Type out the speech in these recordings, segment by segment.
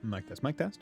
Mic test, mic test.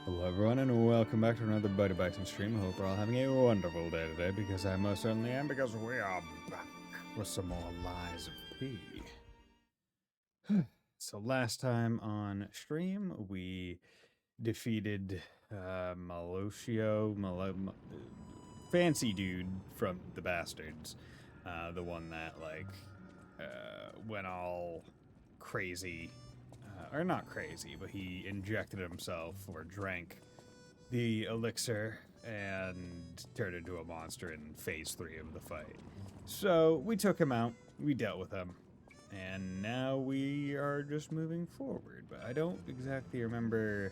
Hello everyone and welcome back to another Buddy Bison stream. I hope we're all having a wonderful day today, because I most certainly am, because we are back with some more Lies of P. So last time on stream, we defeated Fancy Dude from the Bastards. The one that, went all crazy. Or not crazy, but he injected himself or drank the elixir and turned into a monster in phase 3 of the fight. So we took him out, we dealt with him, and now we are just moving forward. But I don't exactly remember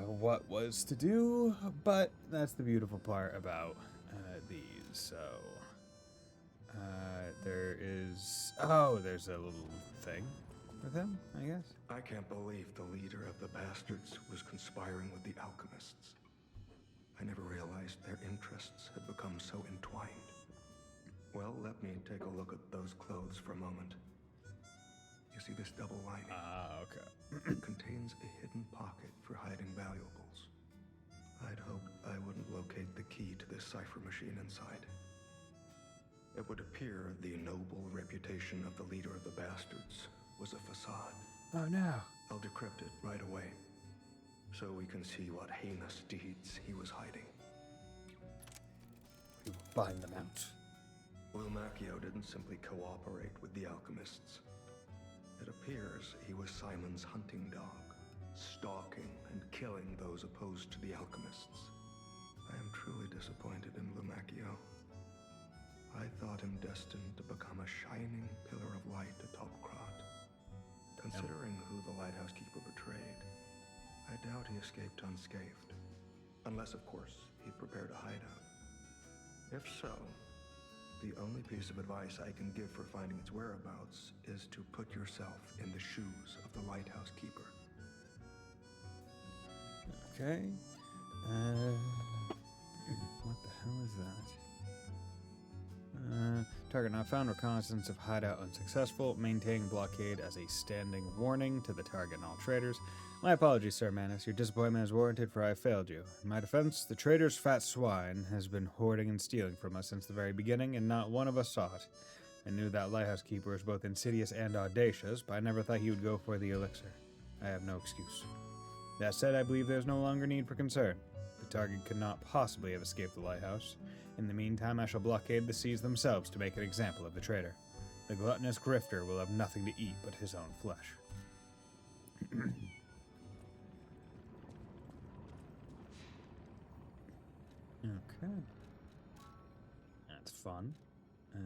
what was to do, but that's the beautiful part about these. So there's a little thing with him, I guess. I can't believe the leader of the bastards was conspiring with the alchemists. I never realized their interests had become so entwined. Well, let me take a look at those clothes for a moment. You see this double lining? Okay. It contains a hidden pocket for hiding valuables. I'd hoped I wouldn't locate the key to this cipher machine inside. It would appear the noble reputation of the leader of the bastards was a facade. Oh no. I'll decrypt it right away, so we can see what heinous deeds he was hiding. We will find them out. Lumacchio didn't simply cooperate with the alchemists. It appears he was Simon's hunting dog, stalking and killing those opposed to the alchemists. I am truly disappointed in Lumacchio. I thought him destined to become a shining pillar of light atop Krat. Considering who the lighthouse keeper betrayed, I doubt he escaped unscathed. Unless, of course, he prepared a hideout. If so, the only piece of advice I can give for finding its whereabouts is to put yourself in the shoes of the lighthouse keeper. Okay. What the hell is that? Target not found. Reconnaissance of hideout unsuccessful. Maintaining blockade as a standing warning to the target and all traders. My apologies, Sir Manus. Your disappointment is warranted, for I have failed you. In my defense, the trader's fat swine has been hoarding and stealing from us since the very beginning, and not one of us saw it. I knew that lighthouse keeper was both insidious and audacious, but I never thought he would go for the elixir. I have no excuse. That said, I believe there is no longer need for concern. The target could not possibly have escaped the lighthouse. In the meantime, I shall blockade the seas themselves to make an example of the traitor. The gluttonous grifter will have nothing to eat but his own flesh. Okay. That's fun. We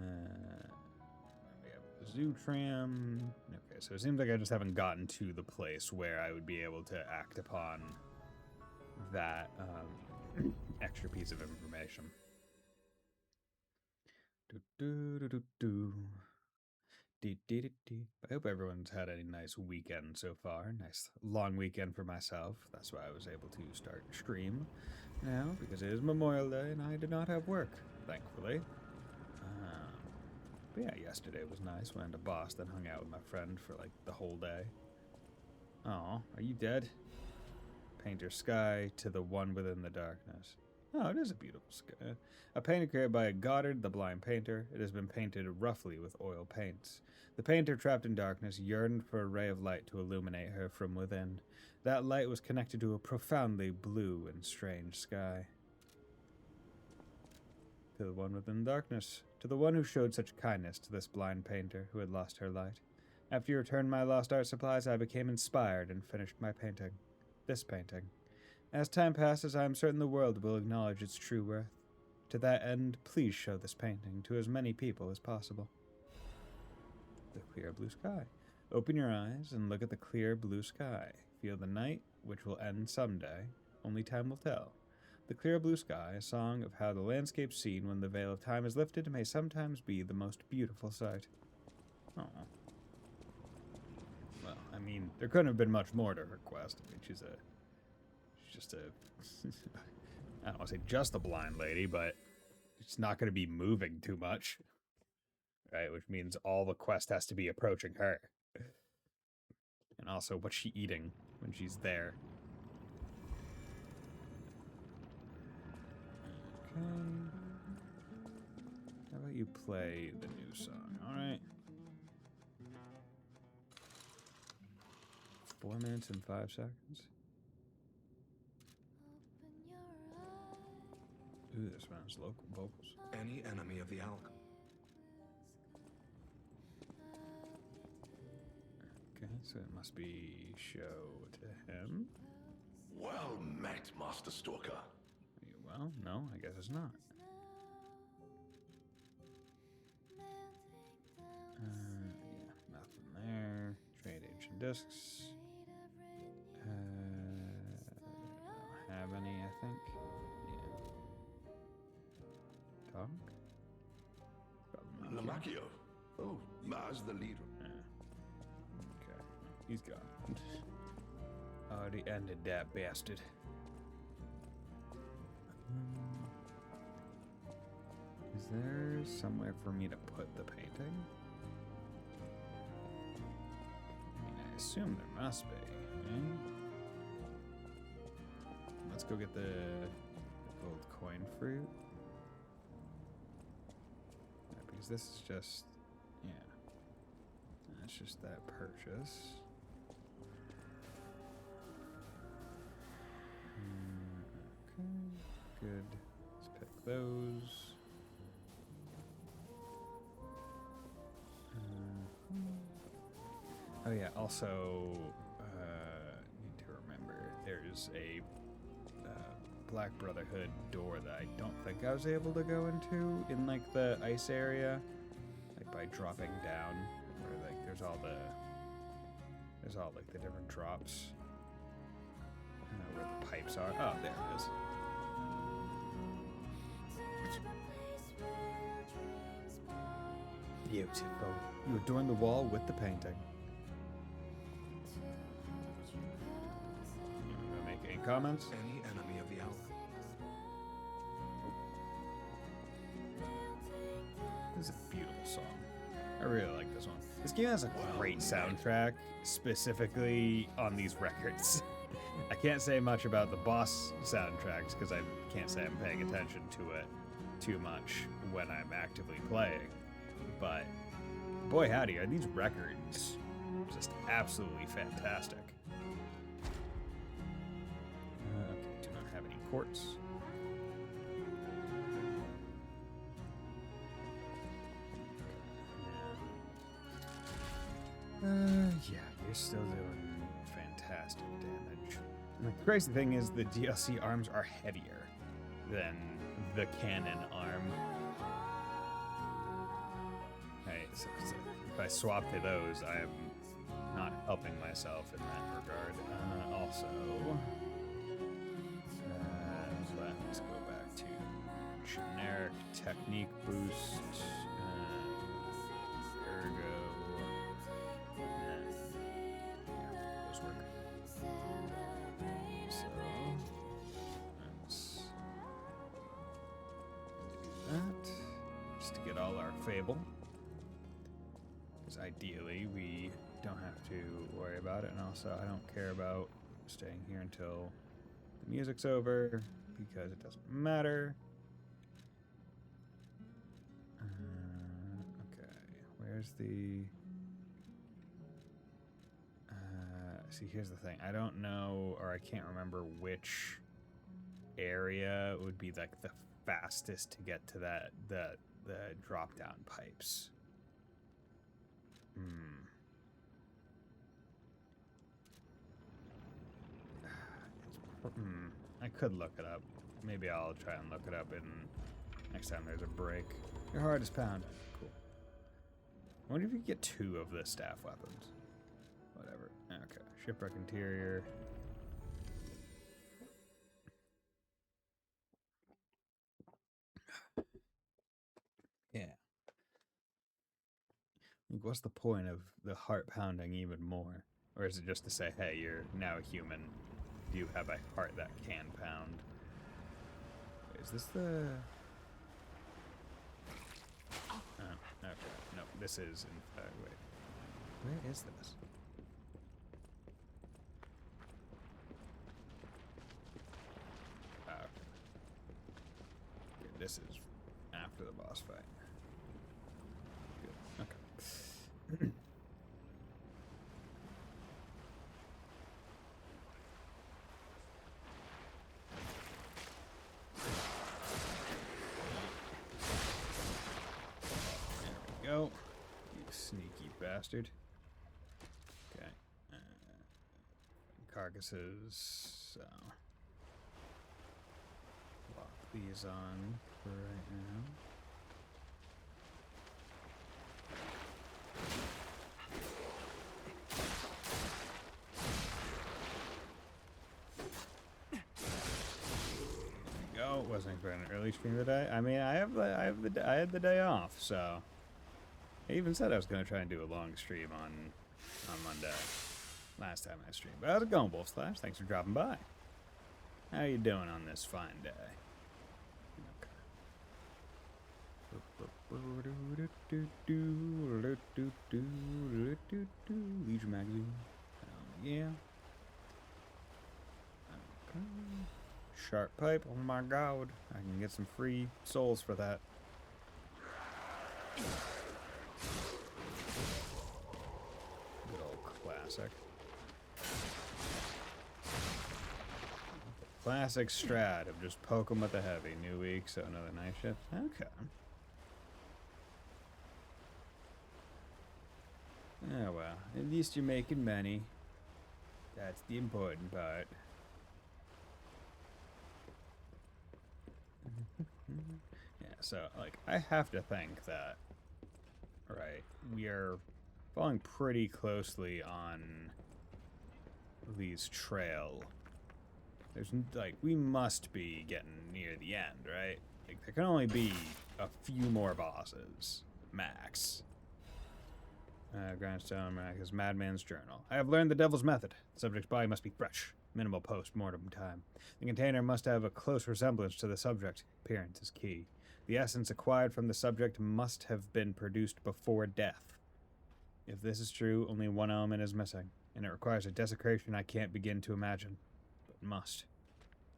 have the zoo tram. Okay, so it seems like I just haven't gotten to the place where I would be able to act upon that extra piece of information. I hope everyone's had a nice weekend so far. Nice long weekend for myself. That's why I was able to start stream now, because it is Memorial Day and I did not have work, thankfully. But yeah, yesterday was nice. Went to Boston, hung out with my friend for like the whole day. Oh, are you dead? Paint your sky to the one within the darkness. Oh, it is a beautiful sky. A painting created by Goddard, the blind painter. It has been painted roughly with oil paints. The painter, trapped in darkness, yearned for a ray of light to illuminate her from within. That light was connected to a profoundly blue and strange sky. To the one within darkness, to the one who showed such kindness to this blind painter who had lost her light. After you returned my lost art supplies, I became inspired and finished my painting. This painting. As time passes, I am certain the world will acknowledge its true worth. To that end, please show this painting to as many people as possible. The clear blue sky. Open your eyes and look at the clear blue sky. Feel the night, which will end someday. Only time will tell. The clear blue sky, a song of how the landscape seen when the veil of time is lifted may sometimes be the most beautiful sight. Oh. Well, I mean, there couldn't have been much more to her quest. I mean, she's just a... I don't want to say just a blind lady, but it's not going to be moving too much. Right? Which means all the quest has to be approaching her. And also, what's she eating when she's there? Okay. How about you play the new song? Alright. 4 minutes and 5 seconds. Ooh, this one's local vocals. Any enemy of the alchemy. Okay, so it must be show to him. Well met, Master Stalker. Well, no, I guess it's not. Yeah, nothing there. Trade ancient discs. Don't have any, I think. Yeah. Talk? Lamacchio. Oh, as the leader. Okay, he's gone. Already ended that bastard. Is there somewhere for me to put the painting? I mean, I assume there must be. Let's go get the gold coin fruit. Yeah, because this is just, yeah. That's just that purchase. Okay, good. Let's pick those. Oh yeah, also need to remember there's a Black Brotherhood door that I don't think I was able to go into in like the ice area, like by dropping down, where like there's all like the different drops where the pipes are. Oh, there it is. Beautiful. You adorn the wall with the painting. You want to make any comments? Any enemy of the Alchemist. This is a beautiful song. I really like this one. This game has a great soundtrack, specifically on these records. I can't say much about the boss soundtracks because I can't say I'm paying attention to it too much when I'm actively playing. But boy howdy, are these records just absolutely fantastic. Okay, do not have any quartz. Yeah, you're still doing fantastic damage. And the crazy thing is the DLC arms are heavier than the cannon arm. Hey, so if I swap to those, I am not helping myself in that regard. Also, let's go back to generic technique boost. Ergo. Those work. So let's do that just to get all our fable. Because ideally we don't have to worry about it, and also I don't care about staying here until the music's over because it doesn't matter. Okay, where's the... see, here's the thing. I don't know, or I can't remember which area would be like the fastest to get to that the drop-down pipes. I could look it up. Maybe I'll try and look it up in next time there's a break. Your heart is pounding. Cool. I wonder if you get 2 of the staff weapons. Whatever. Okay. Shipwreck interior. Yeah. Like, what's the point of the heart pounding even more? Or is it just to say, hey, you're now a human. You have a heart that can pound. Wait, is this the... Oh, okay. No, this is, in fact, wait. Where is this? Okay. This is after the boss fight. Good. Okay. Go, you sneaky bastard. Okay. Carcasses. So, lock these on for right now. There we go. Wasn't expecting an early stream today. I mean, I had the day off, so I even said I was gonna try and do a long stream on Monday. Last time I streamed. But how's it going, Wolf Slash? Thanks for dropping by. How you doing on this fine day? Legion magazine. Yeah. Okay. Sharp pipe. Oh my god. I can get some free souls for that. Good old classic. Classic strat of just poke 'em with the heavy. New week, so another night shift. Okay. Oh well, at least you're making money. That's the important part. Yeah, so, like, I have to think that, right, we are following pretty closely on Lee's trail. There's, like, we must be getting near the end, right? Like, there can only be a few more bosses, max. Grindstone, Maracas, Madman's Journal. I have learned the devil's method. The subject's body must be fresh. Minimal post-mortem time. The container must have a close resemblance to the subject. Appearance is key. The essence acquired from the subject must have been produced before death. If this is true, only one element is missing, and it requires a desecration I can't begin to imagine. But must.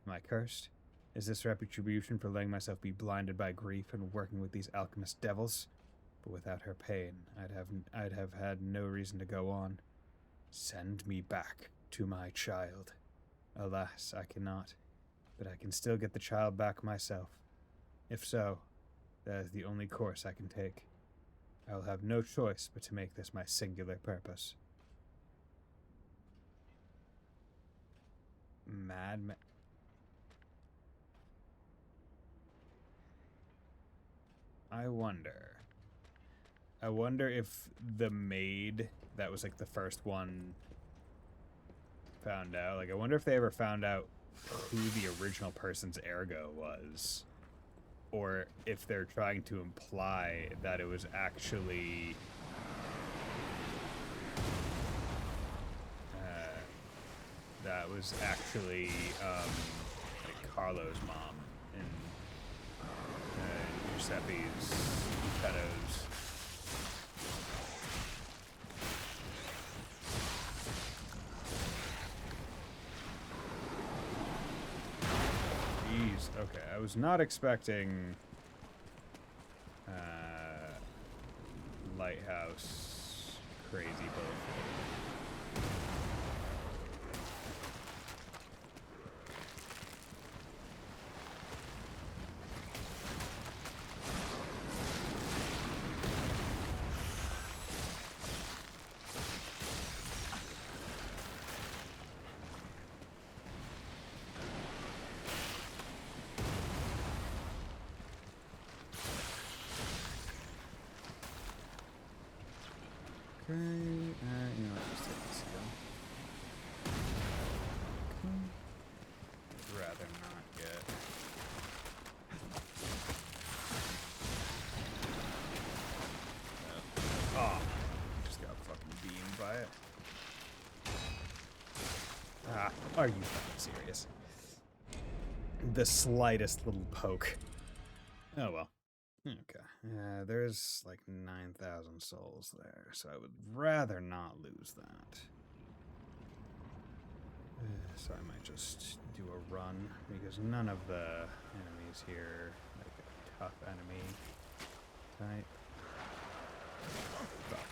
Am I cursed? Is this retribution for letting myself be blinded by grief and working with these alchemist devils? But without her pain, I'd have had no reason to go on. Send me back to my child. Alas, I cannot, but I can still get the child back myself. If so, that is the only course I can take. I will have no choice but to make this my singular purpose. Madman. I wonder if the maid that was like the first one found out. Like, I wonder if they ever found out who the original person's ergo was. Or if they're trying to imply that it was actually like Carlo's mom and Giuseppe's Geppetto's. Jeez, okay, I was not expecting lighthouse crazy bullshit. Okay, you know what, just take this again. Okay. I'd rather not get... Oh, just got fucking beamed by it. Ah, are you fucking serious? The slightest little poke. Oh well. Okay. There's like 9,000 souls there, so I would rather not lose that. So I might just do a run, because none of the enemies here, like a tough enemy type. Fuck.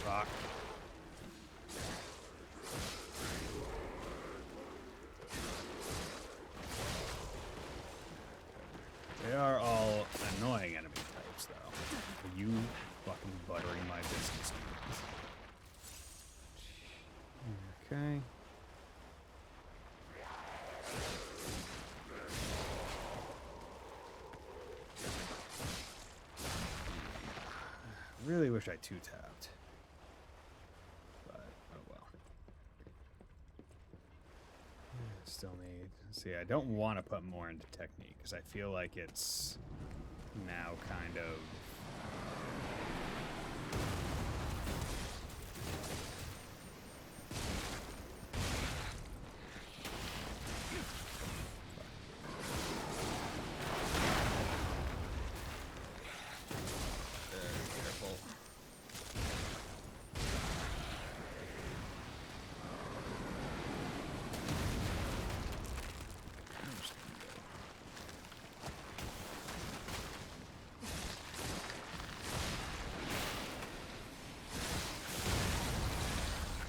Rock. They are all annoying enemy types, though. Are you fucking buttering my business? Okay. really wish I two-tapped. But, oh well. Still need... See, I don't want to put more into technique, because I feel like it's now kind of... Careful.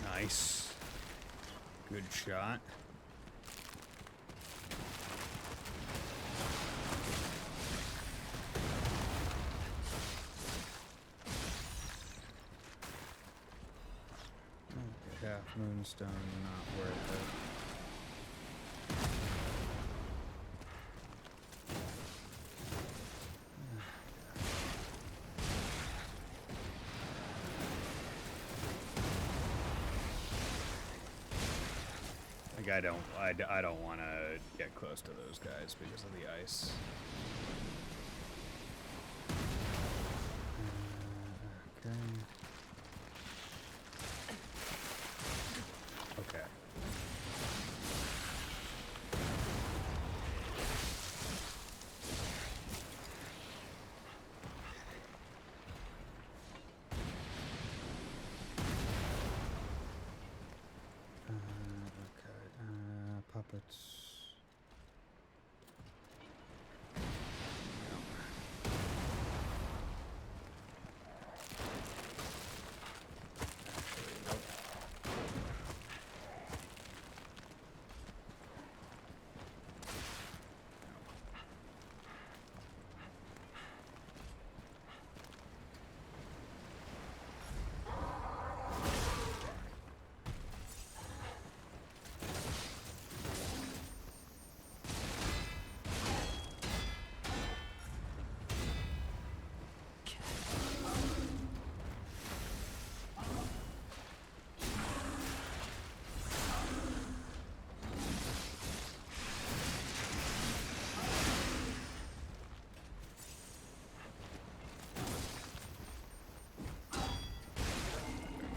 Nice. Good shot. Okay, half moonstone, not worth it. Like I don't want to get close to those guys because of the ice. Okay. Okay. Puppets.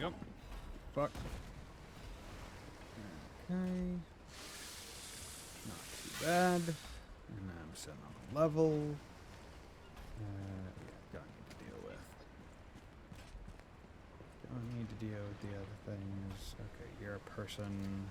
Yep. Fuck. Okay. Not too bad. And then I'm sitting on a level. Yeah, don't need to deal with. Don't need to deal with the other things. Okay, you're a person.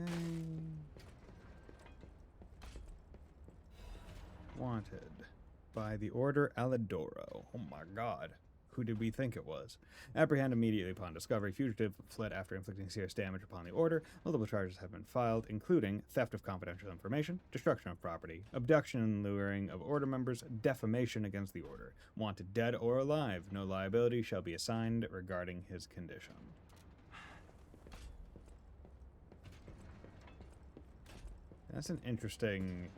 Okay. Wanted by the Order Alidoro. Oh my god. Who did we think it was? Apprehend immediately upon discovery. Fugitive fled after inflicting serious damage upon the Order. Multiple charges have been filed, including theft of confidential information, destruction of property, abduction and luring of Order members, defamation against the Order. Wanted dead or alive. No liability shall be assigned regarding his condition. That's an interesting...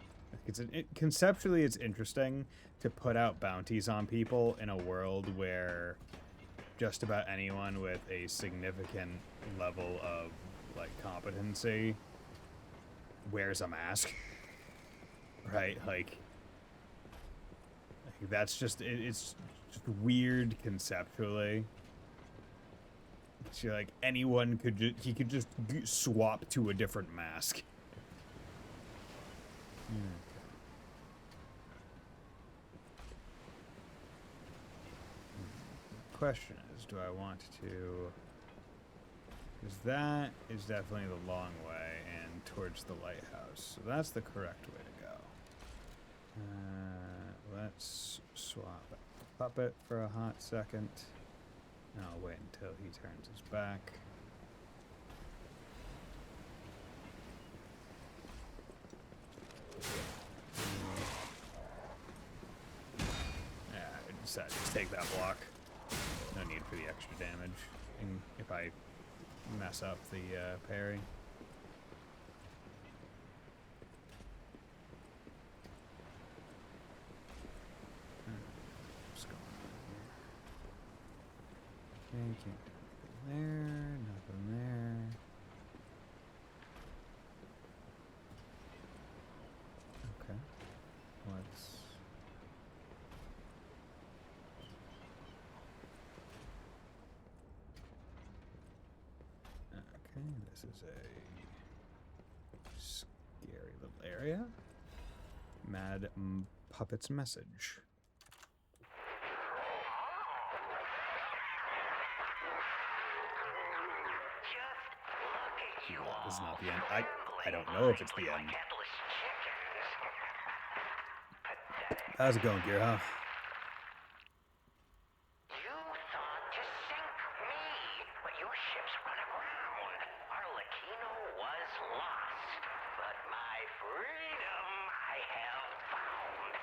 conceptually, it's interesting to put out bounties on people in a world where just about anyone with a significant level of, like, competency wears a mask. Right? Like that's just... It's just weird conceptually. So, like, anyone could... he could just swap to a different mask. Question is, do I want to... Because that is definitely the long way and towards the lighthouse. So that's the correct way to go. Let's swap Puppet for a hot second. And I'll wait until he turns his back. decided to take that block. No need for the extra damage. And if I mess up the parry. What's going on here? Okay, can't do anything there, nothing there. Okay, let's... Okay, this is a scary little area. Mad Puppet's message. This is not the end. I don't know if it's the end. How's it going, Gear, huh? You thought to sink me, but your ship's run aground. Arlecchino was lost, but my freedom I have found.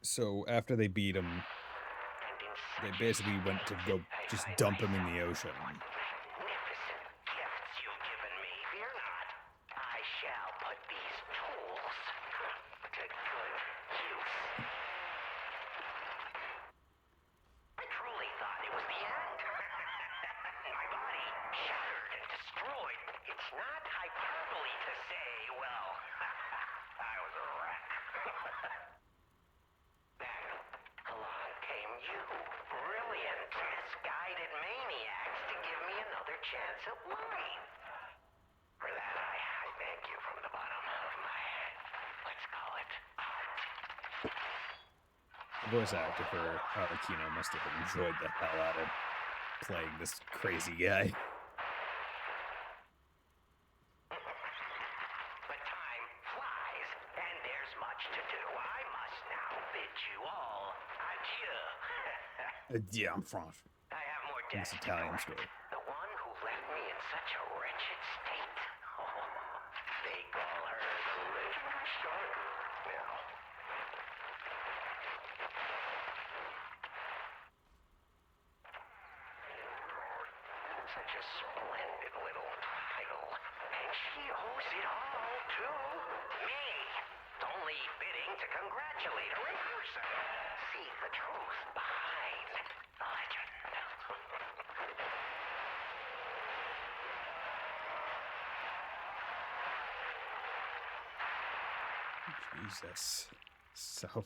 So after they beat him, they basically went to go just dump him in the ocean. Magnificent gifts you've given me. Fear not. I shall put these tools to good use. I truly thought it was the end. My body shattered and destroyed. It's not hyperbole to say, well, I was a wreck. Then along came you. Brilliant, misguided maniacs to give me another chance at life. For that, I thank you from the bottom of my, let's call it, heart. The voice actor for Arlecchino must have enjoyed the hell out of playing this crazy guy. But time flies, and there's much to do. I must now bid you all adieu. Yeah, I'm French. I have more It's debts to Italian collect. story. The one who left me in such a wretched state. Oh, they call her the living starter now. Such a splendid little title. And she owes it all to me. Only fitting to congratulate her in person. See the truth behind the legend. Jesus. So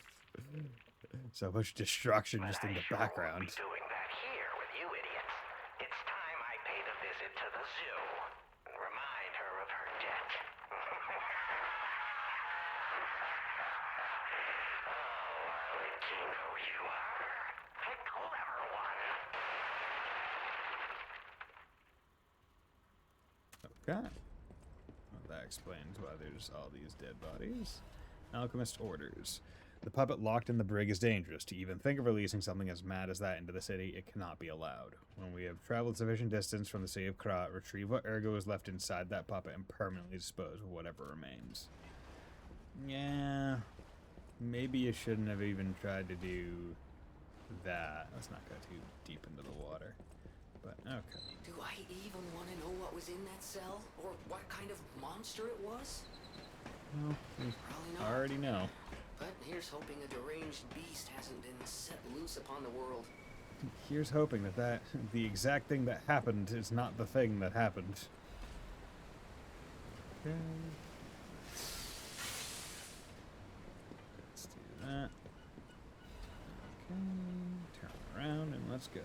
much destruction just in the background. I sure won't be doing that here with you idiots. It's time I paid a visit to the zoo and remind her of her debt. Oh, Arlecchino, you are a clever one. Okay. Well, that explains why there's all these dead bodies. Alchemist orders. The puppet locked in the brig is dangerous. To even think of releasing something as mad as that into the city, it cannot be allowed. When we have traveled sufficient distance from the city of Krat, retrieve what ergo is left inside that puppet and permanently dispose of whatever remains. Yeah. Maybe you shouldn't have even tried to do that. Let's not go too deep into the water. But, okay. Do I even want to know what was in that cell? Or what kind of monster it was? Well, we Probably not. already know. But here's hoping a deranged beast hasn't been set loose upon the world. Here's hoping that the exact thing that happened is not the thing that happened. Okay. Let's do that. Okay. Turn around and let's go.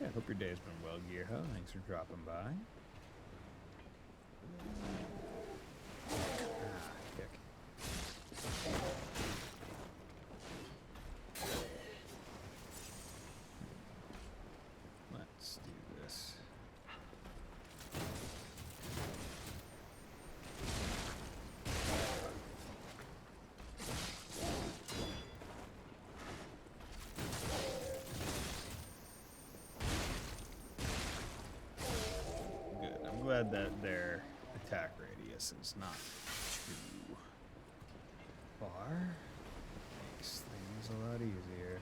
Yeah, hope your day's been well, Gearho. Thanks for dropping by. Kick. Let's do this. Good. I'm glad that their attack radius is not too far. Makes things a lot easier.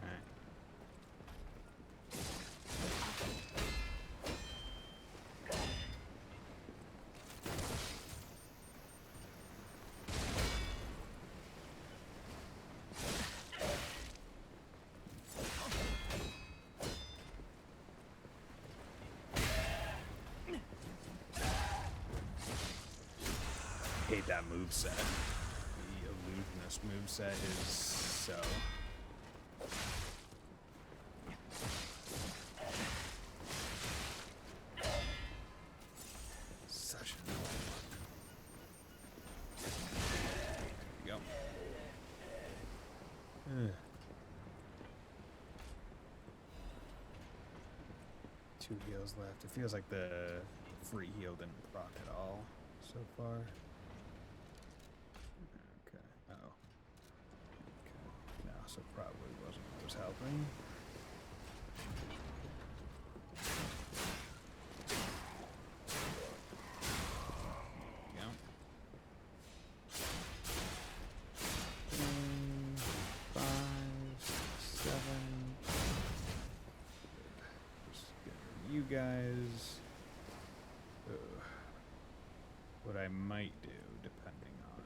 Alright. Hate that moveset. The illusionist moveset is so. Such an annoying one. There you go. Ugh. 2 heals left. It feels like the free heal didn't proc at all so far. Okay. Oh. Okay. No, so probably wasn't what was helping. There you go. 5, 7. Just get rid of you guys. What I might do, depending on,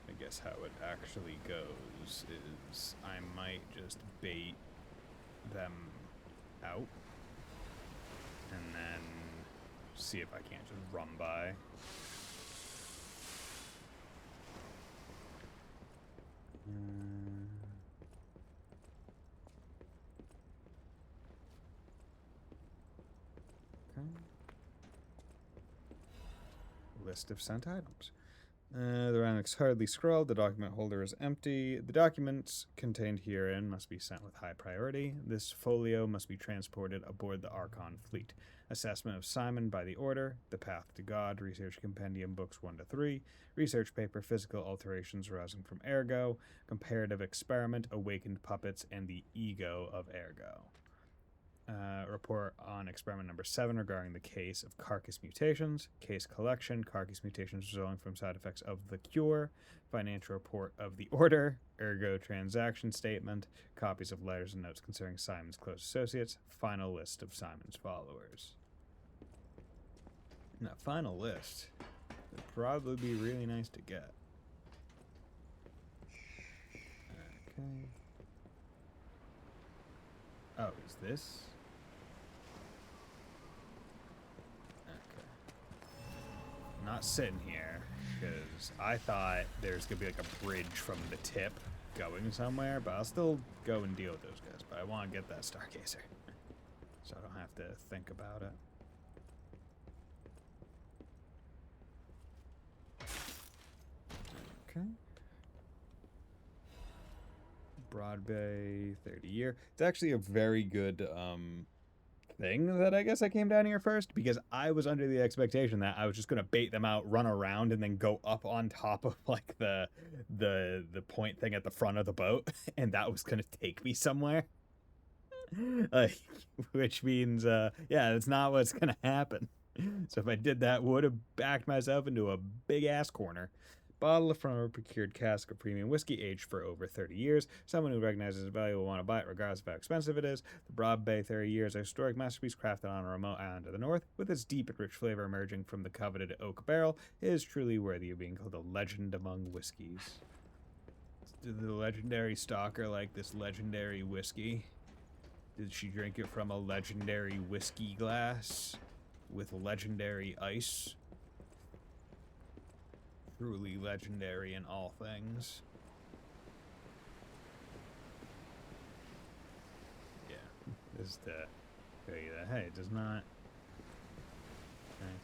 I guess, how it actually goes, is I might just bait them out and then see if I can't just run by. Okay. List of sent items. The rank is hardly scrawled. The document holder is empty. The documents contained herein must be sent with high priority. This folio must be transported aboard the Archon fleet. Assessment of Simon by the Order. The Path to God. Research Compendium Books 1 to 3. Research paper. Physical alterations arising from Ergo. Comparative experiment. Awakened puppets and the ego of Ergo. Report on experiment number 7 regarding the case of carcass mutations. Case collection, carcass mutations resulting from side effects of the cure. Financial report of the order. Ergo transaction statement. Copies of letters and notes concerning Simon's close associates. Final list of Simon's followers. And that final list would probably be really nice to get. Okay. Oh, is this? Not sitting here, because I thought there's going to be like a bridge from the tip going somewhere, but I'll still go and deal with those guys, but I want to get that Stargazer, so I don't have to think about it. Okay. Broad Bay, 30 year. It's actually a very good, thing that I guess I came down here first, because I was under the expectation that I was just gonna bait them out, run around, and then go up on top of like the point thing at the front of the boat, and that was gonna take me somewhere. Like, which means, yeah, that's not what's gonna happen. So if I did that, would have backed myself into a big ass corner. Bottle from a procured cask of premium whiskey aged for over 30 years. Someone who recognizes its value will want to buy it regardless of how expensive it is. The Broad Bay 30 Years, a historic masterpiece crafted on a remote island to the north, with its deep and rich flavor emerging from the coveted oak barrel, is truly worthy of being called a legend among whiskeys. Did the legendary stalker like this legendary whiskey? Did she drink it from a legendary whiskey glass with legendary ice? Truly legendary in all things. Yeah, this is to show you that, hey, it does not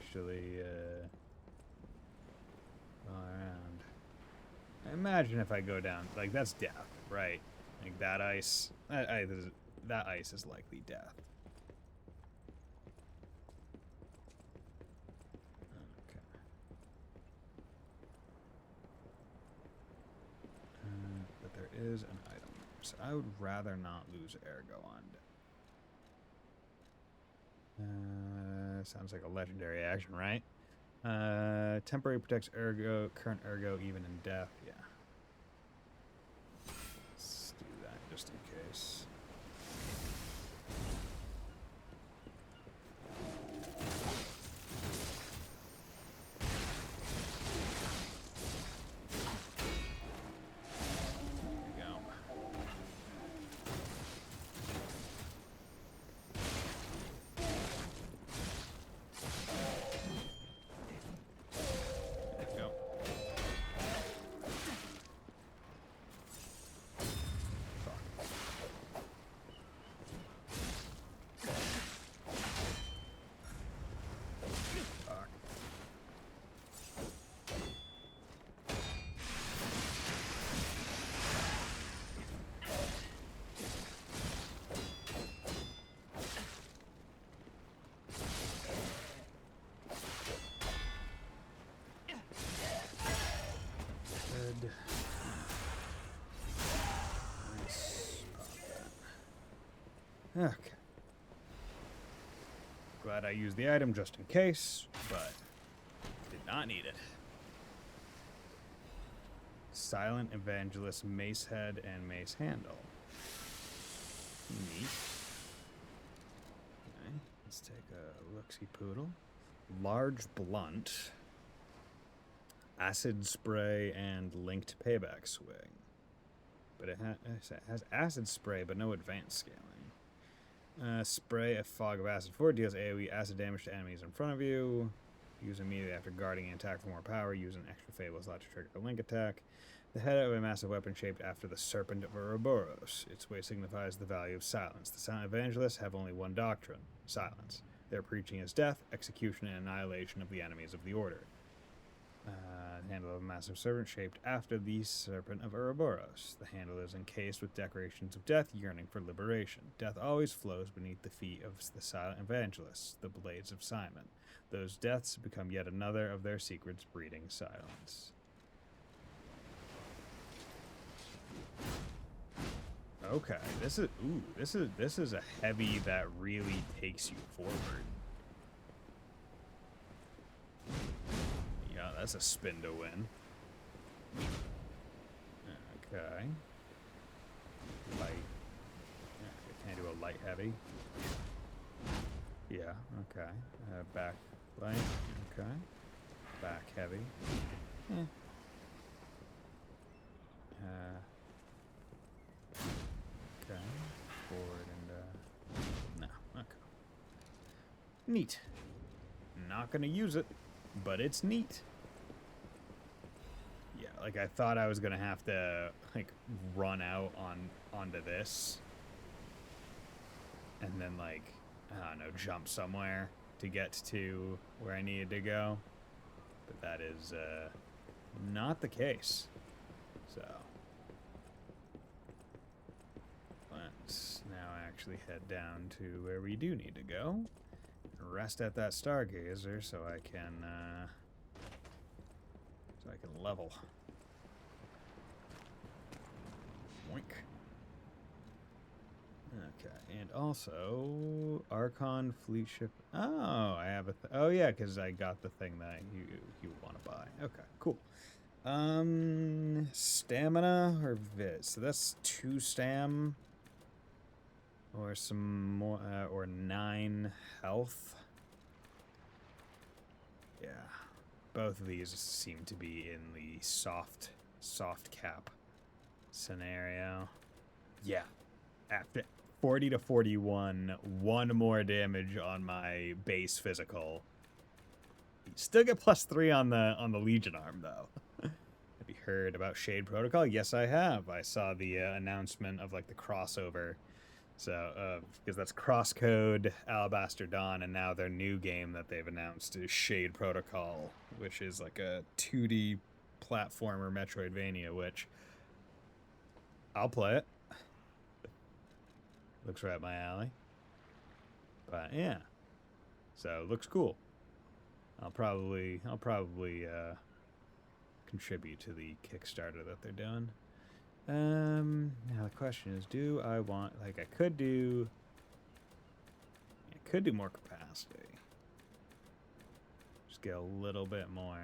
actually go around. I imagine if I go down, like, that's death, right? Like, that ice, that ice is likely death. But there is an item, so I would rather not lose Ergo on Sounds like a legendary action, right? Temporary protects current ergo even in death. Yeah. Let's do that just in case. Okay. Glad I used the item just in case, but did not need it. Silent Evangelist Mace Head and Mace Handle. Neat. Okay, let's take a look-see poodle. Large Blunt. Acid Spray and Linked Payback Swing. But it has Acid Spray, but no advanced scaling. Spray a Fog of Acid 4 deals AoE acid damage to enemies in front of you. Use immediately after guarding an attack for more power. Use an extra Fable slot to trigger the link attack. The head of a massive weapon shaped after the Serpent of Ouroboros. Its weight signifies the value of silence. The Silent Evangelists have only one doctrine, silence. Their preaching is death, execution, and annihilation of the enemies of the Order. The handle of a massive serpent shaped after the Serpent of Ouroboros. The handle is encased with decorations of death, yearning for liberation. Death always flows beneath the feet of the Silent Evangelists, the Blades of Simon. Those deaths become yet another of their secrets, breeding silence. Okay, this is a heavy that really takes you forward. Yeah, that's a spin to win. Okay. Light. Yeah, can I do a light heavy? Yeah, okay. Back light. Okay. Back heavy. Eh. Okay. Forward and, no. Okay. Neat. Not gonna use it, but it's neat. Yeah, like I thought I was gonna have to, like, run out onto this. And then, like, I don't know, jump somewhere to get to where I needed to go. But that is, not the case. So let's now actually head down to where we do need to go. Rest at that Stargazer so I can level. Boink. Okay, and also Archon Fleet Ship. Oh, I have a. Oh yeah, because I got the thing that you want to buy. Okay, cool. Stamina or Viz. So that's 2 stam. Or some more, or 9 health. Yeah, both of these seem to be in the soft cap scenario. Yeah, after 40 to 41, 1 more damage on my base physical. Still get +3 on the Legion arm though. Have you heard about Shade Protocol? Yes, I have. I saw the announcement of like the crossover. So, because that's Crosscode, Alabaster Dawn, and now their new game that they've announced is Shade Protocol, which is like a 2D platformer Metroidvania, which I'll play it. Looks right up my alley. But yeah, so looks cool. I'll probably contribute to the Kickstarter that they're doing. Now the question is, do I want, like, I could do more capacity. capacity. Just get a little bit more.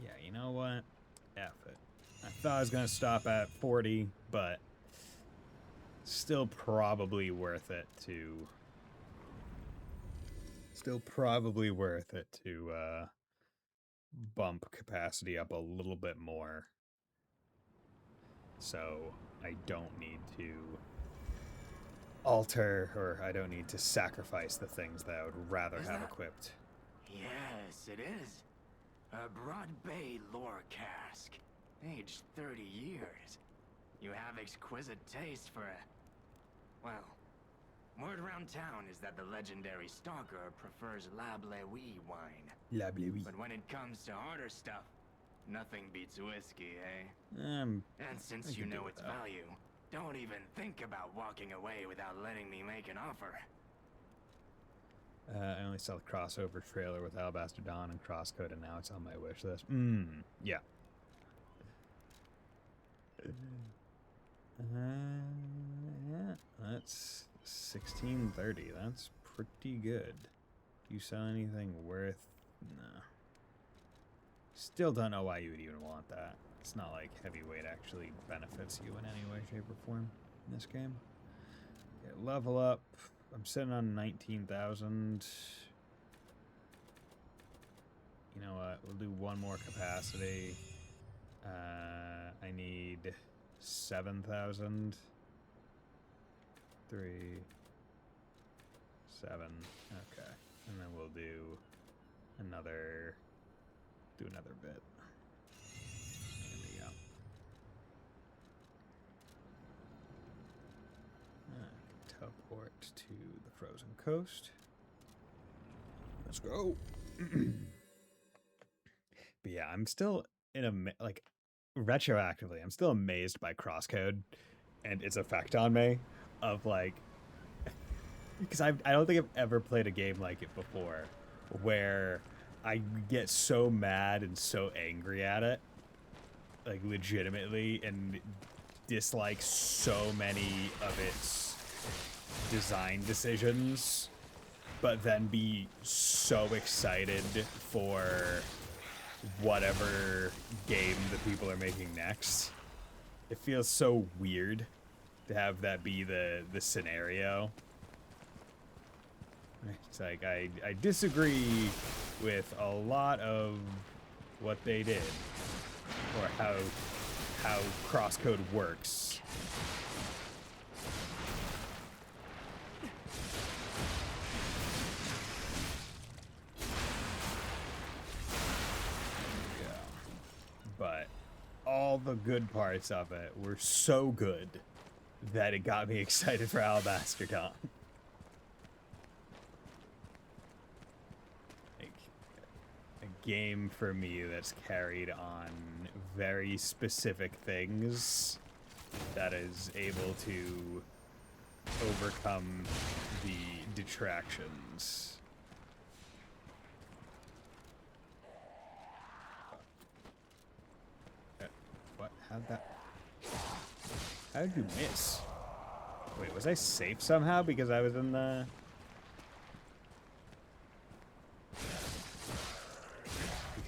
Yeah, you know what? F it. I thought I was going to stop at 40, but still probably worth it to... bump capacity up a little bit more. So I don't need to alter, or I don't need to sacrifice the things that I would rather have equipped. Yes, it is. A Broad Bay lore cask. Aged 30 years. You have exquisite taste for a... Well, word around town is that the legendary stalker prefers La Bleuie wine. La Bleuie. But when it comes to harder stuff, nothing beats whiskey, eh? And since you know its value, don't even think about walking away without letting me make an offer. I only saw the crossover trailer with Alabaster Dawn and Crosscode, and now it's on my wish list. Yeah. Yeah, that's 1630. That's pretty good. Do you sell anything worth? No. Still don't know why you would even want that. It's not like heavyweight actually benefits you in any way, shape, or form in this game. Okay, level up. I'm sitting on 19,000. You know what? We'll do one more capacity. I need 7,000. 3, 7. Okay, and then we'll do another bit. There we go. Teleport to the frozen coast. Let's go. But yeah, I'm still in a retroactively, I'm still amazed by Crosscode and its effect on me of like, because I don't think I've ever played a game like it before where I get so mad and so angry at it, like legitimately, and dislike so many of its design decisions, but then be so excited for whatever game the people are making next. It feels so weird to have that be the scenario. It's like I disagree with a lot of what they did, or how Crosscode works. Yeah. But all the good parts of it were so good that it got me excited for Alabaster Dawn. Game for me that's carried on very specific things that is able to overcome the detractions. What? How did you miss? Wait, was I safe somehow because I was in the...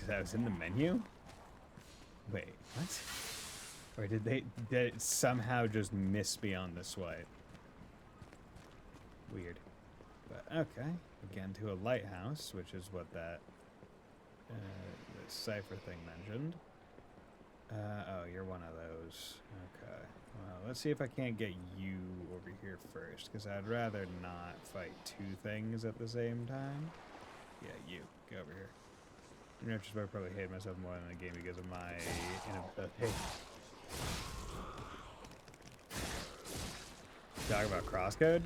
I was in the menu? Wait, what? Or did it somehow just miss me on the swipe? Weird. But okay. Again, to a lighthouse, which is what that the cipher thing mentioned. Oh, you're one of those. Okay. Well, let's see if I can't get you over here first, because I'd rather not fight two things at the same time. Yeah, you. Go over here. In retrospect, I probably hate myself more than the game because of my inability. Talk about Crosscode?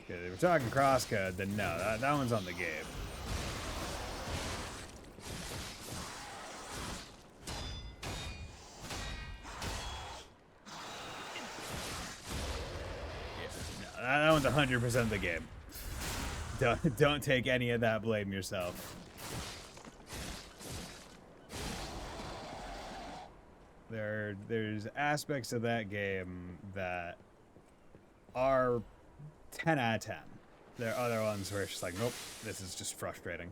Okay, if we're talking Crosscode, then no, that one's on the game. Yeah, no, that one's 100% the game. Don't take any of that blame yourself. There's aspects of that game that are 10 out of 10. There are other ones where it's just like, nope, this is just frustrating.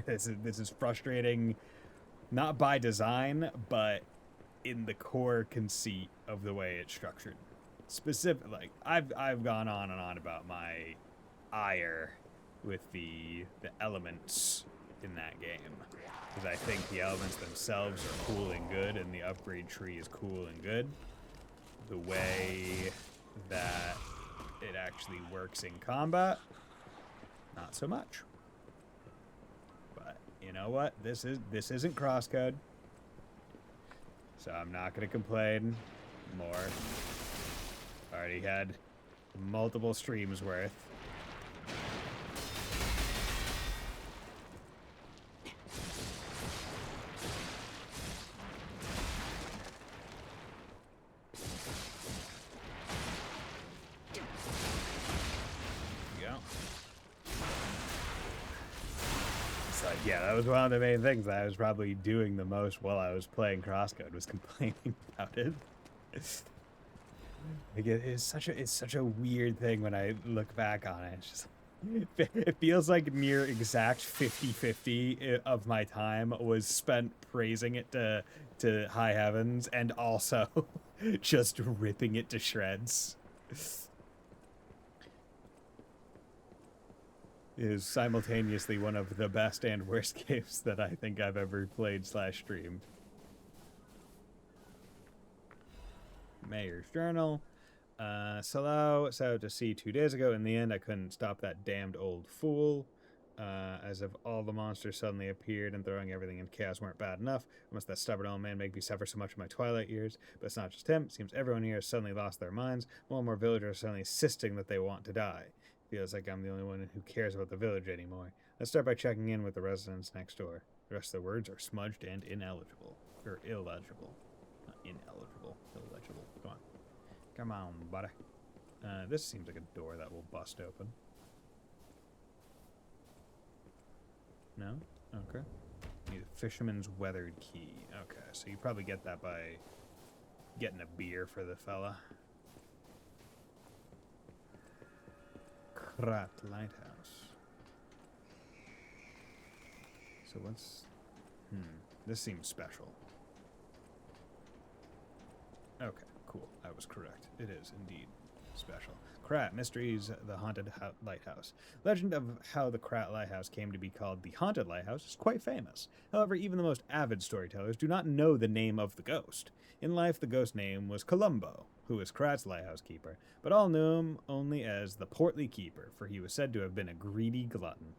This is frustrating, not by design, but in the core conceit of the way it's structured. Specific, like I've gone on and on about my ire with the elements in that game, because I think the elements themselves are cool and good, and the upgrade tree is cool and good. The way that it actually works in combat, not so much. But you know what? This isn't crosscode, so I'm not gonna complain more. Already had multiple streams worth. Yeah, that was one of the main things that I was probably doing the most while I was playing Crosscode, was complaining about it. Like it's such a weird thing when I look back on it. It's just, it feels like near exact 50-50 of my time was spent praising it to high heavens and also just ripping it to shreds. Is simultaneously one of the best and worst games that I think I've ever played / streamed. Mayor's Journal. Salau set out to sea 2 days ago. In the end, I couldn't stop that damned old fool. As if all the monsters suddenly appeared and throwing everything into chaos weren't bad enough. Must that stubborn old man make me suffer so much in my twilight years? But it's not just him. It seems everyone here has suddenly lost their minds. More and more villagers are suddenly insisting that they want to die. Feels like I'm the only one who cares about the village anymore. Let's start by checking in with the residents next door. The rest of the words are smudged and ineligible. Or illegible. Not ineligible. Illegible. Come on. Come on, buddy. This seems like a door that will bust open. No? Okay. Need a fisherman's weathered key. Okay, so you probably get that by getting a beer for the fella. Krat Lighthouse. So what's... This seems special. Okay, cool. I was correct. It is indeed special. Krat Mysteries, the Haunted Lighthouse. Legend of how the Krat Lighthouse came to be called the Haunted Lighthouse is quite famous. However, even the most avid storytellers do not know the name of the ghost. In life, the ghost name was Columbo, who was Krat's lighthouse keeper, but all knew him only as the Portly Keeper, for he was said to have been a greedy glutton.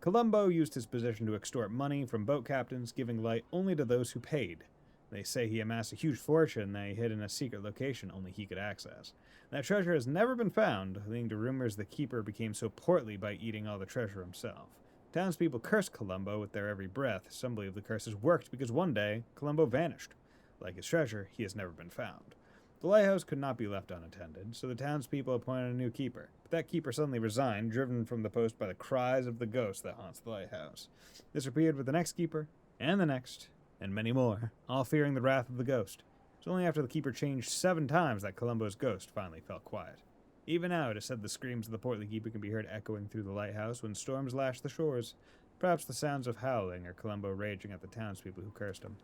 Columbo used his position to extort money from boat captains, giving light only to those who paid. They say he amassed a huge fortune that he hid in a secret location only he could access. That treasure has never been found, leading to rumors the keeper became so portly by eating all the treasure himself. Townspeople cursed Columbo with their every breath. Some believe the curses worked because one day, Columbo vanished. Like his treasure, he has never been found. The lighthouse could not be left unattended, so the townspeople appointed a new keeper. But that keeper suddenly resigned, driven from the post by the cries of the ghost that haunts the lighthouse. This repeated with the next keeper, and the next, and many more, all fearing the wrath of the ghost. It was only after the keeper changed 7 times that Columbo's ghost finally fell quiet. Even now, it is said the screams of the portly keeper can be heard echoing through the lighthouse when storms lash the shores. Perhaps the sounds of howling or Columbo raging at the townspeople who cursed him.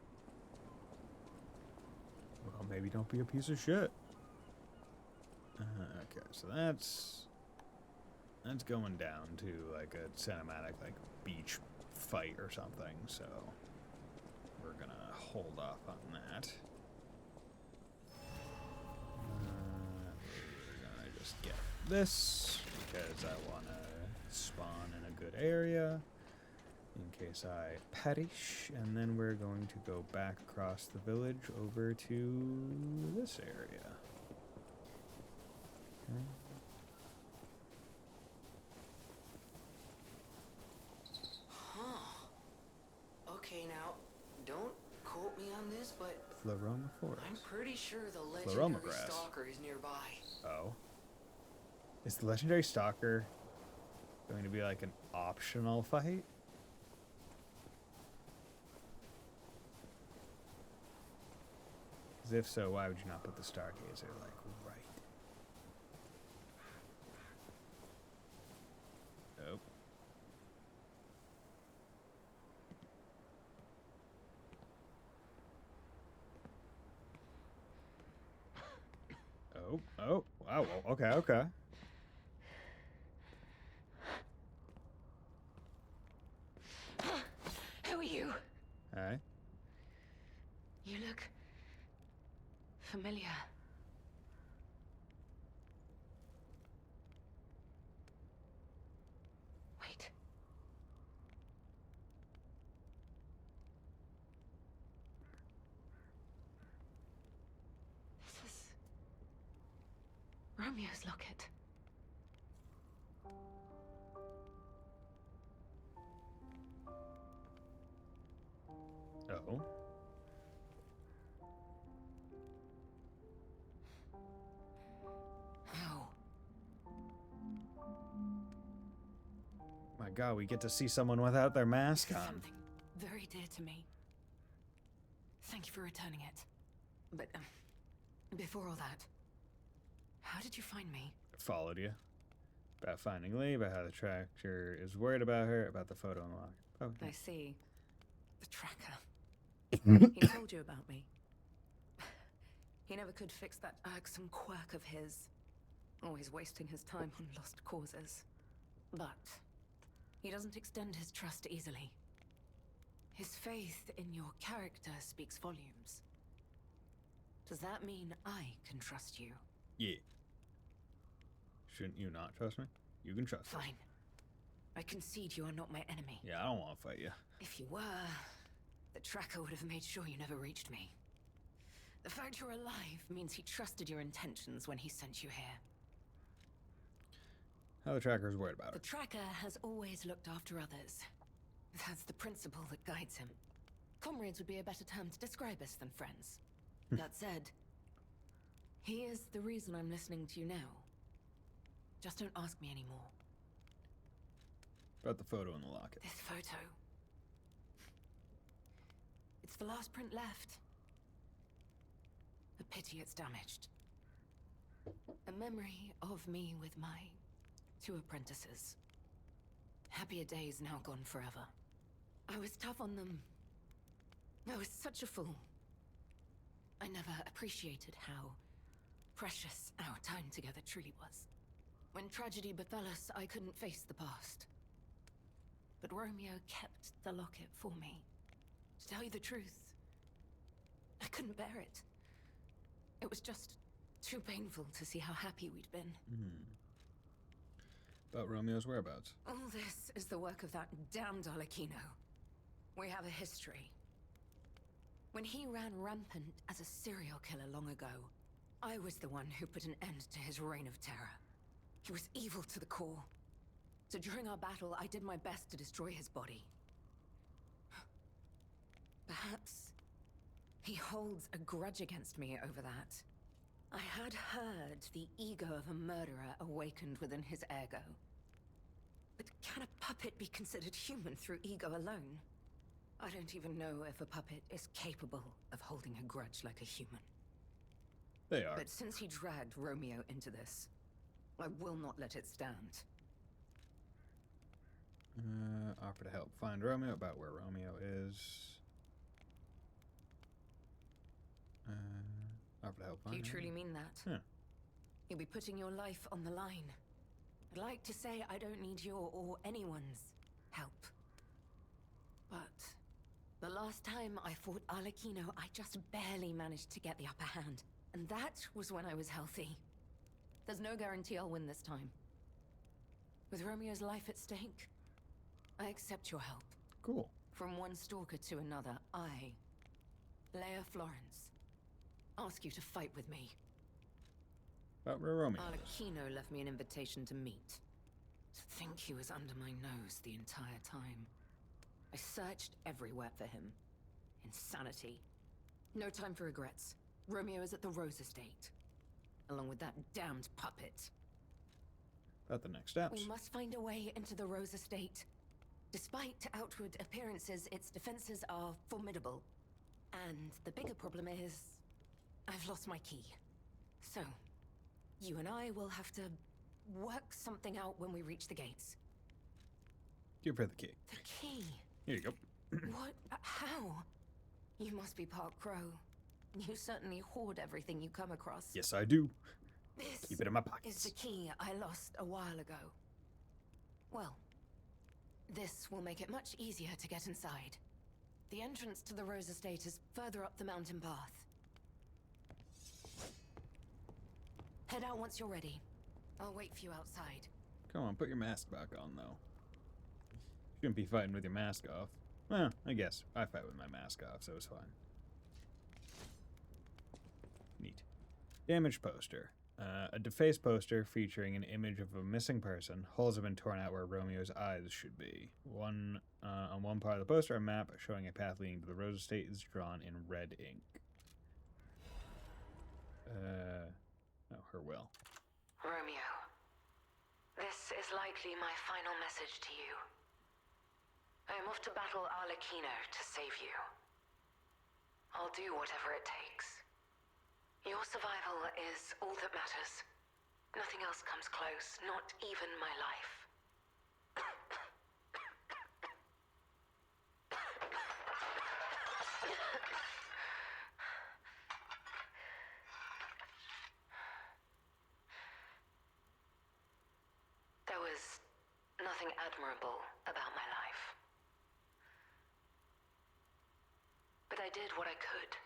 Well, maybe don't be a piece of shit. Okay, so that's going down to like a cinematic like beach fight or something, so we're gonna hold off on that. We're gonna just get this because I want to spawn in a good area in case I perish, and then we're going to go back across the village over to this area. Okay. Huh. Okay, now, don't quote me on this, but Floroma Forest. I'm pretty sure the Floroma legendary grass. stalker is nearby. Oh. Is the legendary stalker going to be like an optional fight? Because if so, why would you not put the stargazer, like, right? Nope. Oh, wow, okay, okay. Who are you? Alright. You look familiar. Wait. This is Romeo's locket. Oh. How? My god, we get to see someone without their mask This is on. something very dear to me. Thank you for returning it. But, before all that, how did you find me? Followed you. About finding Lee, about how the tracker is worried about her, about the photo in the locket. Oh, I see. The tracker. He told you about me. He never could fix that irksome quirk of his. Always wasting his time on lost causes. But he doesn't extend his trust easily. His faith in your character speaks volumes. Does that mean I can trust you? yeah. Shouldn't you not trust me? You can trust me. Fine. I concede you are not my enemy. Yeah, I don't want to fight you. If you were, the tracker would have made sure you never reached me. The fact you're alive means he trusted your intentions when he sent you here. How the tracker's worried about The it. tracker has always looked after others. That's the principle that guides him. Comrades would be a better term to describe us than friends. That said, he is the reason I'm listening to you now. Just don't ask me anymore. About the photo in the locket. This photo. It's the last print left. A pity it's damaged. A memory of me with my 2 apprentices. Happier days now gone forever. I was tough on them. I was such a fool. I never appreciated how precious our time together truly was. When tragedy befell us, I couldn't face the past. But Romeo kept the locket for me. To tell you the truth, I couldn't bear it. It was just too painful to see how happy we'd been. About Romeo's whereabouts. All this is the work of that damned Arlecchino. We have a history. When he ran rampant as a serial killer long ago, I was the one who put an end to his reign of terror. He was evil to the core. So during our battle, I did my best to destroy his body. Perhaps he holds a grudge against me over that. I had heard the ego of a murderer awakened within his ergo. But can a puppet be considered human through ego alone? I don't even know if a puppet is capable of holding a grudge like a human. They are. But since he dragged Romeo into this, I will not let it stand. Offer to help find Romeo. About where Romeo is. Offer to help Do find you him. truly mean that? Yeah. You'll be putting your life on the line. I'd like to say I don't need your or anyone's help. But the last time I fought Arlecchino, I just barely managed to get the upper hand. And that was when I was healthy. There's no guarantee I'll win this time. With Romeo's life at stake, I accept your help. Cool. From one stalker to another, I, Leia Florence, ask you to fight with me. About where Romeo is. Arlecchino left me an invitation to meet. To think he was under my nose the entire time. I searched everywhere for him. Insanity. No time for regrets. Romeo is at the Rose Estate. Along with that damned puppet. About the next steps. We must find a way into the Rose Estate. Despite outward appearances, its defenses are formidable. And the bigger problem is... I've lost my key. So, you and I will have to work something out when we reach the gates. Give her the key. The key? Here you go. What? How? You must be part crow. You certainly hoard everything you come across. Yes, I do. This Keep it in my is pockets. the key I lost a while ago. Well, this will make it much easier to get inside. The entrance to the Rose Estate is further up the mountain path. Head out once you're ready. I'll wait for you outside. Come on, put your mask back on, though. Shouldn't be fighting with your mask off. Well, I guess I fight with my mask off, so it's fine. Neat. Damaged poster. A defaced poster featuring an image of a missing person. Holes have been torn out where Romeo's eyes should be. On one part of the poster, a map showing a path leading to the Rose Estate is drawn in red ink. Oh, her will. Romeo, this is likely my final message to you. I am off to battle Arlecchino to save you. I'll do whatever it takes. Your survival is all that matters. Nothing else comes close, not even my life. There was nothing admirable about my life. But I did what I could.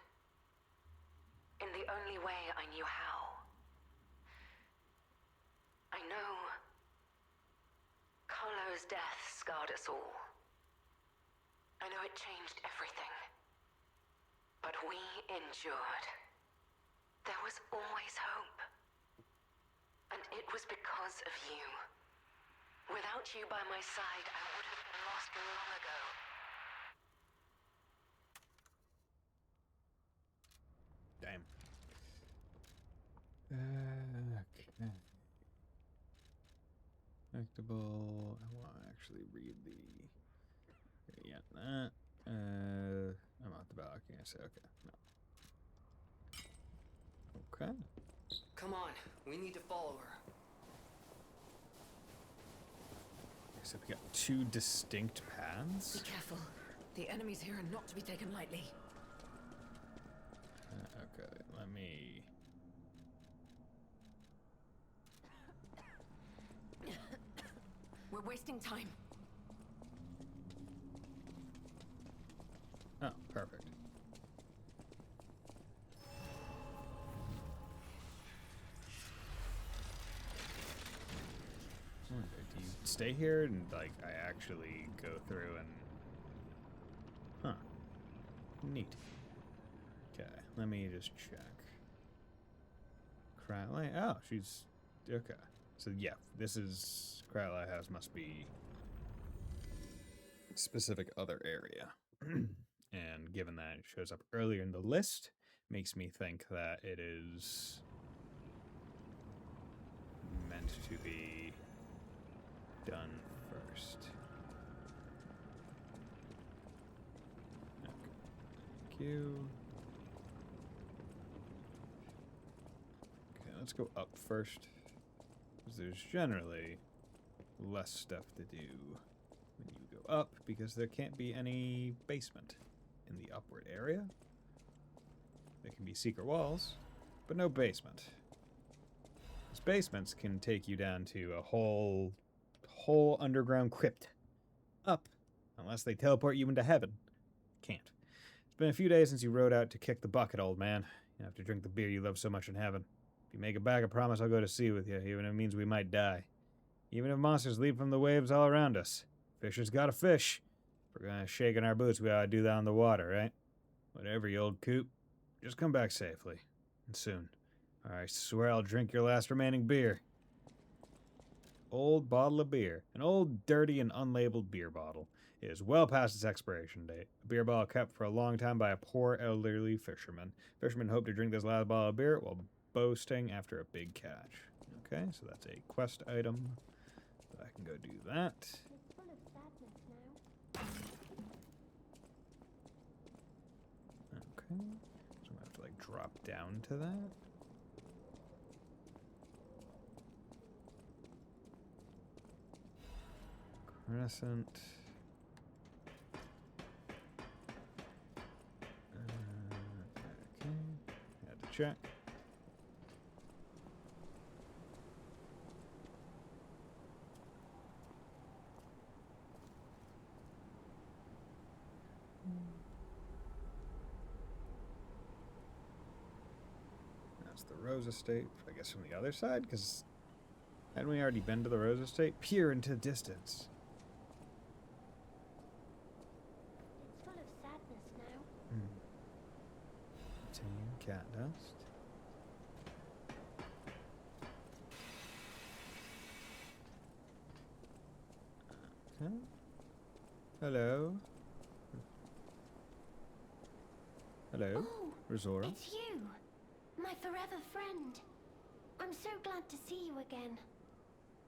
In the only way I knew how. I know Carlo's death scarred us all. I know it changed everything. But we endured. There was always hope. And it was because of you. Without you by my side, I would have been lost long ago. Damn. Okay. Collectible. I want to actually read the. Okay, yeah, that. I'm out the back. Can't say okay. No. Okay. Come on, we need to follow her. So we got two distinct paths. Be careful. The enemies here are not to be taken lightly. Okay, let me. We're wasting time. Oh, perfect. Do you stay here and like I actually go through and neat. Okay, let me just check. Crowley? Oh, she's okay. So yeah, this is Crowley House must be specific other area. And given that it shows up earlier in the list, makes me think that it is meant to be done first. Okay. Thank you. Okay, let's go up first. Because there's generally less stuff to do when you go up, because there can't be any basement in the upward area. There can be secret walls, but no basement. These basements can take you down to a whole underground crypt. Up, unless they teleport you into heaven. Can't. It's been a few days since you rode out to kick the bucket, old man. You have to drink the beer you love so much in heaven. If you make it back, I promise I'll go to sea with you, even if it means we might die. Even if monsters leap from the waves all around us. Fisher's gotta fish. If we're gonna shake in our boots, we ought to do that on the water, right? Whatever, you old coot. Just come back safely. And soon. Or I swear I'll drink your last remaining beer. Old bottle of beer. An old, dirty, and unlabeled beer bottle. It is well past its expiration date. A beer bottle kept for a long time by a poor, elderly fisherman. Fisherman hoped to drink this last bottle of beer while boasting after a big catch. Okay, so that's a quest item. So I can go do that. Okay. So I'm gonna have to like drop down to that? Crescent. Okay. Had to check. That's the Rose Estate, I guess from the other side, because hadn't we already been to the Rose Estate? Peer into distance. It's full of sadness now. Obtain cat dust. Okay. Hello. Hello, Oh, Rosora. it's you, my forever friend. I'm so glad to see you again.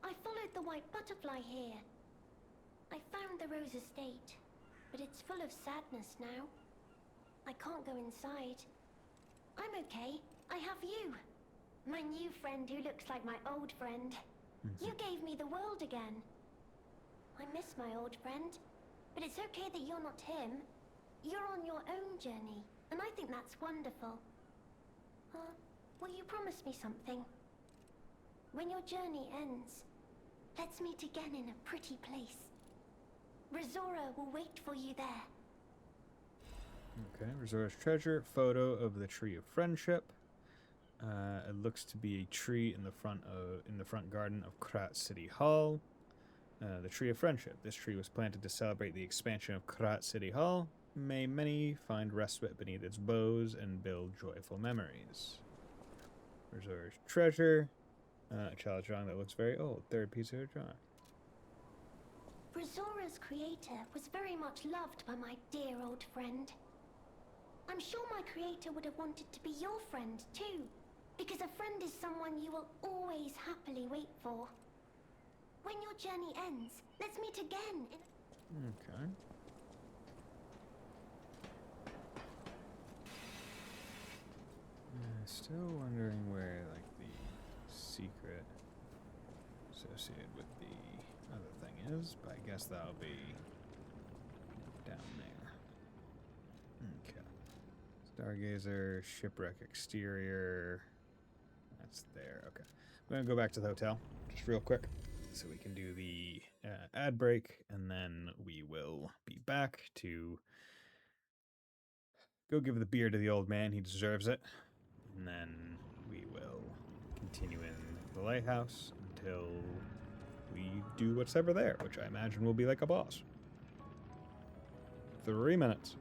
I followed the white butterfly here. I found the Rose Estate, but it's full of sadness now. I can't go inside. I'm okay. I have you. My new friend who looks like my old friend. You gave me the world again. I miss my old friend, but it's okay that you're not him. You're on your own journey, and I think that's wonderful. Will you promise me something? When your journey ends, let's meet again in a pretty place. Rosora will wait for you there. Okay, Rosora's treasure, photo of the Tree of Friendship. It looks to be a tree in the front garden of Krat City Hall. The Tree of Friendship. This tree was planted to celebrate the expansion of Krat City Hall. May many find respite beneath its boughs and build joyful memories. Rosora's treasure. A child drawing that looks very old. Third piece of her drawing. Rosora's creator was very much loved by my dear old friend. I'm sure my creator would have wanted to be your friend too, because a friend is someone you will always happily wait for. When your journey ends, let's meet again in... Okay. Still wondering where, like, the secret associated with the other thing is, but I guess that'll be down there. Okay. Stargazer, shipwreck exterior. That's there. Okay. I'm going to go back to the hotel, just real quick, so we can do the ad break, and then we will be back to go give the beer to the old man. He deserves it. And then we will continue in the lighthouse until we do what's ever there, which I imagine will be like a boss. 3 minutes.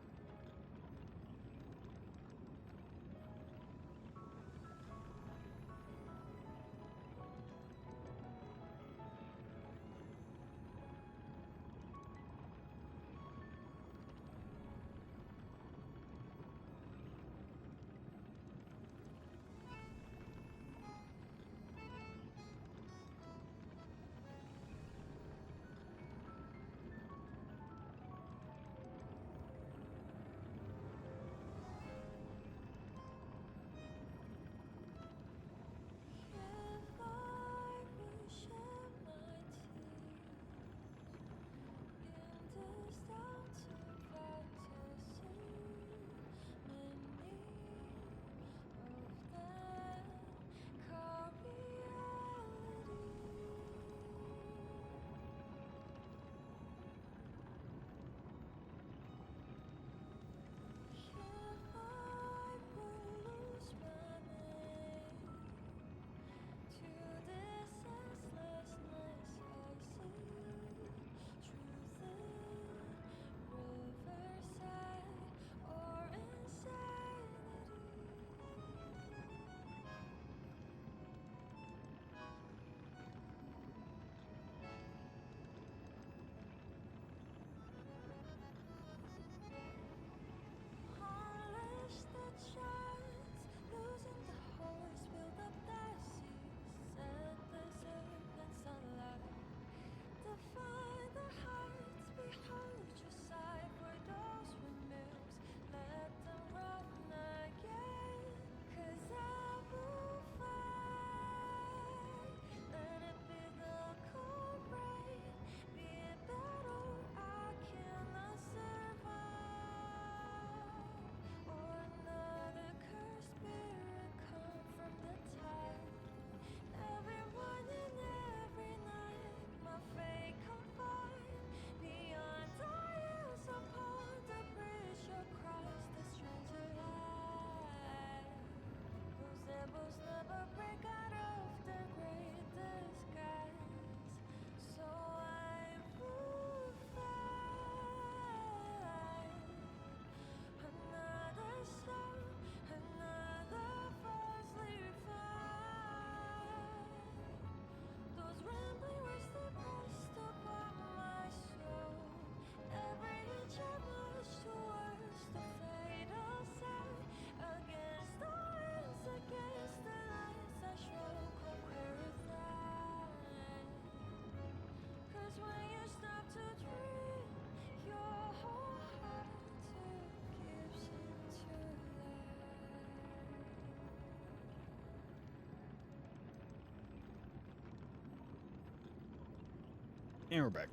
And we're back.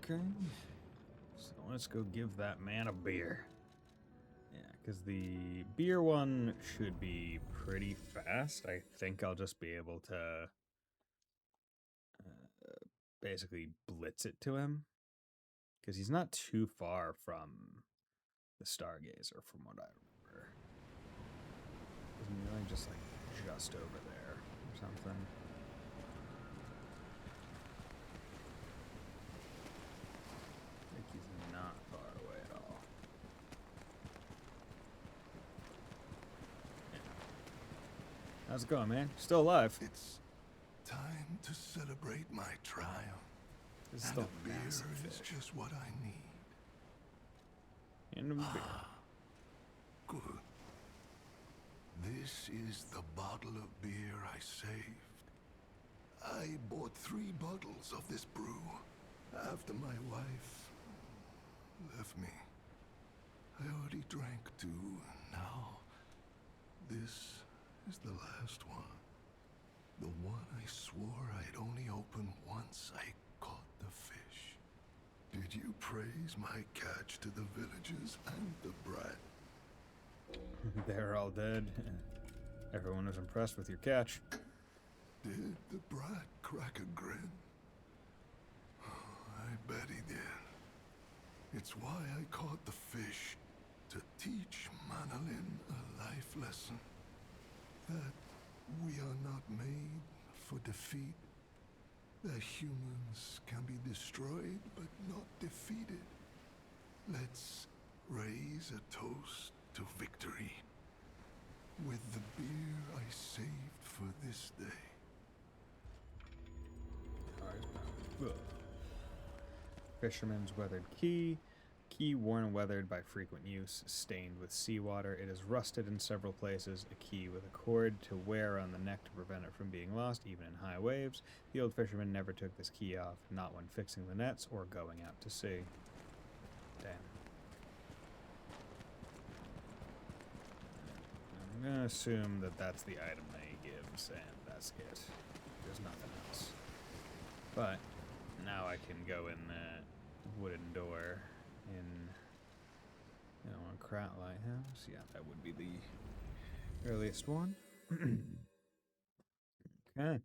Okay. So let's go give that man a beer. Yeah, because the beer one should be pretty fast. I think I'll just be able to basically blitz it to him. Because he's not too far from the Stargazer, from what I remember. Isn't he really just, like, just over there or something? I think he's not far away at all. Yeah. How's it going, man? Still alive? It's time to celebrate my triumph. This is And still a beer massive is fish. just what I need. And a beer. Good. This is the bottle of beer I saved. I bought 3 bottles of this brew after my wife left me. I already drank 2. Now, this is the last one. The one I swore I'd only open once I caught the fish. Did you praise my catch to the villagers and the brat? They're all dead. Everyone was impressed with your catch. Did the brat crack a grin? I bet he did. It's why I caught the fish, to teach Manolin a life lesson. That we are not made for defeat. That humans can be destroyed but not defeated. Let's raise a toast to victory with the beer I saved for this day. Fisherman's weathered key. Key worn and weathered by frequent use, stained with seawater. It is rusted in several places. A key with a cord to wear on the neck to prevent it from being lost, even in high waves. The old fisherman never took this key off, not when fixing the nets or going out to sea. Damn. I'm gonna assume that that's the item that he gives, and that's it. There's nothing else. But now I can go in the wooden door in, a Krat Lighthouse. Yeah, that would be the earliest one. Okay.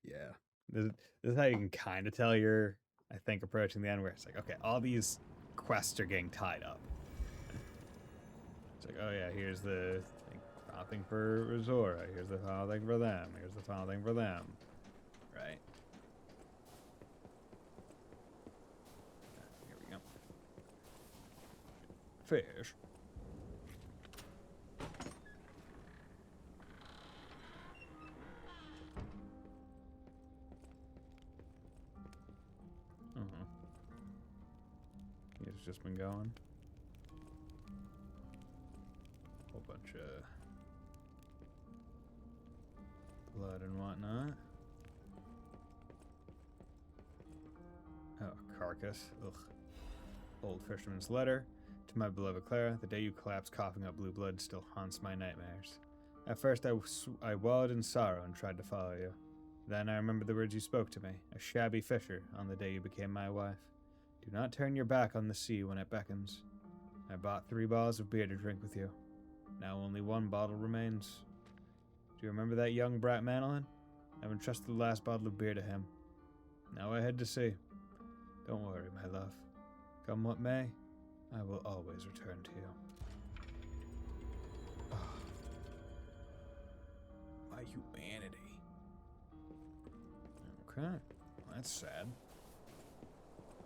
Yeah. This is how you can kind of tell you're, I think, approaching the end, where it's like, okay, all these quests are getting tied up. It's like, oh yeah, here's the final thing for Razora. Here's the final thing for them. Here's the final thing for them. Right? Here we go. Fish. He's just been going. Whole bunch of blood and whatnot. Oh, carcass. Ugh. Old fisherman's letter. To my beloved Clara, the day you collapsed coughing up blue blood still haunts my nightmares. At first I wallowed in sorrow and tried to follow you. Then I remembered the words you spoke to me, a shabby fisher, on the day you became my wife. Do not turn your back on the sea when it beckons. I bought 3 bottles of beer to drink with you. Now only 1 bottle remains. Do you remember that young brat Manolin? I've entrusted the last bottle of beer to him. Now I head to sea. Don't worry, my love. Come what may, I will always return to you. Oh. My humanity. Okay, well, that's sad.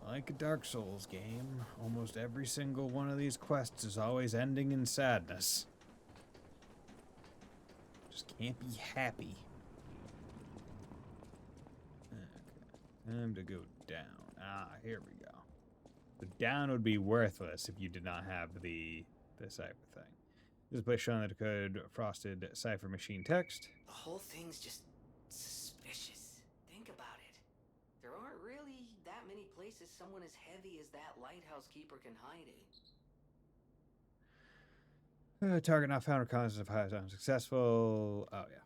Like a Dark Souls game, almost every single one of these quests is always ending in sadness. Just can't be happy. Okay, time to go down. Ah, here we go. The down would be worthless if you did not have the cipher thing. This is a place showing the decoded frosted cipher machine text. The whole thing's just suspicious. Think about it. There aren't really that many places someone as heavy as that lighthouse keeper can hide in. Target not found, reconnaissance of high time successful. Oh, yeah.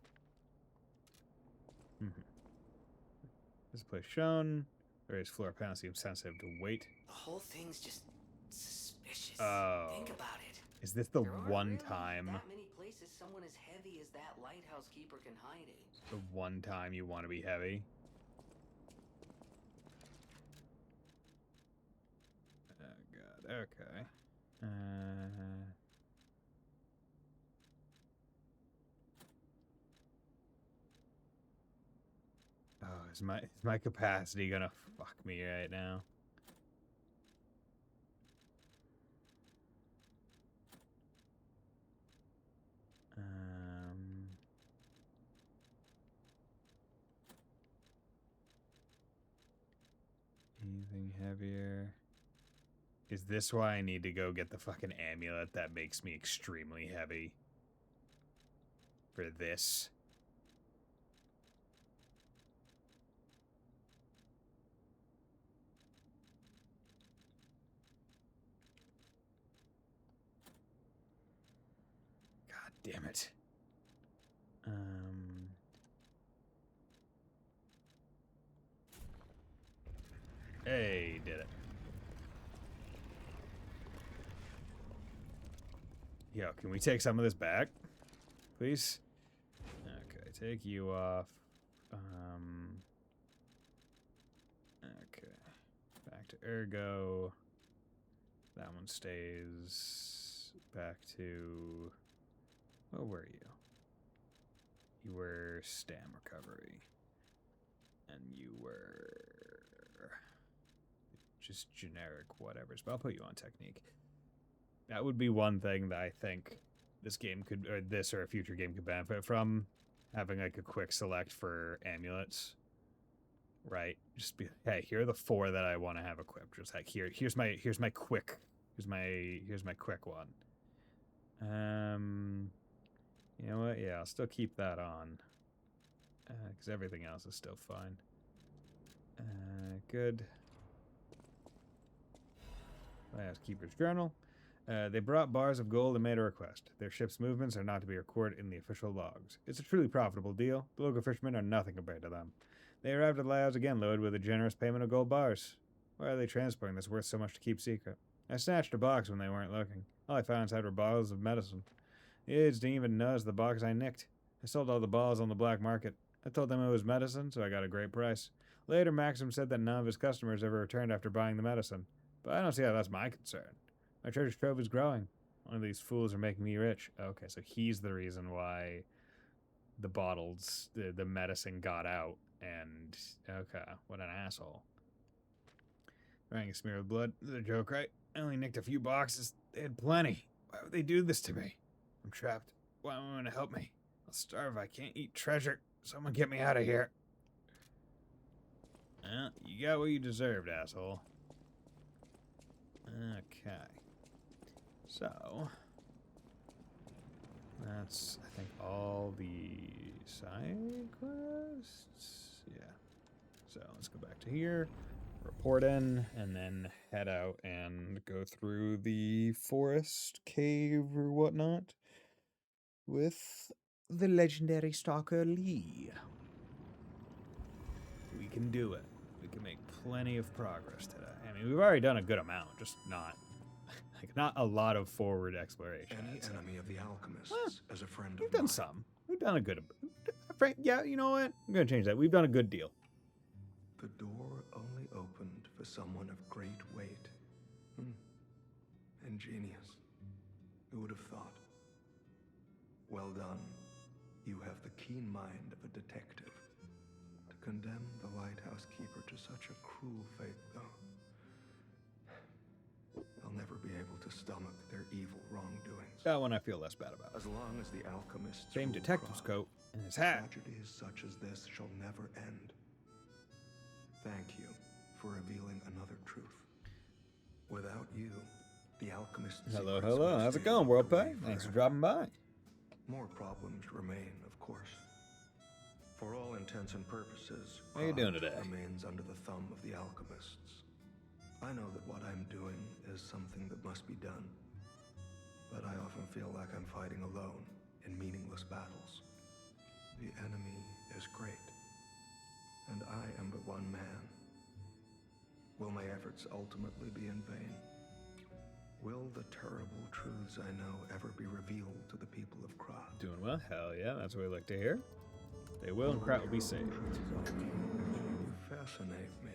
This place shown. The raised floor panel seems sensitive to weight. The whole thing's just suspicious. Oh. Think about it. Is this the There aren't one really time? that many places someone as heavy as that lighthouse keeper can hide in. The one time you want to be heavy? Oh god, okay. Oh, is my capacity gonna fuck me right now? Anything heavier? Is this why I need to go get the fucking amulet that makes me extremely heavy? For this? God damn it. Hey, did it. Yo, can we take some of this back? Please? Okay, take you off. Okay. Back to Ergo. That one stays back to... What were you? You were stam recovery. And you were... just generic whatevers, but I'll put you on technique. That would be one thing that I think this game could, or this or a future game could benefit from, having like a quick select for amulets. Right? Just be, hey, here are the 4 that I want to have equipped. Just like here's my quick one. You know what? Yeah, I'll still keep that on. Because everything else is still fine. Good. Last Keeper's Journal. They brought bars of gold and made a request. Their ship's movements are not to be recorded in the official logs. It's a truly profitable deal. The local fishermen are nothing compared to them. They arrived at the lighthouse again loaded with a generous payment of gold bars. Why are they transporting this worth so much to keep secret? I snatched a box when they weren't looking. All I found inside were bottles of medicine. The aides didn't even notice the box I nicked. I sold all the bottles on the black market. I told them it was medicine, so I got a great price. Later, Maxim said that none of his customers ever returned after buying the medicine. But I don't see how that's my concern. My treasure trove is growing. One of these fools are making me rich. Okay, so he's the reason why the bottles, the medicine got out. And, okay, what an asshole. Wearing a smear of blood. This is a joke, right? I only nicked a few boxes. They had plenty. Why would they do this to me? I'm trapped. Why am I going to help me? I'll starve. I can't eat treasure. Someone get me out of here. Well, you got what you deserved, asshole. Okay. So, that's, I think, all the side quests. Yeah. So, let's go back to here, report in, and then head out and go through the forest, cave, or whatnot with the legendary stalker Lee. We can do it. We can make plenty of progress today. I mean, we've already done a good amount, just not a lot of forward exploration. Any enemy of the alchemists as a friend of We've done mine. some. We've done a good... Yeah, you know what? I'm going to change that. We've done a good deal. The door only opened for someone of great weight. Ingenious. Who would have thought? Well done. You have the keen mind of a detective. To condemn the lighthouse keeper to such a cruel fate, though. I'll never be able to stomach their evil wrongdoings. That one I feel less bad about. As long as the alchemists Same rule detective's Prague, coat and his hat. tragedies such as this shall never end. Thank you for revealing another truth. Without you, the alchemists. Hello, hello. How's it going, World Pay? Thanks for dropping by. More problems remain, of course. For all intents and purposes, How you doing today? remains under the thumb of the alchemists. I know that what I'm doing is something that must be done, but I often feel like I'm fighting alone in meaningless battles. The enemy is great, and I am but one man. Will my efforts ultimately be in vain? Will the terrible truths I know ever be revealed to the people of Krat? Doing well? Hell yeah, that's what we like to hear. They will, and Krat will be saved. You fascinate me.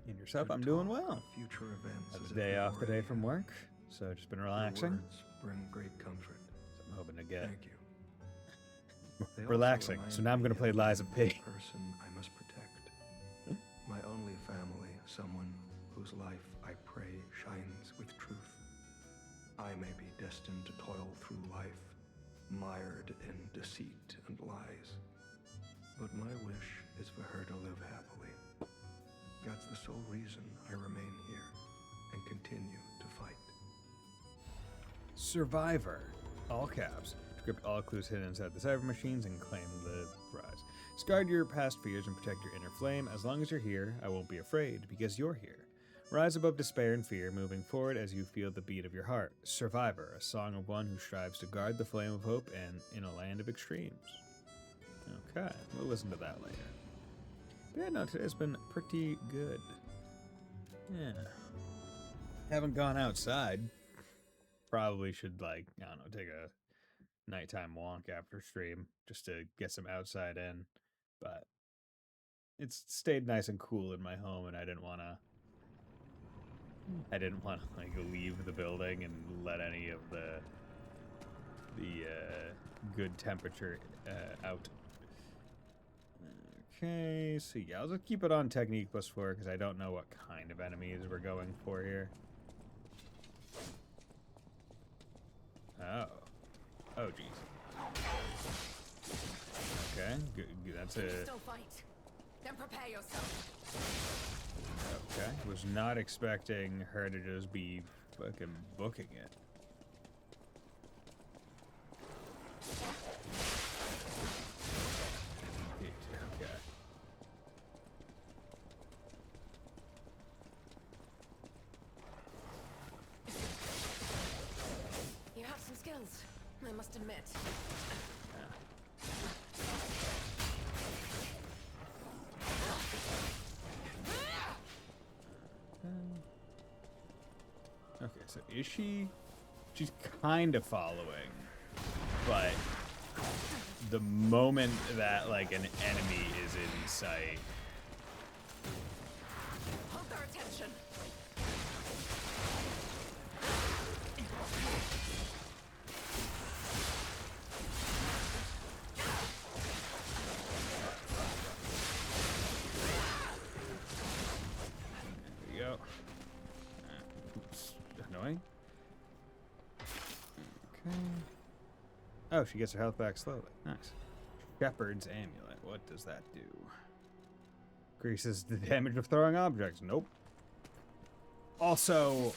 And yourself, To I'm doing talk well. of future events Have as a if day they've off today already from happened. work, so just been Your relaxing. words bring great comfort. So I'm hoping to get Thank you. They also relaxing. remind So now I'm me gonna play of Lies the of P. person I must protect. My only family, someone whose life I pray shines with truth. I may be destined to toil through life, mired in deceit and lies. But my wish is for her to live happily. That's the sole reason I remain here and continue to fight. Survivor, all caps. Decrypt all clues hidden inside the cyber machines and claim the prize. Discard your past fears and protect your inner flame. As long as you're here, I won't be afraid, because you're here. Rise above despair and fear, moving forward as you feel the beat of your heart. Survivor, a song of one who strives to guard the flame of hope and in a land of extremes. Okay, we'll listen to that later. But yeah, no, today's been pretty good. Yeah. Haven't gone outside. Probably should, like, I don't know, take a nighttime walk after stream just to get some outside in. But it's stayed nice and cool in my home, and I didn't want to like leave the building and let any of the good temperature out. Okay, so yeah, I'll just keep it on Technique +4 because I don't know what kind of enemies we're going for here. Oh. Oh, jeez. Okay, good. That's a... Still fight. Then prepare yourself. Okay, was not expecting her to just be fucking booking it. Okay. You have some skills, I must admit. Okay, so is she... She's kind of following, but the moment that, like, an enemy is in sight... Hold their attention. There we go. Oops. Annoying. Okay. Oh, she gets her health back slowly. Nice. Shepherd's Amulet. What does that do? Increases the damage of throwing objects. Nope. Also,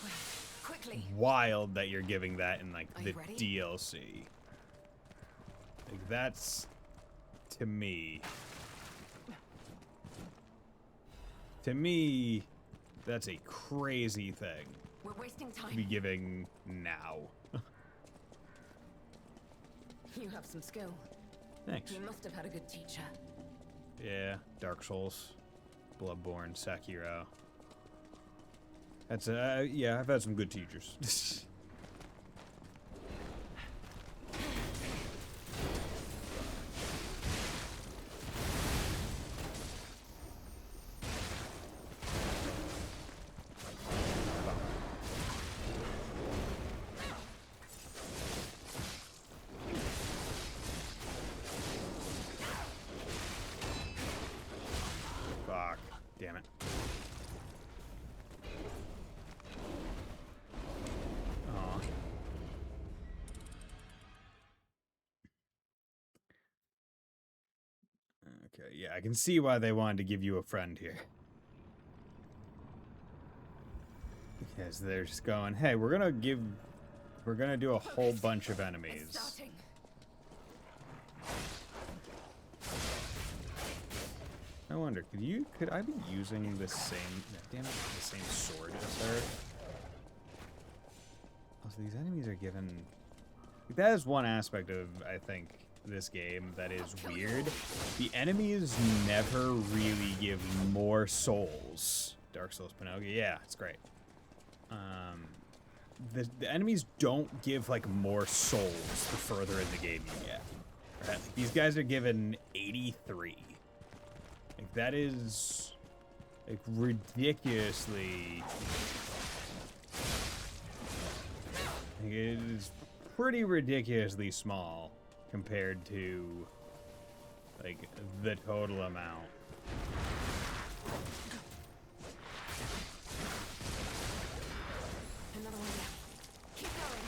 Quickly. wild that you're giving that in, like, Are the you ready? DLC. Like, that's... To me... To me, that's a crazy thing We're wasting to be time. giving now. You have some skill. Thanks. You must have had a good teacher. Yeah, Dark Souls, Bloodborne, Sekiro. That's yeah, I've had some good teachers. Fuck, damn it. Aw. Okay, yeah, I can see why they wanted to give you a friend here. Because they're just going, hey, we're gonna do a whole bunch of It's enemies. starting. I wonder, could I be using the same, damn it, the same sword as her? Also, these enemies are given, that is one aspect of, I think, this game that is weird. The enemies never really give more souls Dark Souls Pinocchio. Yeah, it's great. The enemies don't give like more souls the further in the game you get. Right? Like, these guys are given 83. Like that is like ridiculously. Like, it is pretty ridiculously small compared to like the total amount. Another one down. Keep going.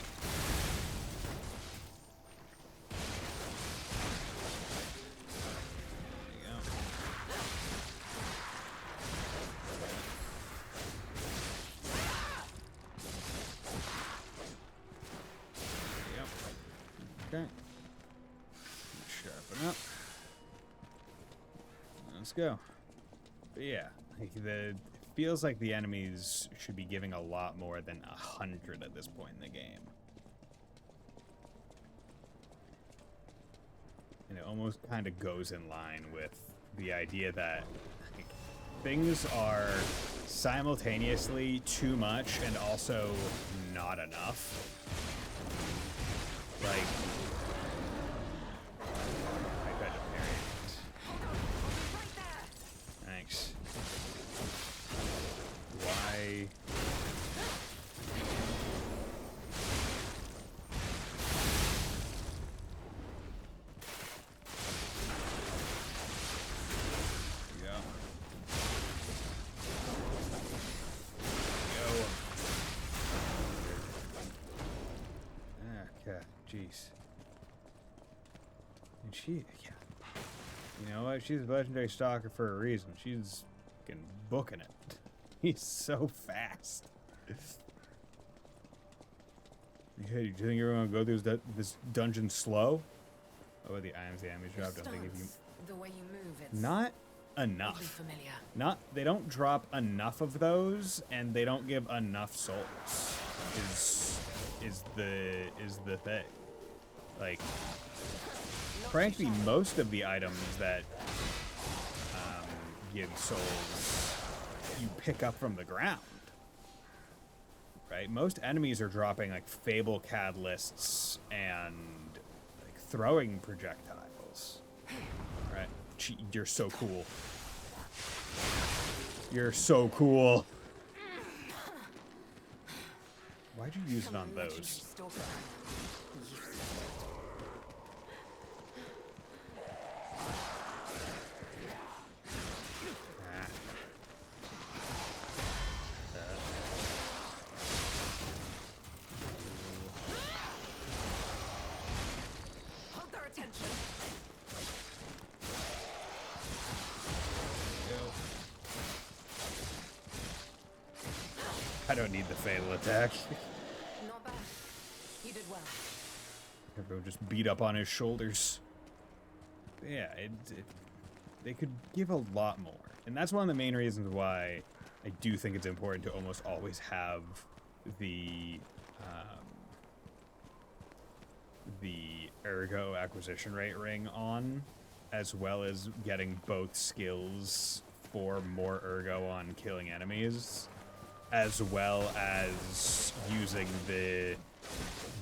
There you go. Okay. Sharpen up. Let's go. But yeah, like it feels like the enemies should be giving a lot more than 100 at this point in the game. And it almost kind of goes in line with the idea that like, things are simultaneously too much and also not enough. Like, I tried to parry it. Thanks. Why? There you go. Okay, jeez. And she, yeah. You know what? She's a legendary stalker for a reason. She's fucking booking it. He's so fast. Hey, do you think you're gonna go through this dungeon slow? Oh, the items the enemies drop, don't they give you? The way you move, it's Not oddly enough. familiar. They don't drop enough of those, and they don't give enough souls. Is the thing. Like, frankly, most of the items that give souls, you pick up from the ground. Right? Most enemies are dropping like Fable Catalysts and like throwing projectiles. Right? You're so cool. You're so cool. Why'd you use it on those? Hold their attention. I don't need the fatal attack. Not bad. You did well. Everyone just beat up on his shoulders. But yeah, they could give a lot more. And that's one of the main reasons why I do think it's important to almost always have the ergo acquisition rate ring on, as well as getting both skills for more ergo on killing enemies, as well as using the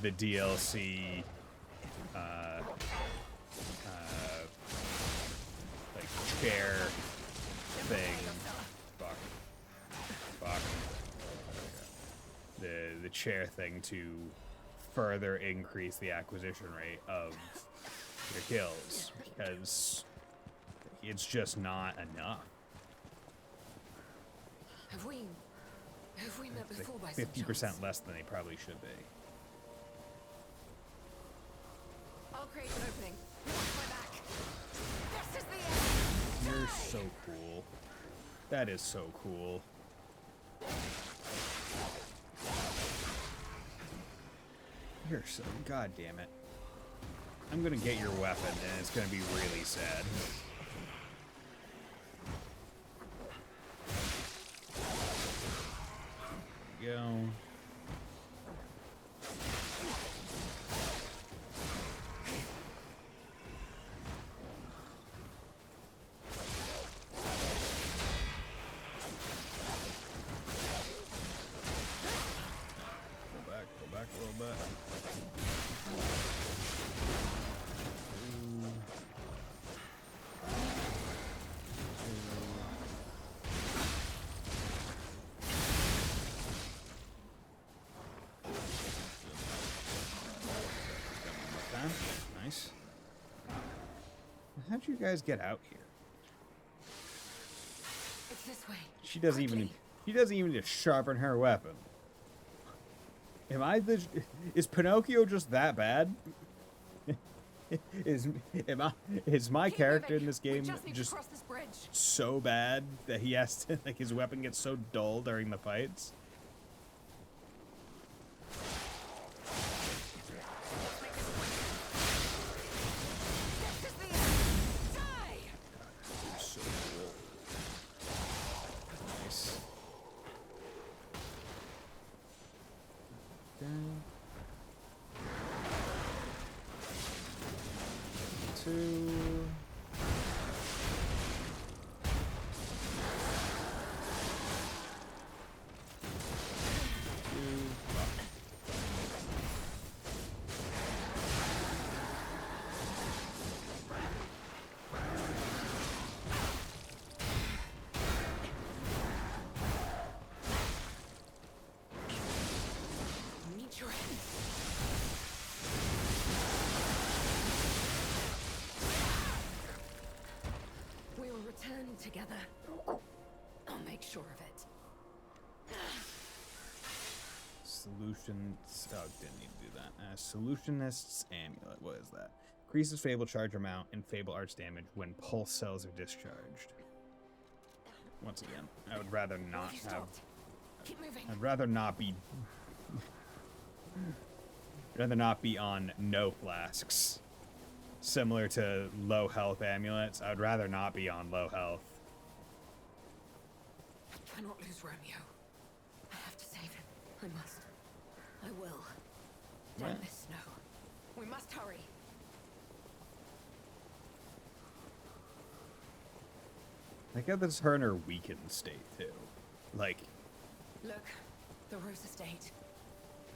DLC like chair thing. Fuck. The chair thing to further increase the acquisition rate of your kills, because it's just not enough. Have we met It's before by like some 50% chance? less than they probably should be. I'll create an opening. Watch my back. This is the end. You're so cool. That is so cool. You're so... God damn it. I'm gonna get your weapon, and it's gonna be really sad. There you go. Nice. How'd you guys get out here? It's this way. She doesn't even. Quickly. She doesn't even just sharpen her weapon. Is Pinocchio just that bad? is my Keep character moving. in this We game just need to just cross this bridge. so bad that he has to, like, his weapon gets so dull during the fights? This is the end. Die! So cool. Nice. Down. 2. Meet your end. We will return together. I'll make sure of it. Solutions. Oh, didn't need to do that. Solutionist's amulet. What is that? Increases Fable charge amount and Fable arts damage when pulse cells are discharged. Once again, I would rather not You have. stopped. Keep moving. I'd rather not be. rather not be on no flasks. Similar to low health amulets, I'd rather not be on low health. I cannot lose Romeo. I have to save him. I must. I will. Damn What? this snow. We must hurry. I get this her in her weakened state too. Like Look, the Rose Estate.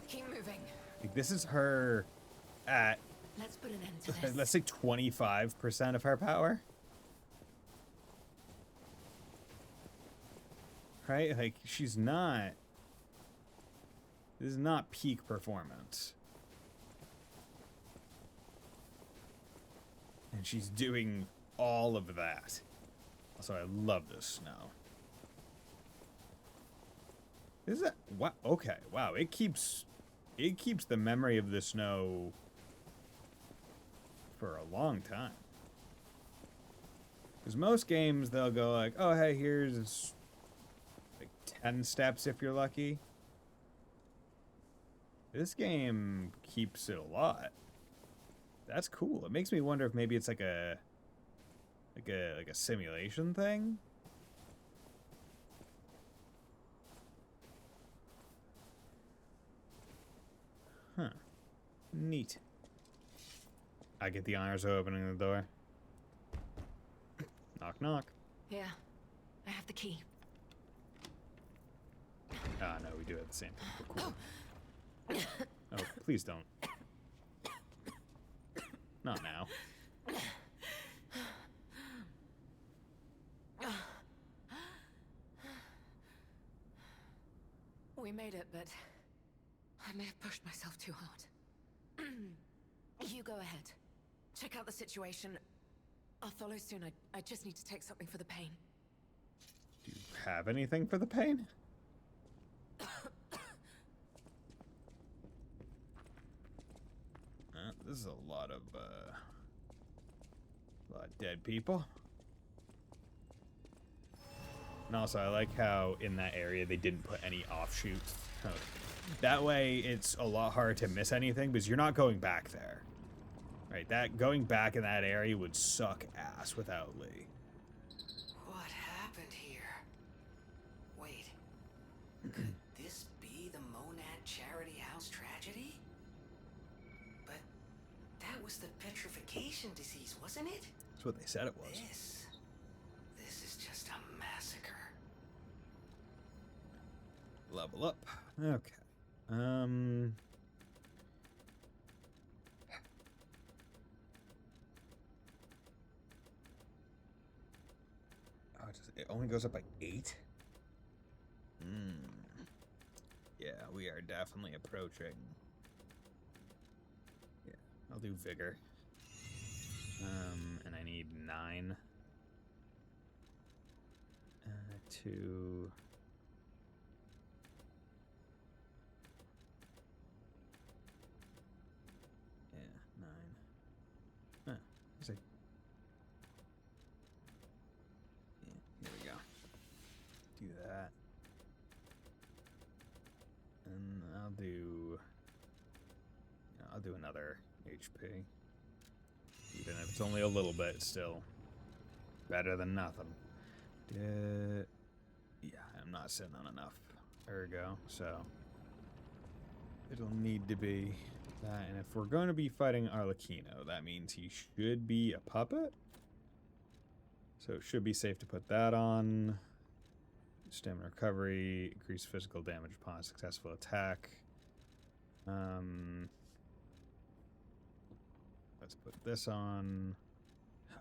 Keep moving. this is her at Let's put an end to this. let's say 25% of her power. Right? Like, she's not. This is not peak performance. And she's doing all of that. Also, I love this snow. Is that. Wow. Okay. Wow. It keeps the memory of the snow for a long time. Because most games, they'll go like, oh, hey, here's like 10 steps if you're lucky. This game keeps it a lot. That's cool. It makes me wonder if maybe it's like a simulation thing. Huh. Neat. I get the honors of opening the door. Knock, knock. Yeah, I have the key. Ah, no, we do have the same thing. Cool. Oh, please don't. Not now. We made it, but I may have pushed myself too hard. You go ahead. Check out the situation. I'll follow soon. I just need to take something for the pain. Do you have anything for the pain? This is a lot of dead people. And also, I like how in that area they didn't put any offshoots. That way, it's a lot harder to miss anything because you're not going back there. Right? That going back in that area would suck ass without Lee. What happened here? Wait. Could this be the Monad Charity House tragedy? But that was the petrification disease, wasn't it? That's what they said it was. This is just a massacre. Level up. Okay. Oh, it only goes up by 8? Yeah, we are definitely approaching. Yeah, I'll do Vigor. And I need 9. 2. Yeah, 9. Huh, let's see. Yeah, here we go. Do that. And I'll do another HP. Even if it's only a little bit, still better than nothing. Yeah, I'm not sitting on enough ergo, so it'll need to be that. And if we're going to be fighting Arlecchino, that means he should be a puppet. So it should be safe to put that on. Stamina recovery, increase physical damage upon a successful attack. Let's put this on.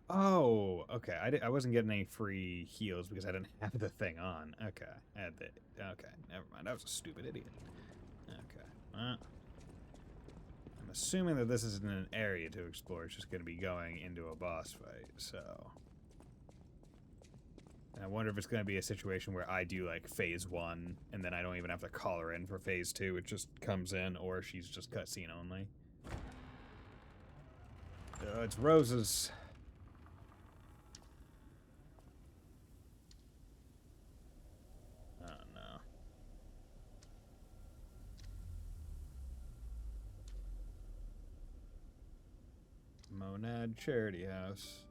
Oh, okay. I wasn't getting any free heals because I didn't have the thing on. Okay, I had the. Okay, never mind. I was a stupid idiot. Okay. I'm assuming that this isn't an area to explore. It's just going to be going into a boss fight. So. And I wonder if it's going to be a situation where I do like phase 1 and then I don't even have to call her in for phase 2. It just comes in, or she's just cutscene only. It's roses. Oh no. Monad Charity House.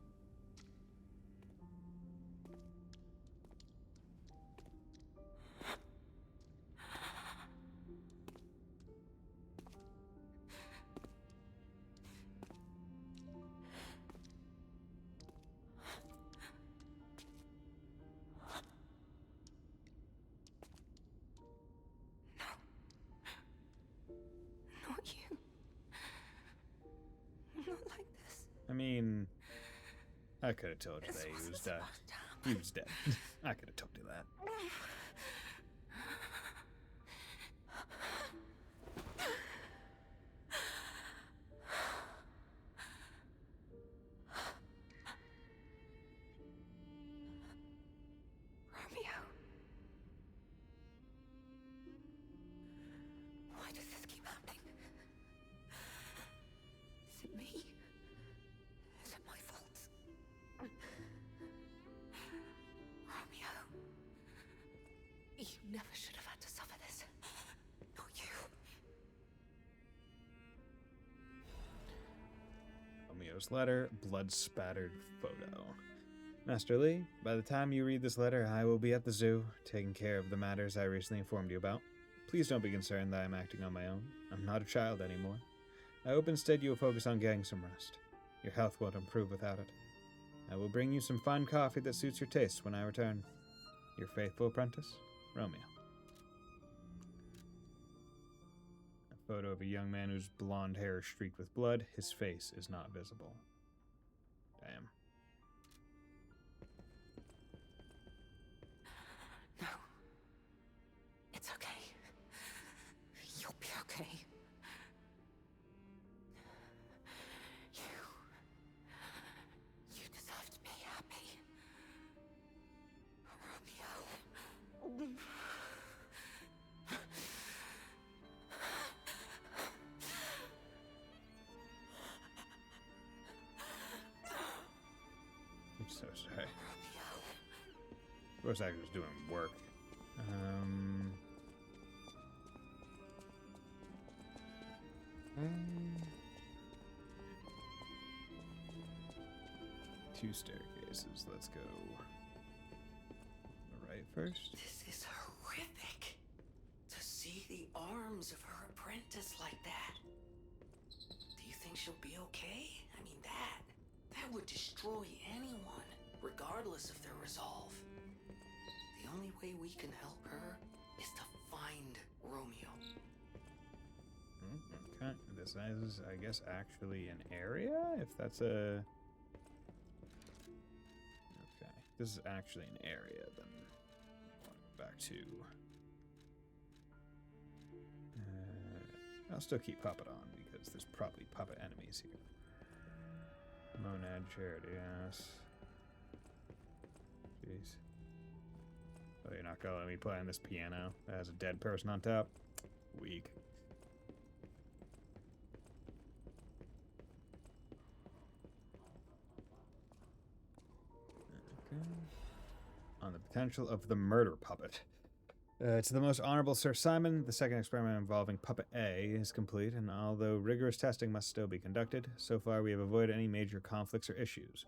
Not you. Not like this. I mean, I could have told you that he was dead. He was dead. I could have told you that. Romeo. Why does this keep happening? Is it me? Is it my fault? Romeo. You never should have had to suffer this. Not you. Romeo's letter, blood-spattered photo. Master Lee, by the time you read this letter, I will be at the zoo, taking care of the matters I recently informed you about. Please don't be concerned that I'm acting on my own. I'm not a child anymore. I hope instead you will focus on getting some rest. Your health won't improve without it. I will bring you some fine coffee that suits your taste when I return. Your faithful apprentice, Romeo. A photo of a young man whose blonde hair is streaked with blood. His face is not visible. Damn. No. It's okay. You'll be okay. You deserve to be happy. Romeo. I'm so sorry. Voice actor's doing work. Two staircases. Let's go right first. This is horrific. To see the arms of her apprentice like that. Do you think she'll be okay? I mean, that would destroy anyone, regardless of their resolve. The only way we can help her is to find Romeo. Okay, this is, I guess, actually an area? If that's a... Okay, this is actually an area, then back to... I'll still keep Puppet on, because there's probably Puppet enemies here. Monad charity, yes. Jeez. Oh, you're not gonna let me play on this piano that has a dead person on top? Weak. Okay. On the potential of the murder puppet. To the most honorable Sir Simon, the second experiment involving Puppet A is complete, and although rigorous testing must still be conducted, so far we have avoided any major conflicts or issues.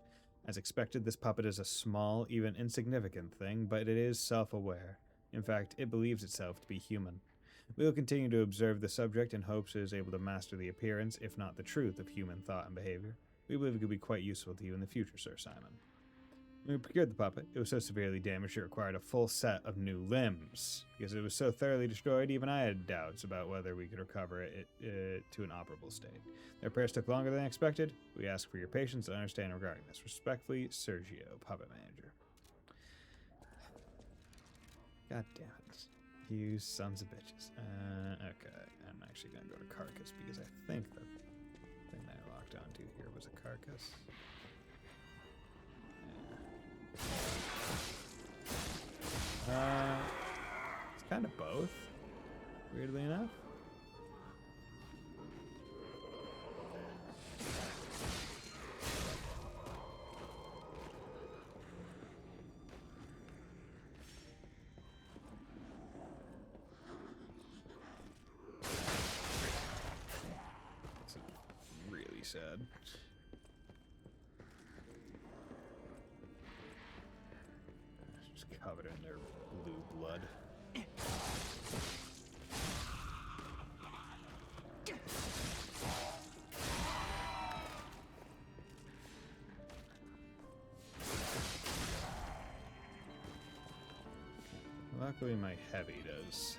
As expected, this puppet is a small, even insignificant thing, but it is self-aware. In fact, it believes itself to be human. We will continue to observe the subject in hopes it is able to master the appearance, if not the truth, of human thought and behavior. We believe it could be quite useful to you in the future, Sir Simon. When we procured the puppet, it was so severely damaged it required a full set of new limbs. Because it was so thoroughly destroyed, even I had doubts about whether we could recover it to an operable state. The repairs took longer than expected. We ask for your patience and understanding regarding this. Respectfully, Sergio, puppet manager. God damn it. You sons of bitches. Okay, I'm actually going to go to Carcass because I think the thing that I locked onto here was a Carcass. It's kind of both, weirdly enough. This is really sad. Covered in their blue blood. Luckily my heavy does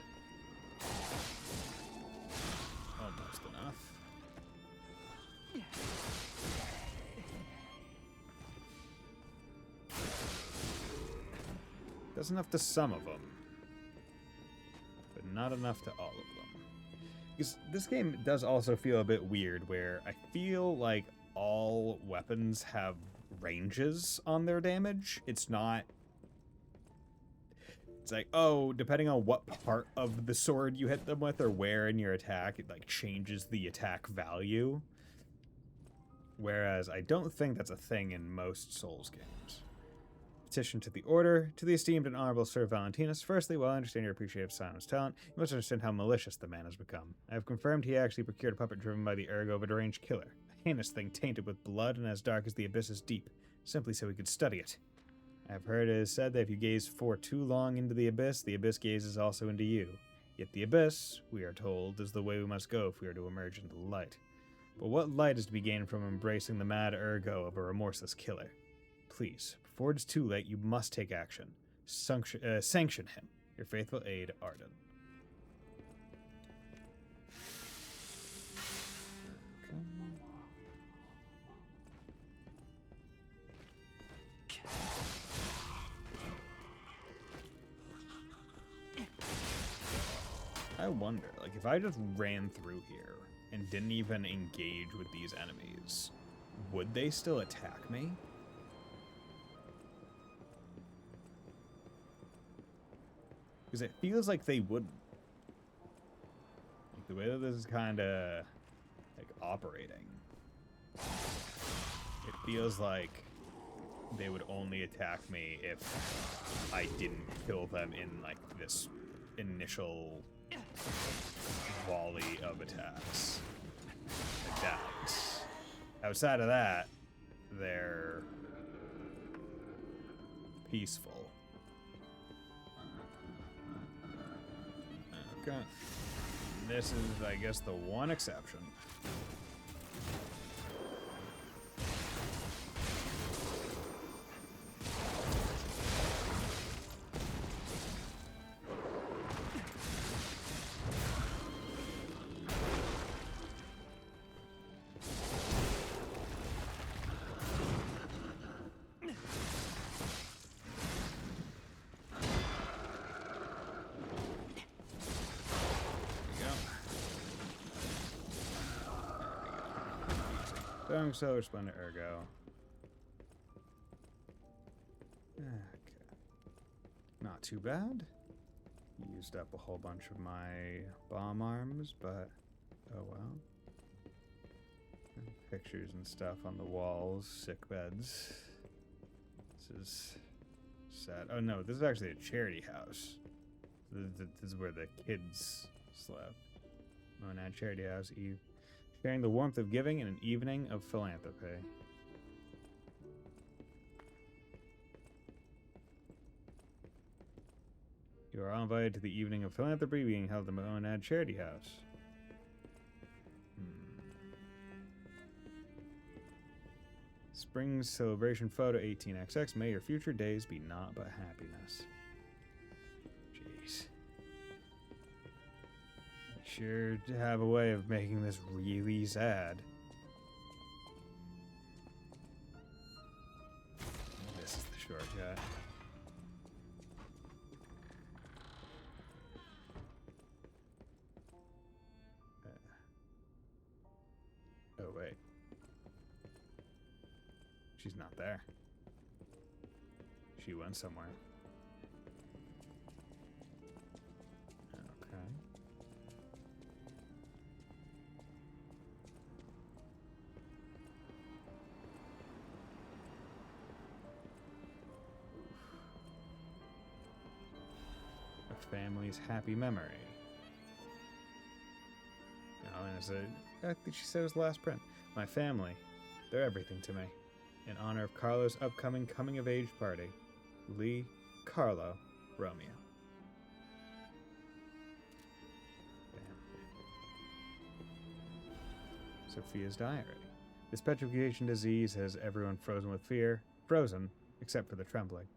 almost enough. Does enough to some of them, but not enough to all of them. Because this game does also feel a bit weird, where I feel like all weapons have ranges on their damage. It's not... It's like, oh, depending on what part of the sword you hit them with or where in your attack, it like changes the attack value. Whereas I don't think that's a thing in most Souls games. Petition to the Order. To the esteemed and honorable Sir Valentinus, firstly, while I understand your appreciation of Simon's talent, you must understand how malicious the man has become. I have confirmed he actually procured a puppet driven by the ergo of a deranged killer. A heinous thing tainted with blood and as dark as the abyss is deep, simply so he could study it. I have heard it is said that if you gaze for too long into the abyss gazes also into you. Yet the abyss, we are told, is the way we must go if we are to emerge into the light. But what light is to be gained from embracing the mad ergo of a remorseless killer? Please, before it is too late, you must take action. Sanction him. Your faithful aide, Arden. I wonder, like, if I just ran through here and didn't even engage with these enemies, would they still attack me? Because it feels like they wouldn't. Like the way that this is kind of like operating, it feels like they would only attack me if I didn't kill them in like this initial volley of attacks. Like that. Outside of that, they're peaceful. Okay. This is, I guess, the one exception. Solar Splendor Ergo. Okay. Not too bad. Used up a whole bunch of my bomb arms, but oh well. And pictures and stuff on the walls, sick beds. This is sad. Oh no, this is actually a charity house. This is where the kids slept. Monad Charity House, Eve. Sharing the warmth of giving in an evening of philanthropy. You are all invited to the evening of philanthropy being held in the Monad Charity House. Spring celebration photo 18XX. May your future days be naught but happiness. Jeez. Sure to have a way of making this really sad. This is the shortcut. Oh, wait. She's not there. She went somewhere. Okay. A family's happy memory. Oh, and it's I think she said it was the last print. My family, they're everything to me. In honor of Carlo's upcoming coming-of-age party. Lee, Carlo, Romeo. Damn. Sophia's diary. This petrification disease has everyone frozen with fear. Frozen, except for the trembling.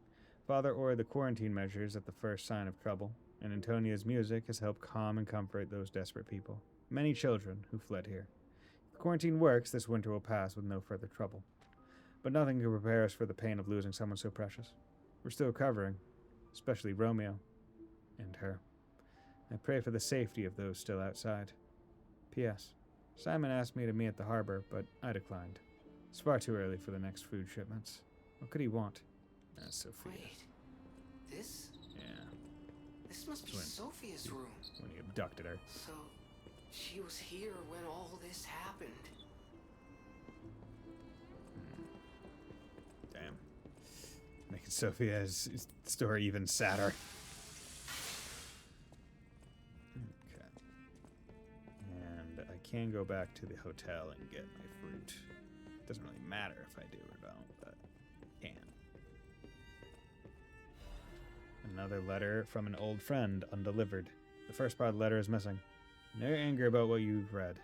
Father ordered the quarantine measures at the first sign of trouble, and Antonia's music has helped calm and comfort those desperate people. Many children who fled here. If quarantine works, this winter will pass with no further trouble. But nothing can prepare us for the pain of losing someone so precious. We're still recovering, especially Romeo and her. I pray for the safety of those still outside. P.S. Simon asked me to meet at the harbor, but I declined. It's far too early for the next food shipments. What could he want? Sophia. Wait, this? Yeah. This must be When- Sophia's room. When he abducted her. So, she was here when all this happened. Damn. Making Sophia's story even sadder. Okay. And I can go back to the hotel and get my fruit. Doesn't really matter if I do or don't, but I can. Another letter from an old friend, undelivered. The first part of the letter is missing. No anger about what you've read.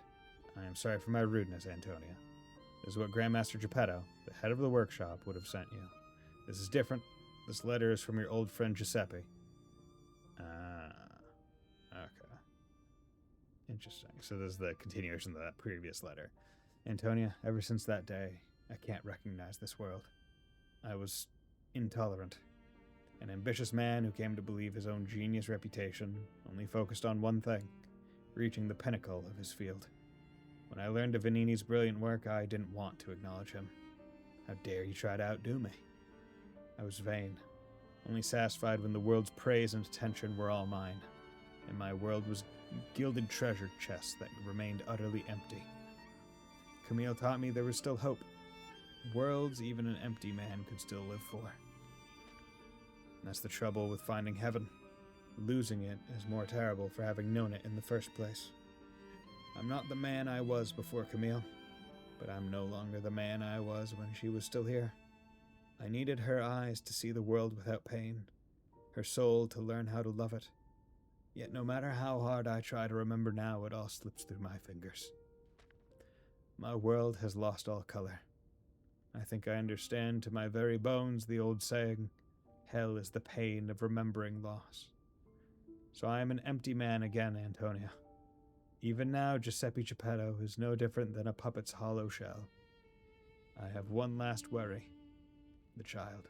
I am sorry for my rudeness, Antonia. This is what Grandmaster Geppetto, the head of the workshop, would have sent you. This is different. This letter is from your old friend Giuseppe. Okay. Interesting. So this is the continuation of that previous letter. Antonia, ever since that day, I can't recognize this world. I was intolerant. An ambitious man who came to believe his own genius reputation, only focused on one thing, reaching the pinnacle of his field. When I learned of Vanini's brilliant work, I didn't want to acknowledge him. How dare he try to outdo me? I was vain, only satisfied when the world's praise and attention were all mine, and my world was gilded treasure chests that remained utterly empty. Camille taught me there was still hope. Worlds even an empty man could still live for. And that's the trouble with finding heaven. Losing it is more terrible for having known it in the first place. I'm not the man I was before Camille, but I'm no longer the man I was when she was still here. I needed her eyes to see the world without pain, her soul to learn how to love it. Yet no matter how hard I try to remember now, it all slips through my fingers. My world has lost all color. I think I understand to my very bones the old saying, hell is the pain of remembering loss. So I am an empty man again, Antonia. Even now, Giuseppe Geppetto is no different than a puppet's hollow shell. I have one last worry. The child.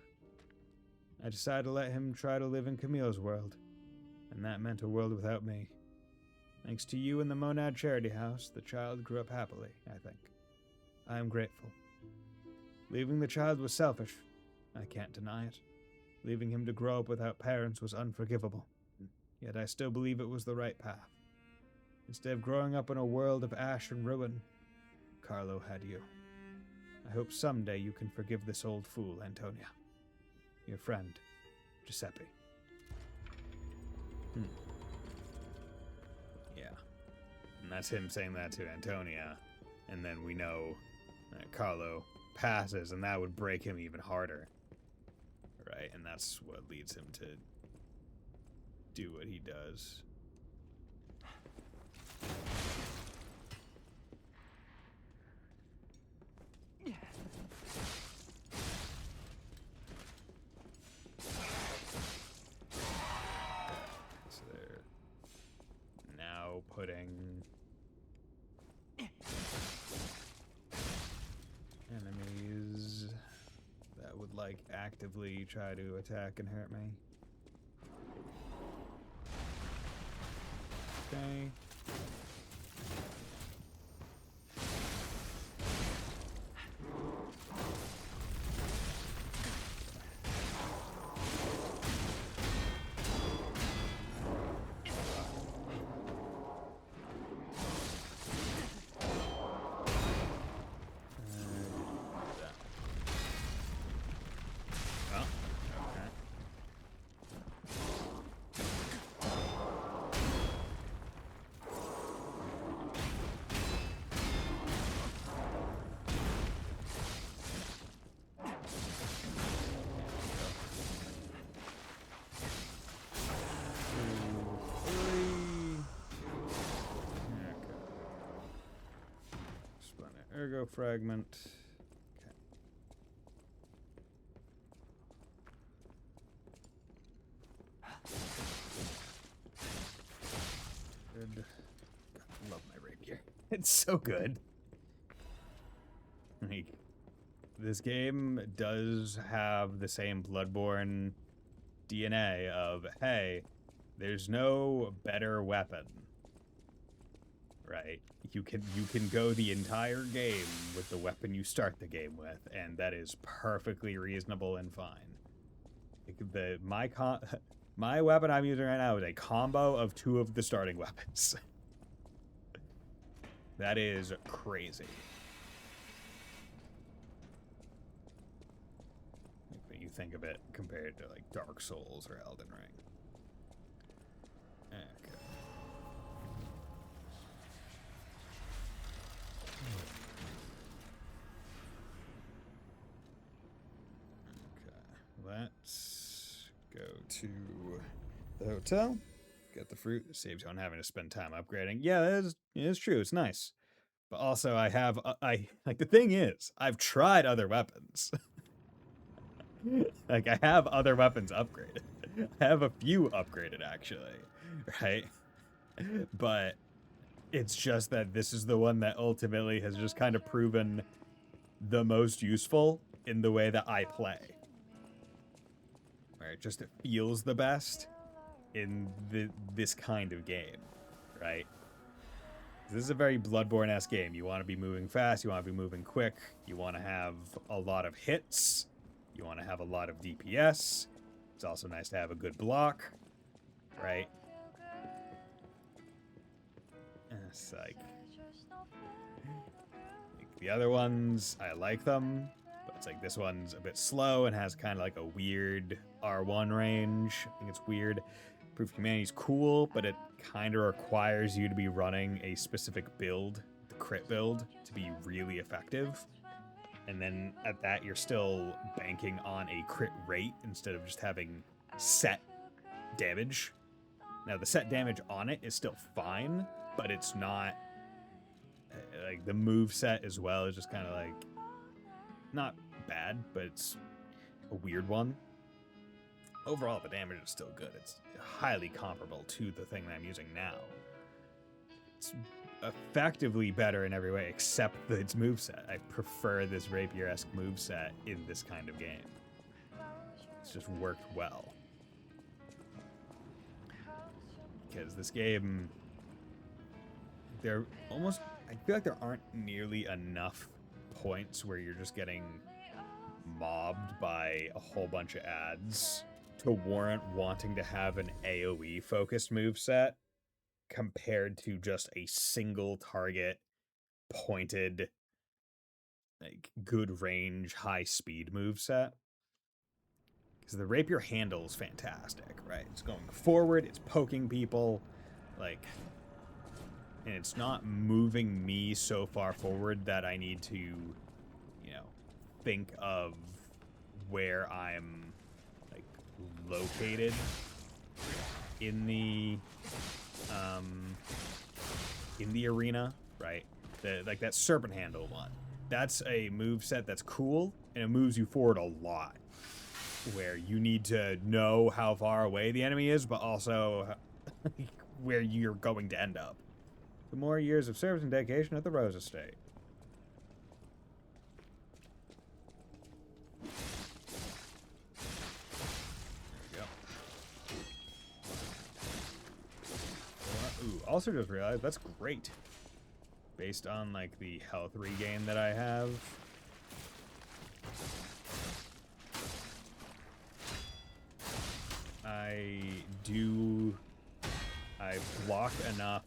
I decided to let him try to live in Camille's world, and that meant a world without me. Thanks to you and the Monad Charity House, the child grew up happily, I think. I am grateful. Leaving the child was selfish. I can't deny it. Leaving him to grow up without parents was unforgivable. Yet I still believe it was the right path. Instead of growing up in a world of ash and ruin, Carlo had you. I hope someday you can forgive this old fool, Antonia. Your friend, Giuseppe. Yeah. And that's him saying that to Antonia. And then we know that Carlo passes, and that would break him even harder. Right? And that's what leads him to do what he does. So they're now putting enemies that would like actively try to attack and hurt me. Okay. Ergo fragment. Okay. Good. God, I love my rapier. It's so good. Like, this game does have the same Bloodborne DNA of, hey, there's no better weapon. Right? You can go the entire game with the weapon you start the game with, and that is perfectly reasonable and fine. Like my weapon I'm using right now is a combo of 2 of the starting weapons. That is crazy. Like, when you think of it compared to like Dark Souls or Elden Ring. Okay. Let's go to the hotel, get the fruit. It saves you on having to spend time upgrading. Yeah, it is true. It's nice. But also, I have, like, the thing is, I've tried other weapons. Like, I have other weapons upgraded. I have a few upgraded, actually. Right? But it's just that this is the one that ultimately has just kind of proven the most useful in the way that I play. Where it just feels the best in this kind of game, right? This is a very Bloodborne-esque game. You want to be moving fast, you want to be moving quick, you want to have a lot of hits, you want to have a lot of DPS. It's also nice to have a good block, right? And it's like the other ones, I like them. It's like this one's a bit slow and has kind of like a weird R1 range. I think it's weird. Proof of Humanity's cool, but it kind of requires you to be running a specific build, the crit build, to be really effective. And then at that, you're still banking on a crit rate instead of just having set damage. Now, the set damage on it is still fine, but it's not... Like, the move set as well is just kind of like... Not bad, but it's a weird one. Overall, the damage is still good. It's highly comparable to the thing that I'm using now. It's effectively better in every way except its moveset. I prefer this rapier-esque moveset in this kind of game. It's just worked well. Because this game... I feel like there aren't nearly enough points where you're just getting mobbed by a whole bunch of ads to warrant wanting to have an AoE focused moveset compared to just a single target pointed, like, good range, high speed moveset. Because the rapier handle is fantastic, right? It's going forward, it's poking people, like, and it's not moving me so far forward that I need to, you know, think of where I'm, like, located in the arena, right? Like that serpent handle one. That's a moveset that's cool, and it moves you forward a lot, where you need to know how far away the enemy is, but also where you're going to end up. The more years of service and dedication at the Rose Estate. There we go. Ooh, also just realized that's great. Based on, like, the health regain that I have. I block enough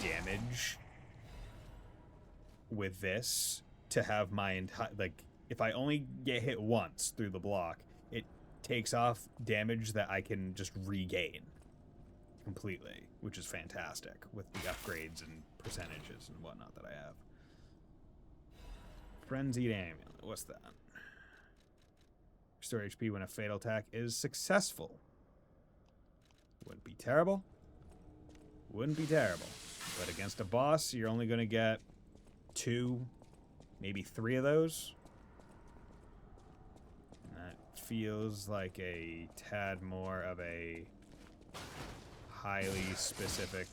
damage with this to have my entire, like, if I only get hit once through the block, it takes off damage that I can just regain completely, which is fantastic with the upgrades and percentages and whatnot that I have. Frenzied Amulet, what's that? Restore HP when a fatal attack is successful. Wouldn't be terrible. Wouldn't be terrible. But against a boss, you're only going to get 2, maybe 3 of those. And that feels like a tad more of a highly specific...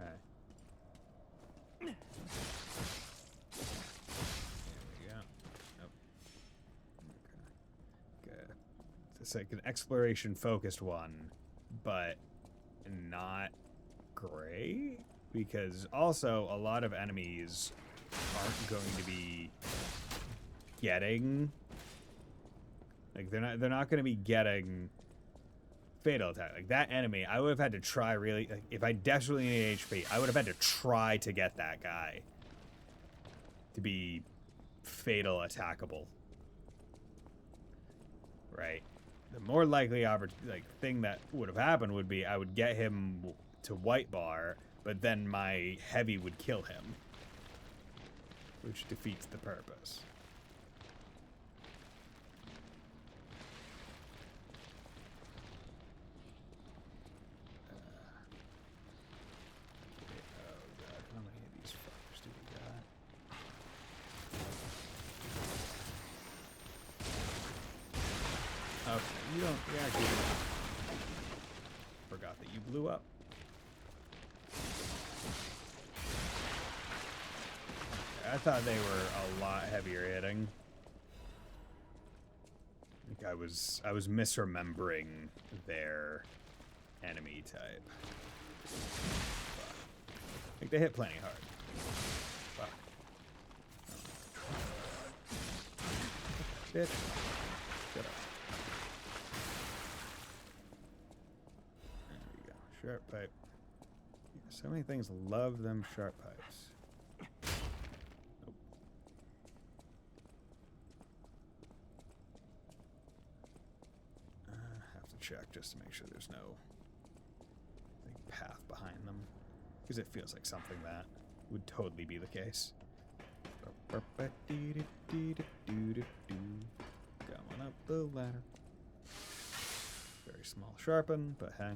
okay. There we go. Nope. Okay. Good. It's like an exploration-focused one, but not great, because also a lot of enemies aren't going to be getting, like, they're not going to be getting fatal attack. Like, that enemy, I would have had to try really, like, if I desperately needed HP, I would have had to try to get that guy to be fatal attackable, right? The more likely thing that would have happened would be I would get him to white bar, but then my heavy would kill him, which defeats the purpose. Okay, you actually forgot that you blew up. I thought they were a lot heavier hitting. I think I was misremembering their enemy type. Fuck. I think they hit plenty hard. Fuck. Bitch. Shut up. Sharp pipe. So many things love them sharp pipes. Nope. Have to check just to make sure there's no, like, path behind them, because it feels like something that would totally be the case. Going up the ladder. Very small sharpen, but hey.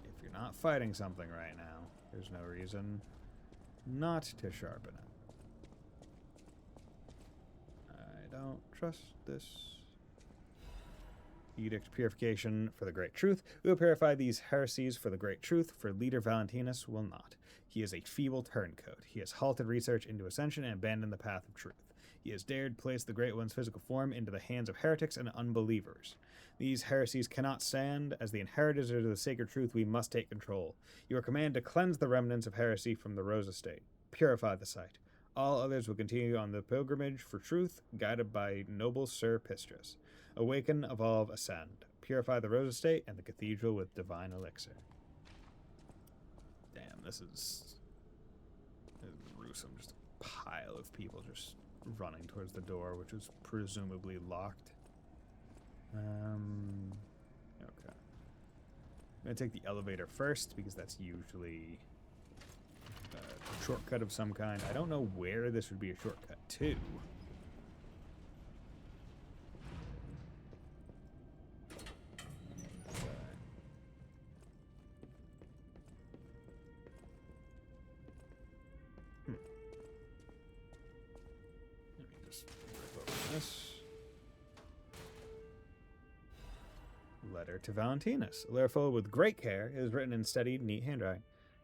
If you're not fighting something right now, there's no reason not to sharpen it. I don't trust this. Edict purification for the great truth. We will purify these heresies for the great truth, for leader Valentinus will not. He is a feeble turncoat. He has halted research into ascension and abandoned the path of truth. He has dared place the Great One's physical form into the hands of heretics and unbelievers. These heresies cannot stand. As the inheritors of the sacred truth, we must take control. You are commanded to cleanse the remnants of heresy from the Rose Estate. Purify the site. All others will continue on the pilgrimage for truth, guided by noble Sir Pistras. Awaken, evolve, ascend. Purify the Rose Estate and the cathedral with divine elixir. Damn, this is gruesome. Just a pile of people just running towards the door, which was presumably locked. Okay. I'm gonna take the elevator first because that's usually a shortcut of some kind. I don't know where this would be a shortcut to. Let me just rip open this. Letter to Valentinus. A letter full with great care. It is written in steady, neat handwriting.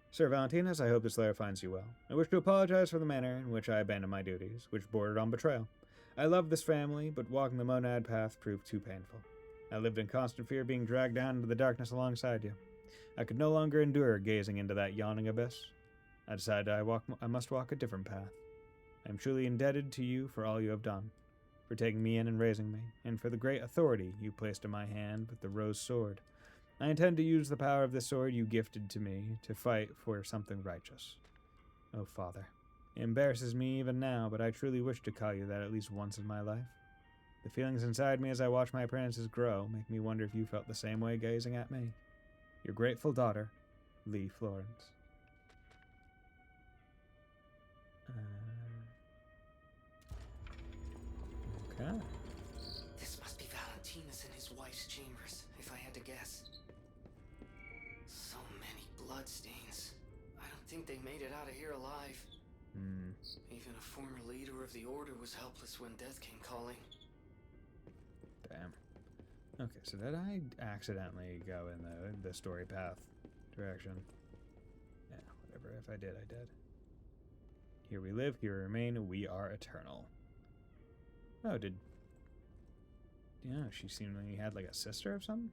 Sir Valentinus, I hope this letter finds you well. I wish to apologize for the manner in which I abandoned my duties, which bordered on betrayal. I love this family, but walking the monad path proved too painful. I lived in constant fear of being dragged down into the darkness alongside you. I could no longer endure gazing into that yawning abyss. I decided I must walk a different path. I am truly indebted to you for all you have done, for taking me in and raising me, and for the great authority you placed in my hand with the rose sword. I intend to use the power of the sword you gifted to me to fight for something righteous. Oh, Father, it embarrasses me even now, but I truly wish to call you that at least once in my life. The feelings inside me as I watch my apprentices grow make me wonder if you felt the same way gazing at me. Your grateful daughter, Lee Florence. Okay. This must be Valentinus and his wife's chambers, if I had to guess. So many bloodstains. I don't think they made it out of here alive. Even a former leader of the Order was helpless when death came calling. Damn. Okay, so did I accidentally go in the story path direction? Yeah, whatever. If I did, I did. Here we live, here we remain, we are eternal. Oh, yeah, she seemed like he had like a sister of some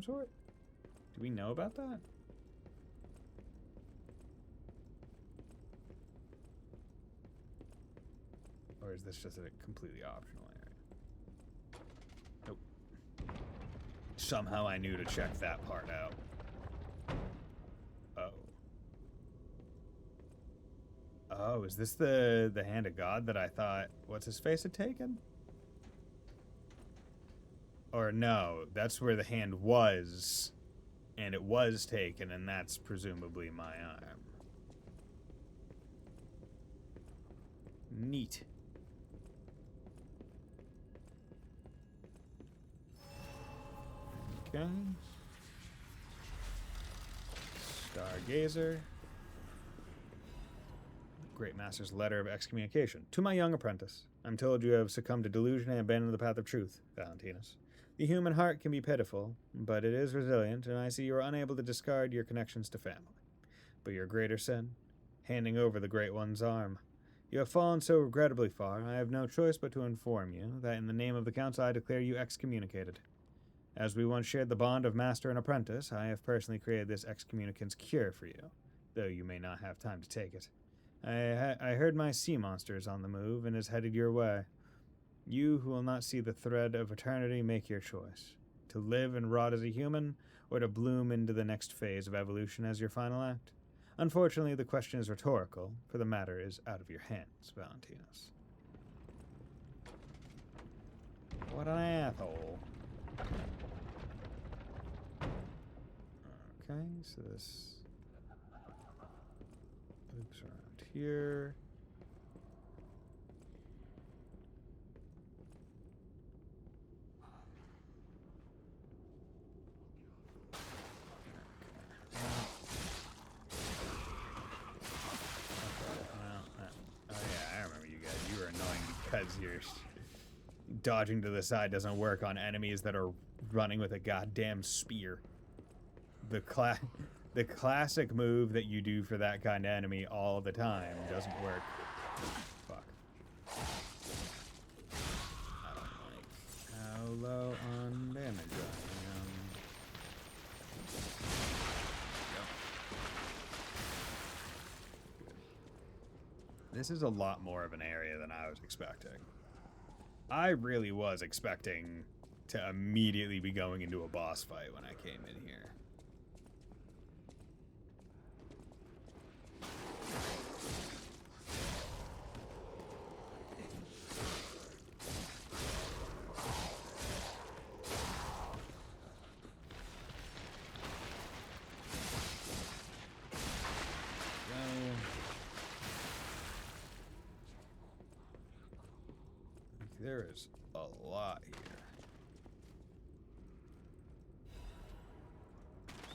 sort? Do we know about that? Or is this just a completely optional area? Nope. Somehow I knew to check that part out. Oh. Oh, is this the hand of God that I thought what's-his-face had taken? Or no, that's where the hand was, and it was taken, and that's presumably my arm. Neat. Okay. Stargazer. Great Master's letter of excommunication. To my young apprentice, I'm told you have succumbed to delusion and abandoned the path of truth, Valentinus. The human heart can be pitiful, but it is resilient, and I see you are unable to discard your connections to family. But your greater sin, handing over the Great One's arm. You have fallen so regrettably far, I have no choice but to inform you that in the name of the Council I declare you excommunicated. As we once shared the bond of master and apprentice, I have personally created this excommunicant's cure for you, though you may not have time to take it. I heard my sea monster is on the move and is headed your way. You who will not see the thread of eternity, make your choice. To live and rot as a human, or to bloom into the next phase of evolution as your final act. Unfortunately, the question is rhetorical, for the matter is out of your hands, Valentinus. What an asshole. Okay, so this loops around here. Because you're dodging to the side doesn't work on enemies that are running with a goddamn spear. The classic move that you do for that kind of enemy all the time doesn't work. Fuck. low on damage. This is a lot more of an area than I was expecting. I really was expecting to immediately be going into a boss fight when I came in here. There is a lot here.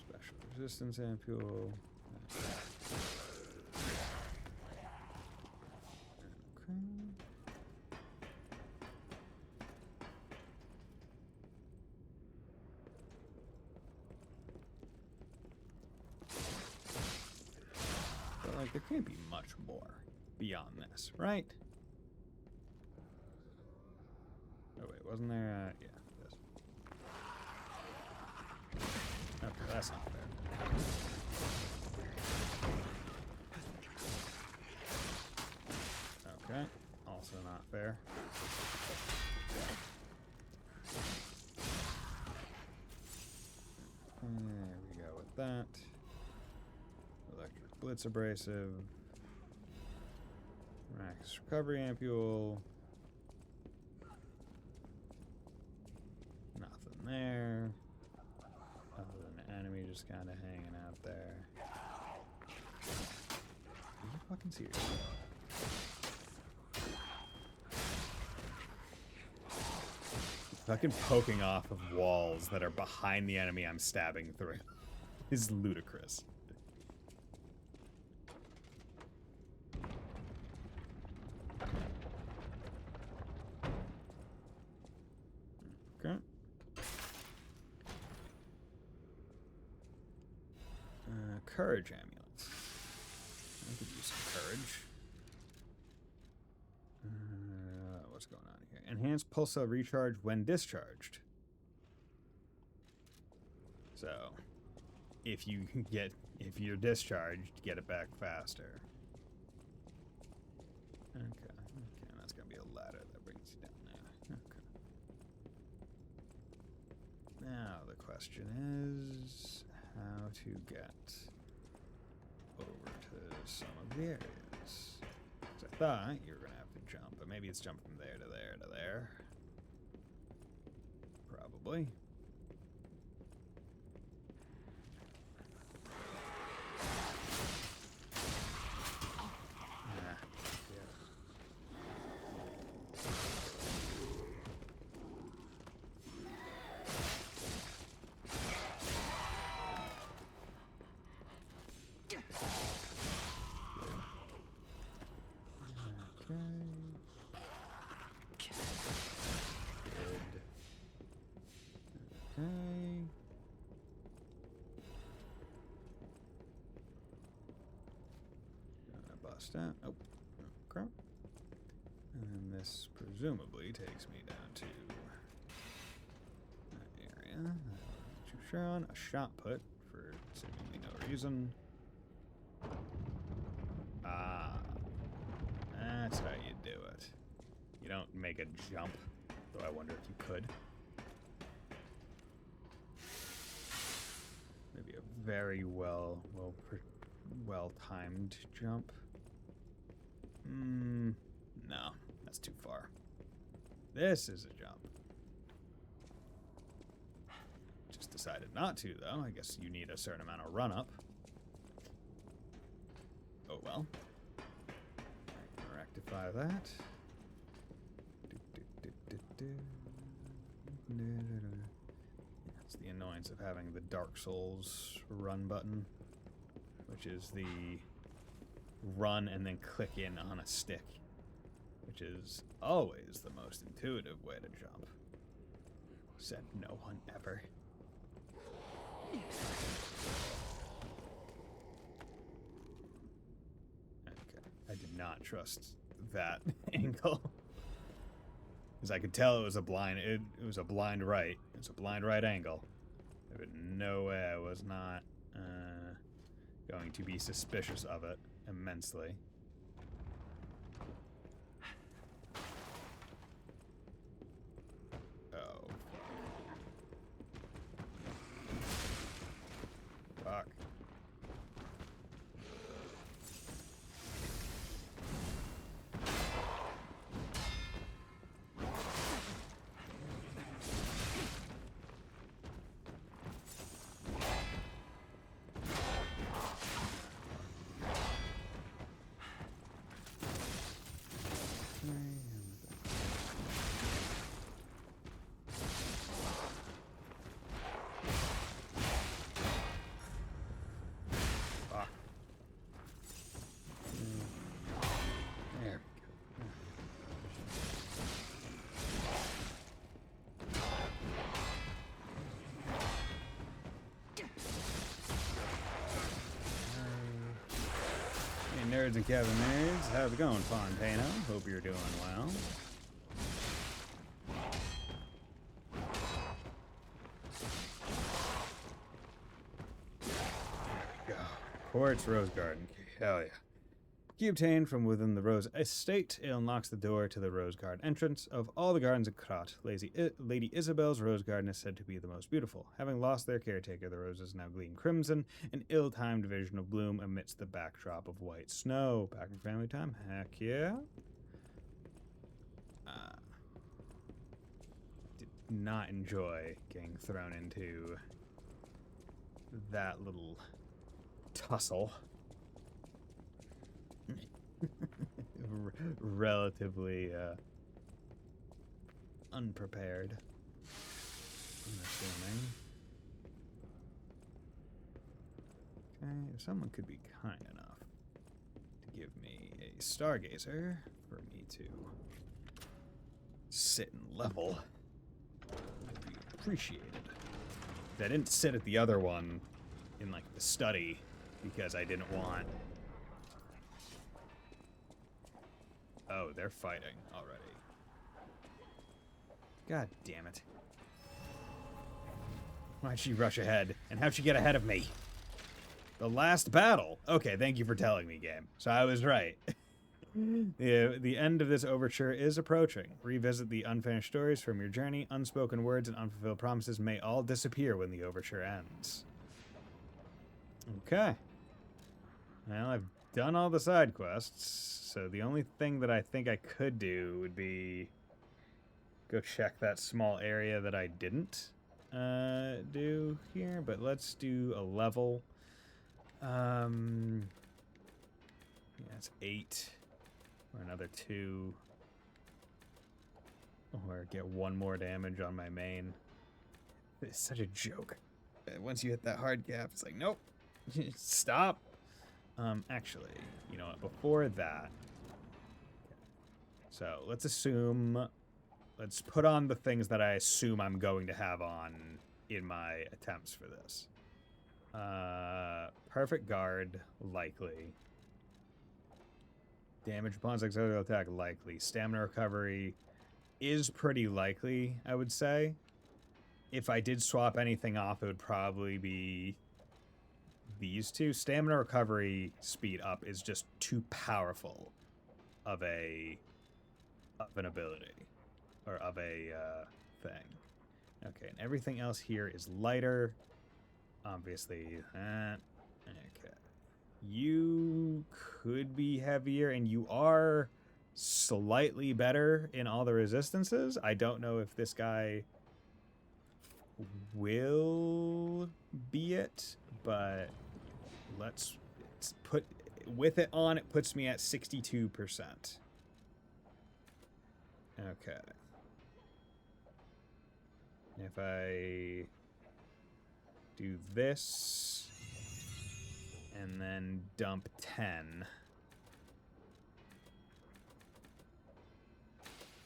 Special resistance ampule. Okay. But like, there can't be much more beyond this, right? Oh wait, wasn't there? Yeah, yes. Okay, that's not fair. Okay, also not fair. There we go with that. Electric Blitz Abrasive. Max Recovery Ampule. Nothing there. Other than an enemy just kind of hanging out there. Are you fucking serious? Fucking poking off of walls that are behind the enemy I'm stabbing through is ludicrous. Okay. Courage amulets. I could use some courage. What's going on here? Enhanced pulsar recharge when discharged. So, if you're discharged, get it back faster. Okay, and that's gonna be a ladder that brings you down there. Okay. Now the question is how to get over to some of the areas. 'Cause I thought you were gonna have to jump, but maybe it's jump from there to there to there. Probably. Okay. Gonna bust out. Oh, crap. And then this presumably takes me down to that area. Not too sure on. A shot put for seemingly no reason. Ah. That's how you do it. You don't make a jump, though I wonder if you could. Maybe a very well timed jump. No, that's too far. This is a jump. Just decided not to, though. I guess you need a certain amount of run up. Oh well. I can rectify that. That's the annoyance of having the Dark Souls run button, which is the run and then click in on a stick, which is always the most intuitive way to jump. Said no one ever. Okay, I did not trust that angle. Because I could tell it was a blind. It was a blind right. It's a blind right angle. But no way I was not going to be suspicious of it immensely. Oh. Fuck. Nerds and Kevin Nerds, how's it going, Fontano? Hope you're doing well. There we go. Quartz Rose Garden. Hell yeah. Key obtained from within the Rose Estate. It unlocks the door to the Rose Garden entrance. Of all the gardens in Krat, Lady Isabel's Rose Garden is said to be the most beautiful. Having lost their caretaker, the roses now gleam crimson, an ill-timed vision of bloom amidst the backdrop of white snow. Back in family time? Heck yeah. Did not enjoy getting thrown into that little tussle. Relatively unprepared, I'm assuming. Okay, if someone could be kind enough to give me a stargazer for me to sit and level, would be appreciated. I didn't sit at the other one in like the study because I didn't want. Oh, they're fighting already. God damn it. Why'd she rush ahead? And how'd she get ahead of me? The last battle. Okay, thank you for telling me, game. So I was right. The end of this overture is approaching. Revisit the unfinished stories from your journey. Unspoken words and unfulfilled promises may all disappear when the overture ends. Okay. Well, I've done all the side quests. So the only thing that I think I could do would be go check that small area that I didn't do here, but let's do a level. Yeah, it's 8 or another 2, or get 1 more damage on my main. It's such a joke. Once you hit that hard cap, it's like, nope, stop. Actually, you know what, before that, so let's put on the things that I assume I'm going to have on in my attempts for this. Perfect guard, likely. Damage upon successful attack, likely. Stamina recovery is pretty likely, I would say. If I did swap anything off, it would probably be these two. Stamina recovery speed up is just too powerful of an ability, or of a thing. Okay, and everything else here is lighter. Obviously, that. Okay. You could be heavier, and you are slightly better in all the resistances. I don't know if this guy will be it, but let's put with it on. It puts me at 62%. Okay. If I do this and then dump 10,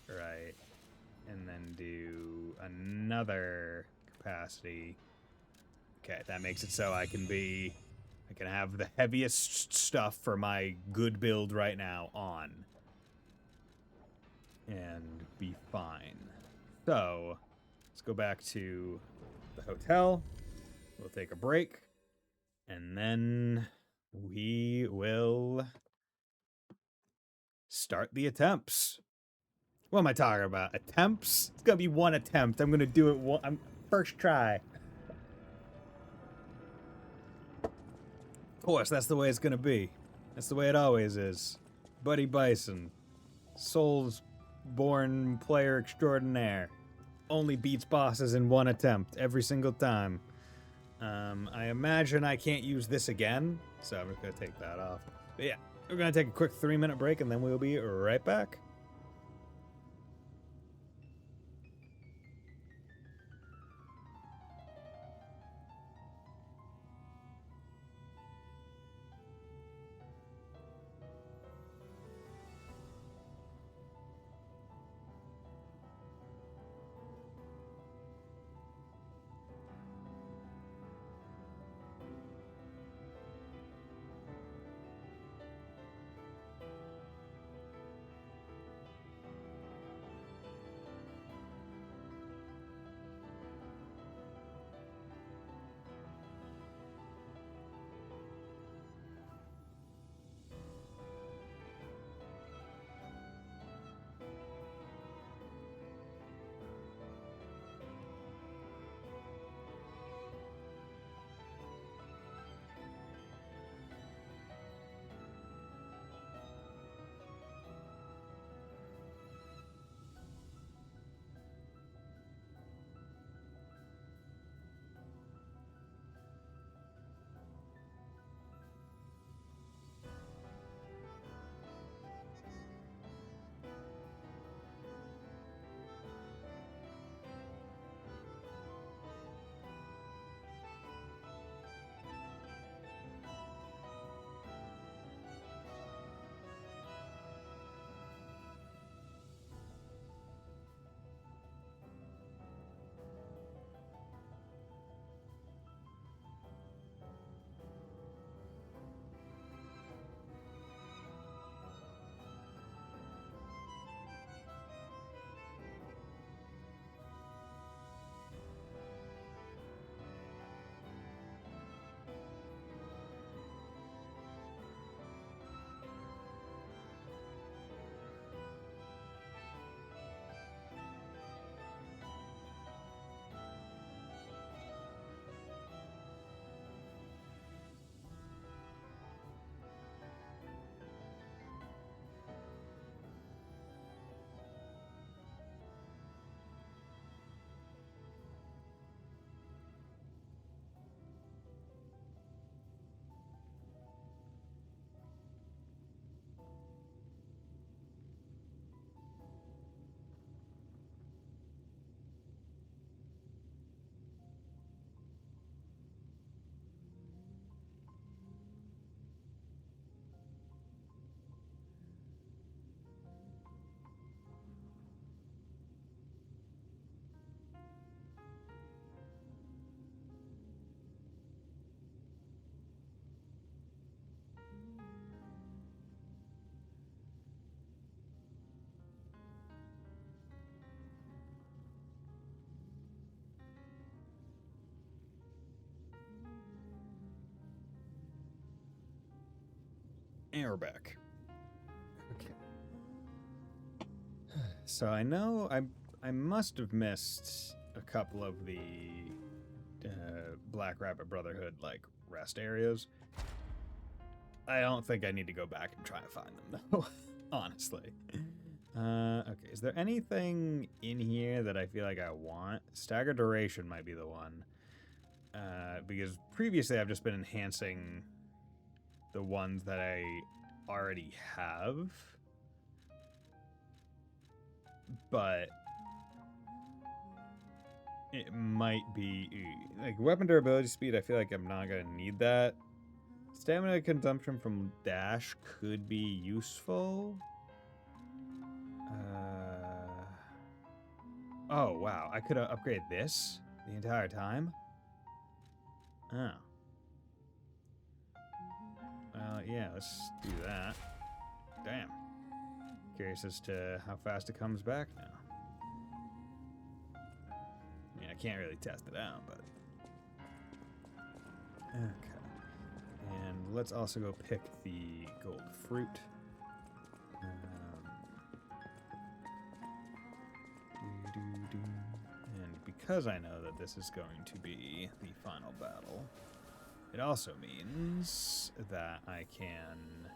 right, and then do another capacity. Okay, that makes it so I can have the heaviest stuff for my good build right now on. and be fine. So, let's go back to the hotel. We'll take a break. And then we will start the attempts. What am I talking about? Attempts? It's gonna be one attempt. I'm gonna do it first try. Of course, that's the way it's gonna be. That's the way it always is. Buddy Bison, Souls born player extraordinaire, only beats bosses in one attempt every single time. I imagine I can't use this again, so I'm just gonna take that off. But yeah, we're gonna take a quick 3-minute break and then we'll be right back. And we're back. Okay. So I know I must have missed a couple of the Black Rabbit Brotherhood like rest areas. I don't think I need to go back and try to find them though, honestly. Okay, is there anything in here that I feel like I want? Stagger duration might be the one. Because previously I've just been enhancing the ones that I already have. But it might be like weapon durability speed. I feel like I'm not gonna need that. Stamina consumption from dash could be useful. Oh wow, I could upgrade this the entire time. Oh. Well, yeah, let's do that. Damn. Curious as to how fast it comes back now. I mean, I can't really test it out, but... Okay. And let's also go pick the gold fruit. And because I know that this is going to be the final battle, it also means that I can,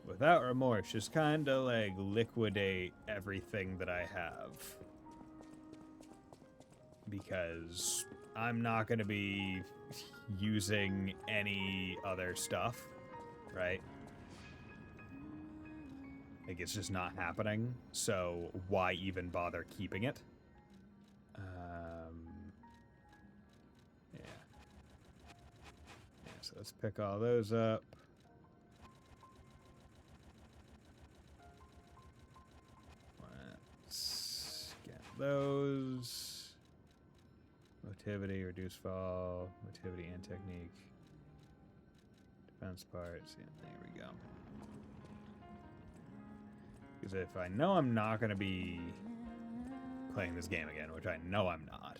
without remorse, just kind of like liquidate everything that I have. Because I'm not going to be using any other stuff, right? Like, it's just not happening, so why even bother keeping it? Yeah. Yeah, so let's pick all those up. Let's get those. Motivity, reduce fall, motivity and technique. Defense parts, yeah, there we go. Because if I know I'm not going to be playing this game again, which I know I'm not.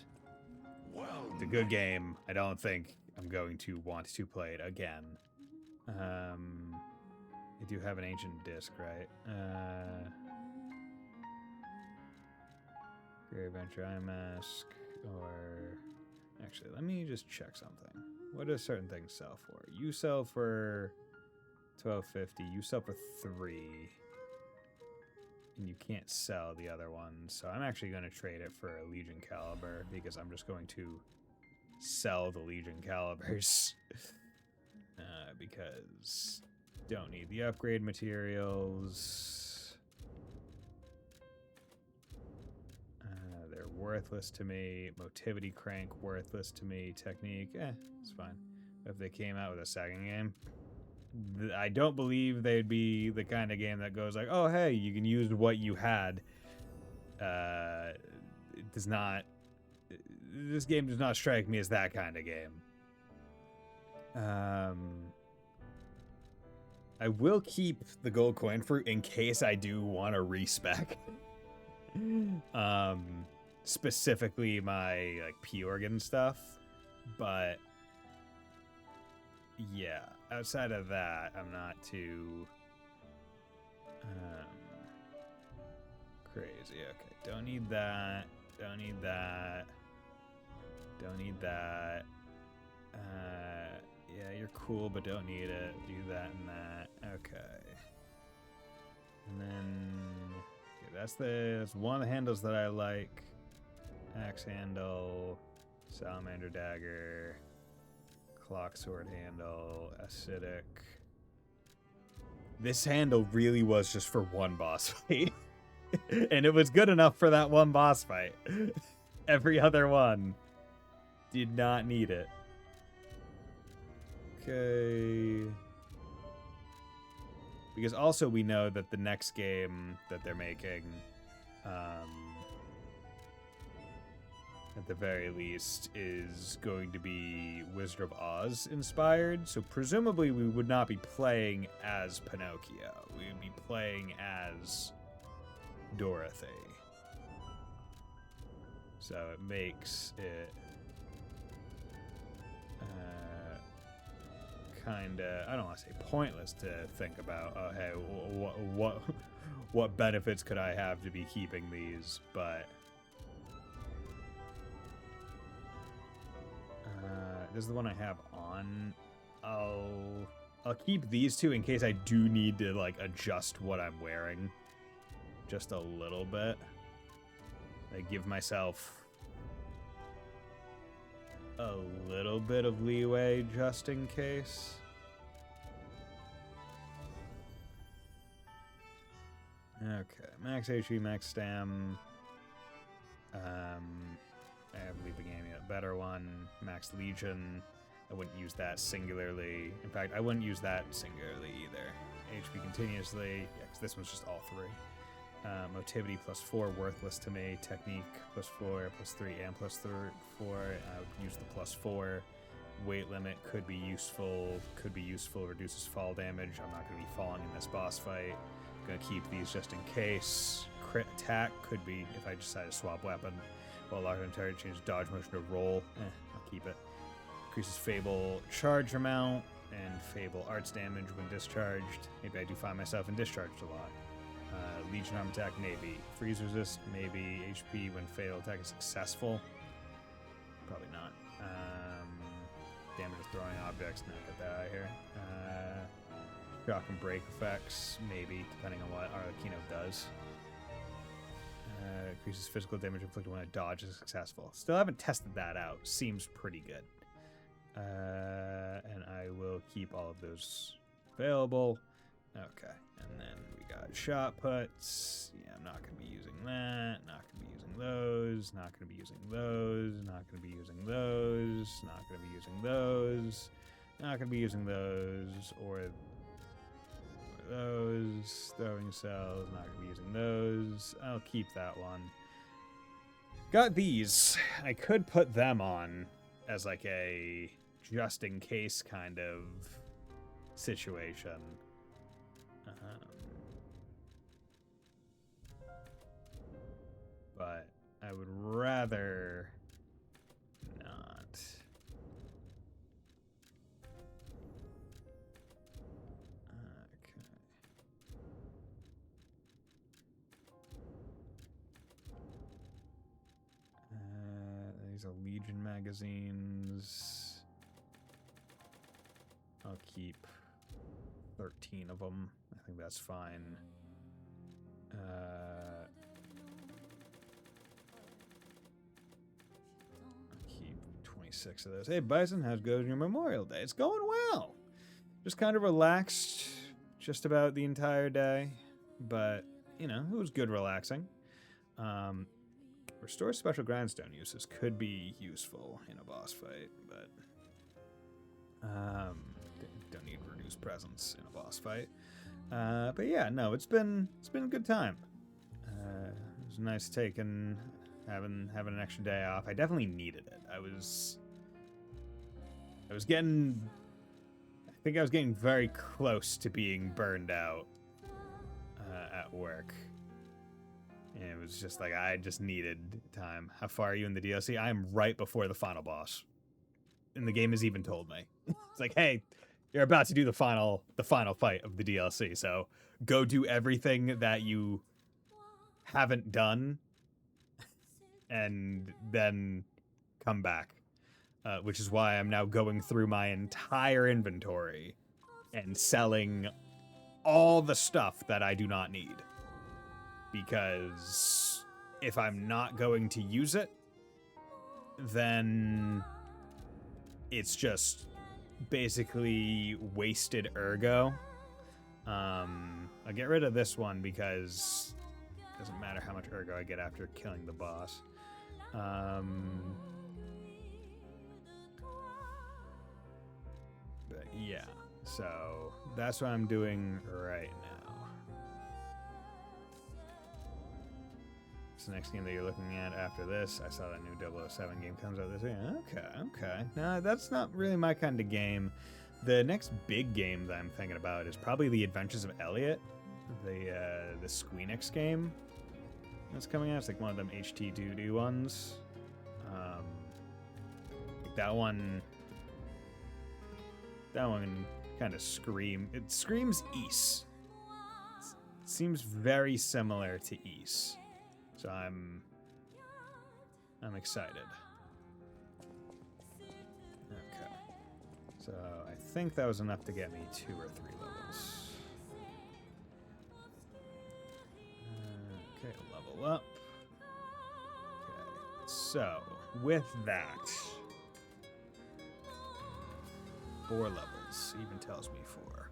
Well, It's a good game. I don't think I'm going to want to play it again. I do have an ancient disc, right? Great Adventure Eye Mask, or... Actually, let me just check something. What do certain things sell for? You sell for $12.50. You sell for $3. And you can't sell the other one. So I'm actually going to trade it for a Legion Caliber, because I'm just going to sell the Legion Calibers. Because don't need the upgrade materials. They're worthless to me. Motivity Crank, worthless to me. Technique, it's fine. If they came out with a second game, I don't believe they'd be the kind of game that goes like, oh, hey, you can use what you had. It does not... This game does not strike me as that kind of game. I will keep the gold coin fruit in case I do want to respec. Specifically my like P-Organ stuff, but yeah, outside of that, I'm not too crazy. Okay, don't need that. Don't need that. Don't need that. Yeah, you're cool, but don't need it. Do that and that. Okay. And then okay, that's one of the handles that I like. Axe handle, salamander dagger, clock sword handle, acidic. This handle really was just for one boss fight. And it was good enough for that one boss fight. Every other one did not need it. Okay. Because also we know that the next game that they're making, at the very least, is going to be Wizard of Oz inspired. So presumably we would not be playing as Pinocchio. We would be playing as Dorothy. So it makes it kind of, I don't want to say pointless to think about, oh, hey, what benefits could I have to be keeping these, but this is the one I have on. I'll keep these two in case I do need to like adjust what I'm wearing just a little bit. I give myself a little bit of leeway just in case. Okay, max HP, max stam. I believe the game a better one. Max Legion. I wouldn't use that singularly. In fact, I wouldn't use that singularly either. HP continuously. Yeah, because this one's just all three. Motivity +4, worthless to me. Technique +4, +3, and +4. I would use the +4. Weight limit could be useful. Reduces fall damage. I'm not going to be falling in this boss fight. Gonna keep these just in case. Crit attack could be if I decide to swap weapon. While locked on target, change dodge motion to roll. I'll keep it. Increases Fable charge amount and Fable arts damage when discharged. Maybe I do find myself in discharged a lot. Legion arm attack, maybe. Freeze resist, maybe. HP when fatal attack is successful. Probably not. Damage of throwing objects, not get that out here. Shock and break effects, maybe, depending on what Arlecchino does. Increases physical damage inflicted when a dodge is successful. Still haven't tested that out. Seems pretty good. And I will keep all of those available. Okay, and then we got shot puts. Yeah, I'm not going to be using that. Not going to be using those. Not going to be using those. Not going to be using those. Not going to be using those. Not going to be using those or those. Throwing cells. Not going to be using those. I'll keep that one. Got these. I could put them on as like a just in case kind of situation. But I would rather not. Okay. These are Legion magazines. I'll keep 13 of them. I think that's fine. I'll keep 26 of those. Hey, Bison, how's it going your Memorial Day? It's going well. Just kind of relaxed just about the entire day. But, you know, it was good relaxing. Restore special grindstone uses could be useful in a boss fight, but don't need reduced presence in a boss fight. But yeah, no, it's been a good time. It was nice having an extra day off. I definitely needed it. I think I was getting very close to being burned out at work. And it was just like, I just needed time. How far are you in the DLC? I am right before the final boss. And the game has even told me. It's like, hey, you're about to do the final fight of the DLC, so go do everything that you haven't done, and then come back. Which is why I'm now going through my entire inventory and selling all the stuff that I do not need. Because if I'm not going to use it, then it's just basically wasted ergo. I'll get rid of this one because it doesn't matter how much ergo I get after killing the boss. But yeah, so that's what I'm doing right now. The next game that you're looking at after this. I saw that new 007 game comes out this week. Okay. No, that's not really my kind of game. The next big game that I'm thinking about is probably The Adventures of Elliot, the Squeenix game that's coming out. It's like one of them HT2D ones. That one kind of screams Ys. It seems very similar to Ys. So I'm excited. Okay. So I think that was enough to get me 2 or 3 levels. Okay, level up. Okay. So with that, 4 levels. Even tells me 4.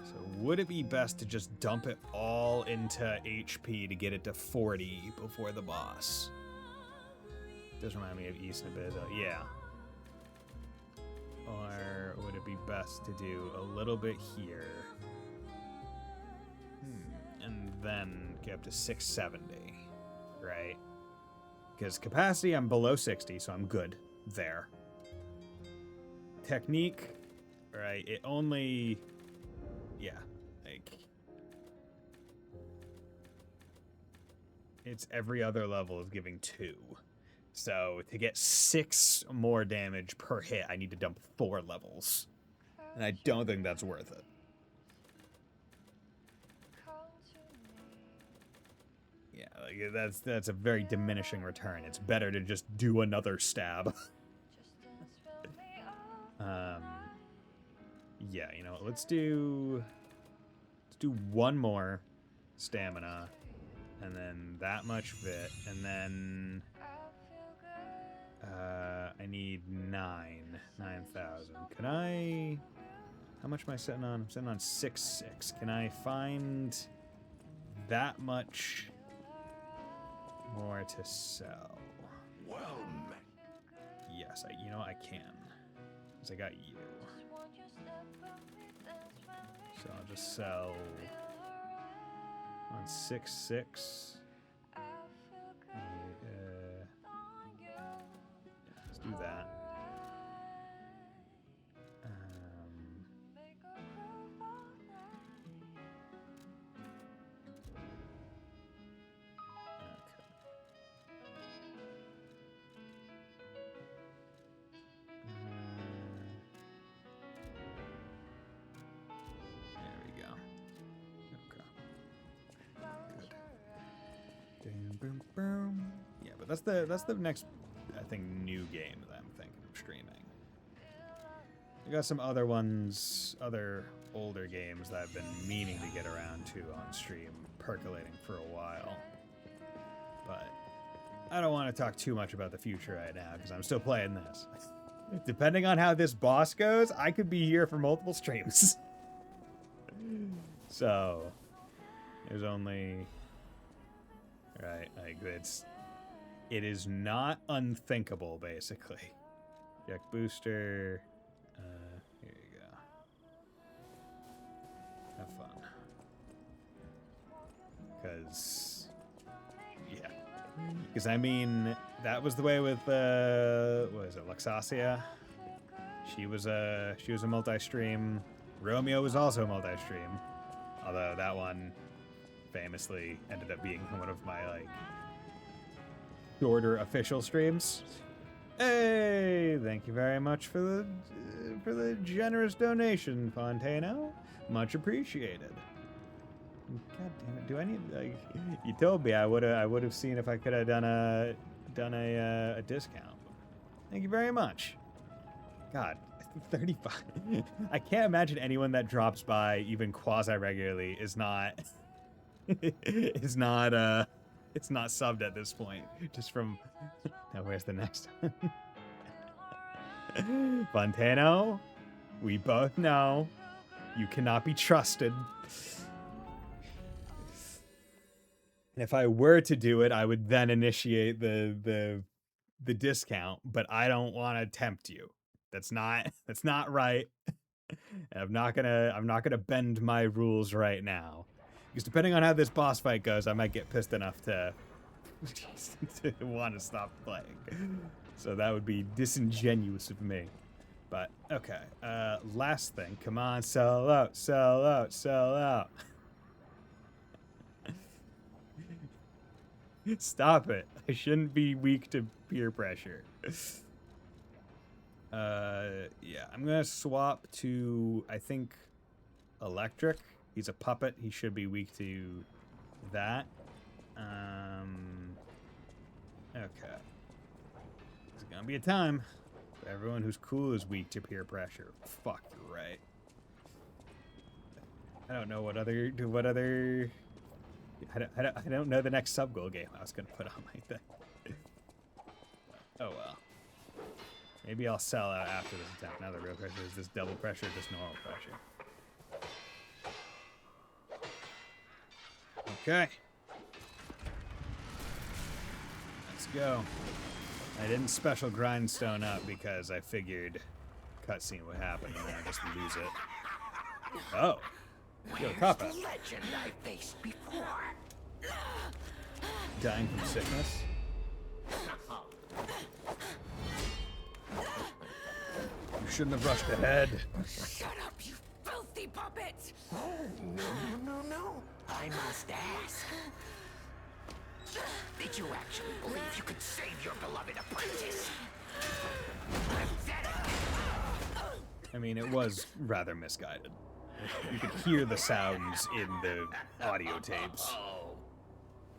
So would it be best to just dump it all into HP to get it to 40 before the boss? Does remind me of Ys and Abyss. Yeah. Or would it be best to do a little bit here? And then get up to 670, right? Because capacity, I'm below 60, so I'm good there. Technique, right? It only... Yeah, like... It's every other level is giving 2. So to get 6 more damage per hit, I need to dump 4 levels. And I don't think that's worth it. Yeah, like that's a very diminishing return. It's better to just do another stab. Yeah, you know what, let's do one more stamina, and then that much fit, and then I need 9,000. Can I? How much am I sitting on? I'm sitting on 6,600. Can I find that much more to sell? Well met. Yes, you know I can, because I got you. So I'll just sell on 6,600. Let's do that. Yeah, but that's the next, I think, new game that I'm thinking of streaming. I got some other ones, other older games that I've been meaning to get around to on stream, percolating for a while. But I don't want to talk too much about the future right now because I'm still playing this. Depending on how this boss goes, I could be here for multiple streams. So there's only... Right, like it is not unthinkable, basically. Jack Booster. Here you go. Have fun. Because I mean, that was the way with what is it, Luxasia? She was a multi-stream. Romeo was also a multi-stream, although that one famously ended up being one of my like shorter official streams. Hey, thank you very much for the generous donation, Fontano. Much appreciated. God damn it! Do I need like? You told me I would have seen if I could have done a discount. Thank you very much. God, 35. I can't imagine anyone that drops by even quasi regularly is not it's not subbed at this point. Just from now, where's the next one? Fontano, we both know you cannot be trusted. And if I were to do it, I would then initiate the discount, but I don't want to tempt you. That's not right. I'm not gonna bend my rules right now. Because depending on how this boss fight goes, I might get pissed enough to want to stop playing. So that would be disingenuous of me. But, okay. Last thing. Come on, sell out, sell out, sell out. Stop it. I shouldn't be weak to peer pressure. Yeah, I'm gonna swap to, I think, Electric. He's a puppet. He should be weak to that. Okay. There's gonna be a time where everyone who's cool is weak to peer pressure. Fuck, you're right. I don't know what other... I don't know the next sub-goal game I was gonna put on my thing. Oh well. Maybe I'll sell out after this attempt. Now the real question is this double pressure or just normal pressure? Okay. Let's go. I didn't special grindstone up because I figured cutscene would happen and then I just lose it. Oh. Yo, Kappa. The legend I faced before. Dying from sickness? You Shouldn't have rushed ahead. Shut up, you filthy puppet! No. I must ask. Did you actually believe you could save your beloved apprentice? I mean, it was rather misguided. You could hear the sounds in the audio tapes. Oh.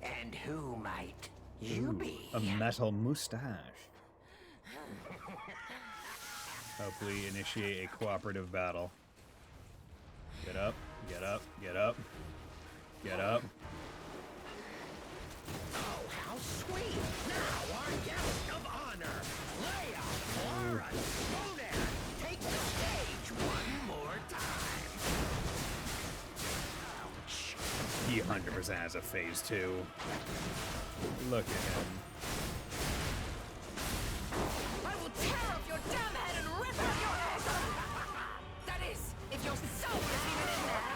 And who might you Ooh, be? a metal mustache. Hopefully initiate a cooperative battle. Get up, get up, get up. Get up. Oh, how sweet! Now our guest of honor, Leia, Laura, Conan, take the stage one more time. Ouch. He 100% has a phase 2. Look at him. I will tear off your damn head and rip out your head! That is, if your soul is even in there!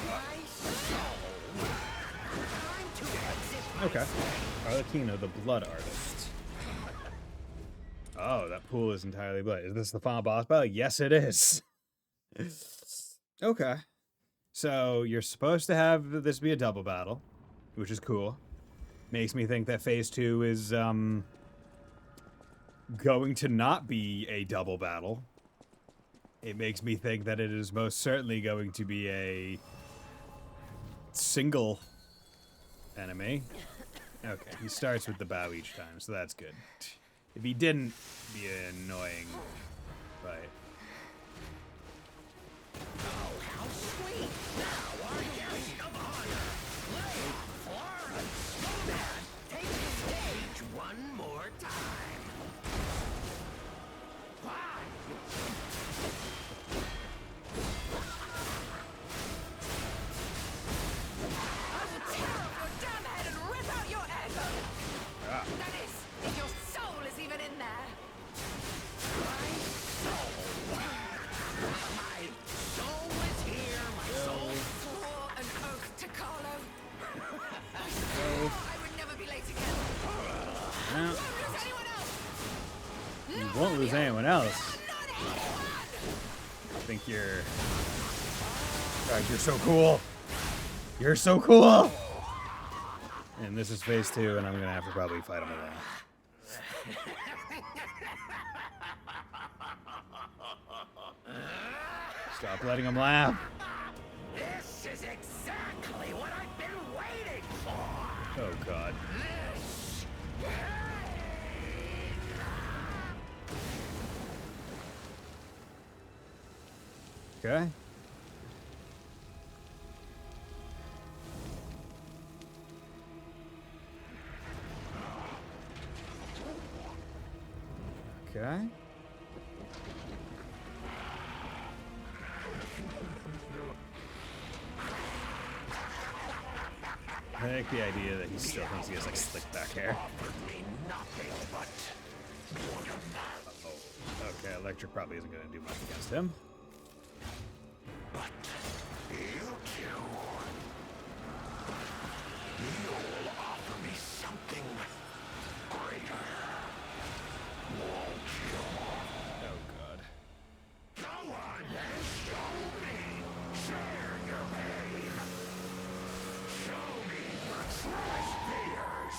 My soul. Time to exit my Okay. Arlecchino, the blood artist. Oh, that pool is entirely blood. Is this the final boss battle? Yes, it is. Okay. So you're supposed to have this be a double battle, which is cool. Makes me think that phase 2 is going to not be a double battle. It makes me think that it is most certainly going to be a single enemy. Okay, he starts with the bow each time, so that's good. If he didn't, it'd be an annoying fight. Oh, how sweet! Now our guest of honor, Leia, Florence, Conan, take the stage one more time. Why? I will tear off your damn head and rip out your egg! That is, if your soul is even in there! My soul. My soul is here. My soul. Swore an oath to Carlo. I swore I would never be late again. Well, Won't lose anyone else! you won't lose anyone else. Not anyone! I think you're... God, you're so cool. You're so cool. And this is phase 2, and I'm gonna have to probably fight him alone. Stop letting him laugh. This is exactly what I've been waiting for. Oh God. This. Okay. Okay. I like the idea that he still thinks he has like slick back hair. Nothing but. Oh, okay. Electric probably isn't going to do much against him. But you two. You'll offer me something greater. Won't you? Oh God. Go on and show me. Share your pain. Show me your truest fears.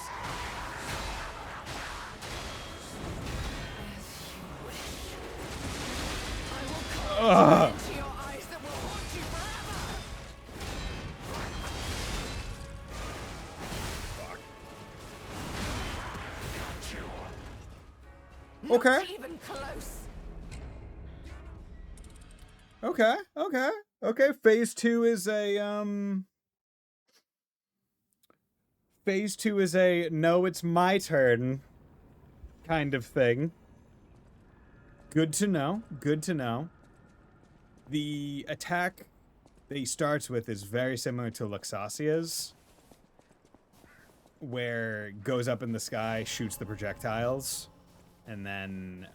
Ugh. Into your eyes that will haunt you forever! Okay. Not even close! Okay. Okay. Okay. Phase 2 is a Phase 2 is a no, it's my turn kind of thing. Good to know. Good to know. The attack that he starts with is very similar to Luxasia's, where it goes up in the sky, shoots the projectiles, and then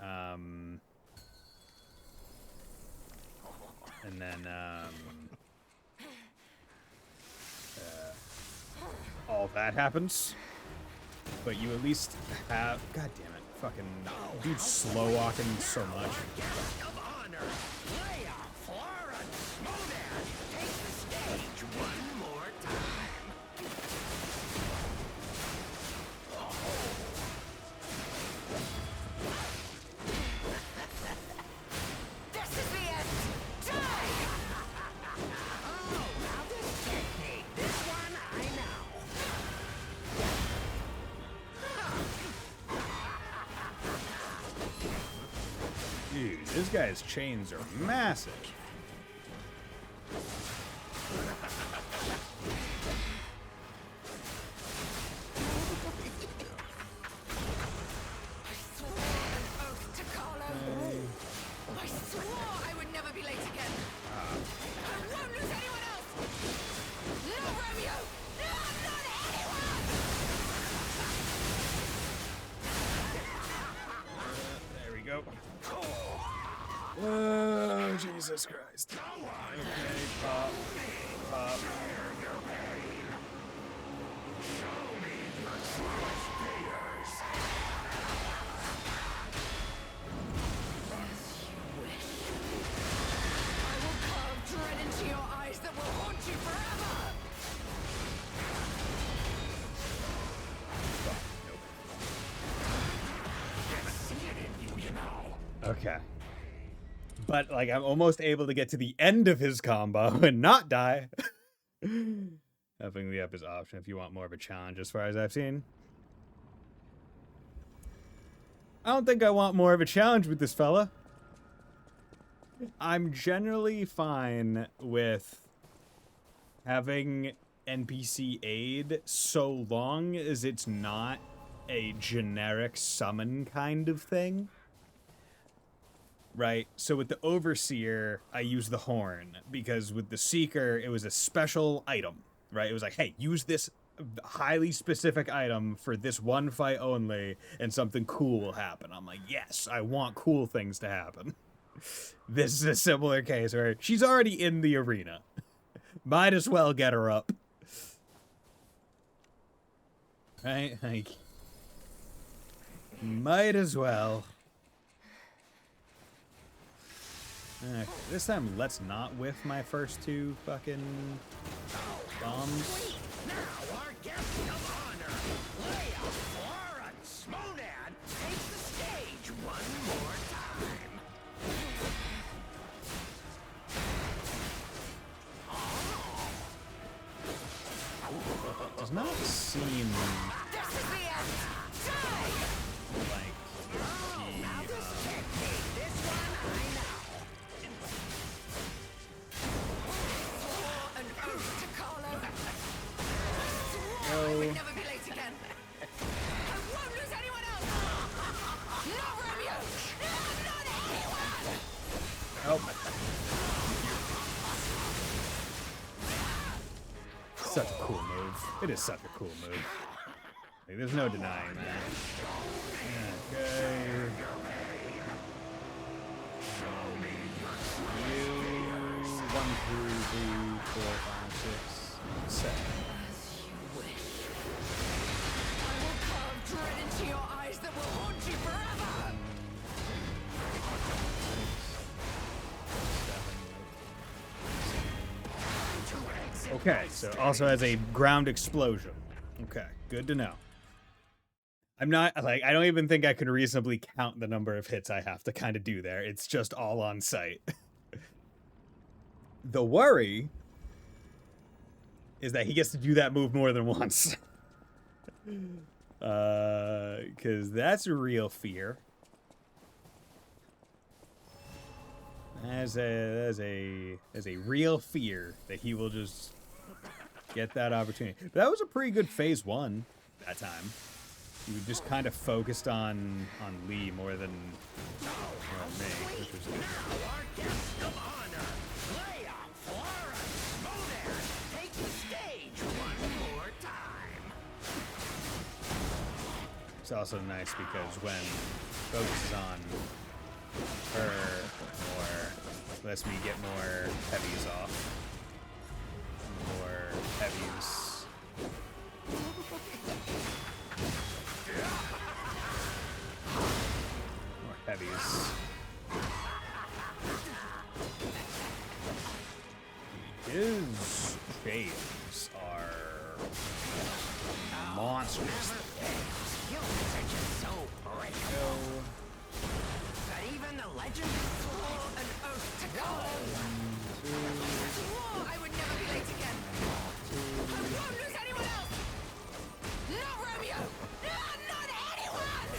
all that happens. But you at least have... God damn it. fucking dude slow walking so much. Guest of honor, Leia, Flora, Monan, take the stage one more time. This is the end! Die! Oh, now this technique, this one I know. Dude, this guy's chains are massive. To Carlo. I swore I would never be late again. I won't lose anyone else. No Romeo. No, not anyone. There we go. Oh, Jesus Christ. Okay, pop. Pop. I will carve dread into your eyes that will haunt you forever. Okay. But, like, I'm almost able to get to the end of his combo and not die. Having the up is option if you want more of a challenge as far as I've seen. I don't think I want more of a challenge with this fella. I'm generally fine with having NPC aid so long as it's not a generic summon kind of thing. Right, so with the Overseer, I use the horn, because with the Seeker, it was a special item, right? It was like, hey, use this highly specific item for this one fight only, and something cool will happen. I'm like, yes, I want cool things to happen. This is a similar case where she's already in the arena. Might as well get her up. Right, like, might as well. This time, let's not whiff my first two fucking bombs. Now our guest of honor, Leia, Flora, Monan, takes the stage one more time. Does not seem This is the end! Die! like Now this technique, this one I know. An oath to Carlo. I swore I Oh. would never be late again. I won't lose anyone else. No Romeo. No, not anyone. Oh. Such a cool move. It is such a cool move. Like, there's no denying that. Okay. You 1, 2, 3, 4, 5, 6, 7. I will carve dread into your eyes that will haunt you forever. Okay, so also has a ground explosion. Okay, good to know. I'm not, like, I don't even think I could reasonably count the number of hits I have to kind of do there. It's just all on sight. The worry is that he gets to do that move more than once. Because that's a real fear. As a real fear that he will just get that opportunity. But that was a pretty good phase 1 that time. You just kind of focused on Lee more than me, which was good. Now our guest of honor, Leia, Flora, Monan, takes the stage one more time. It's also nice because when focuses on her more, lets me get more heavies off. More heavies. heavies. His shades are monstrous. Humans are just so brittle. That even the legend swore an oath to go. I swore I would never be late again. I won't lose anyone else. Not Romeo. Not anyone.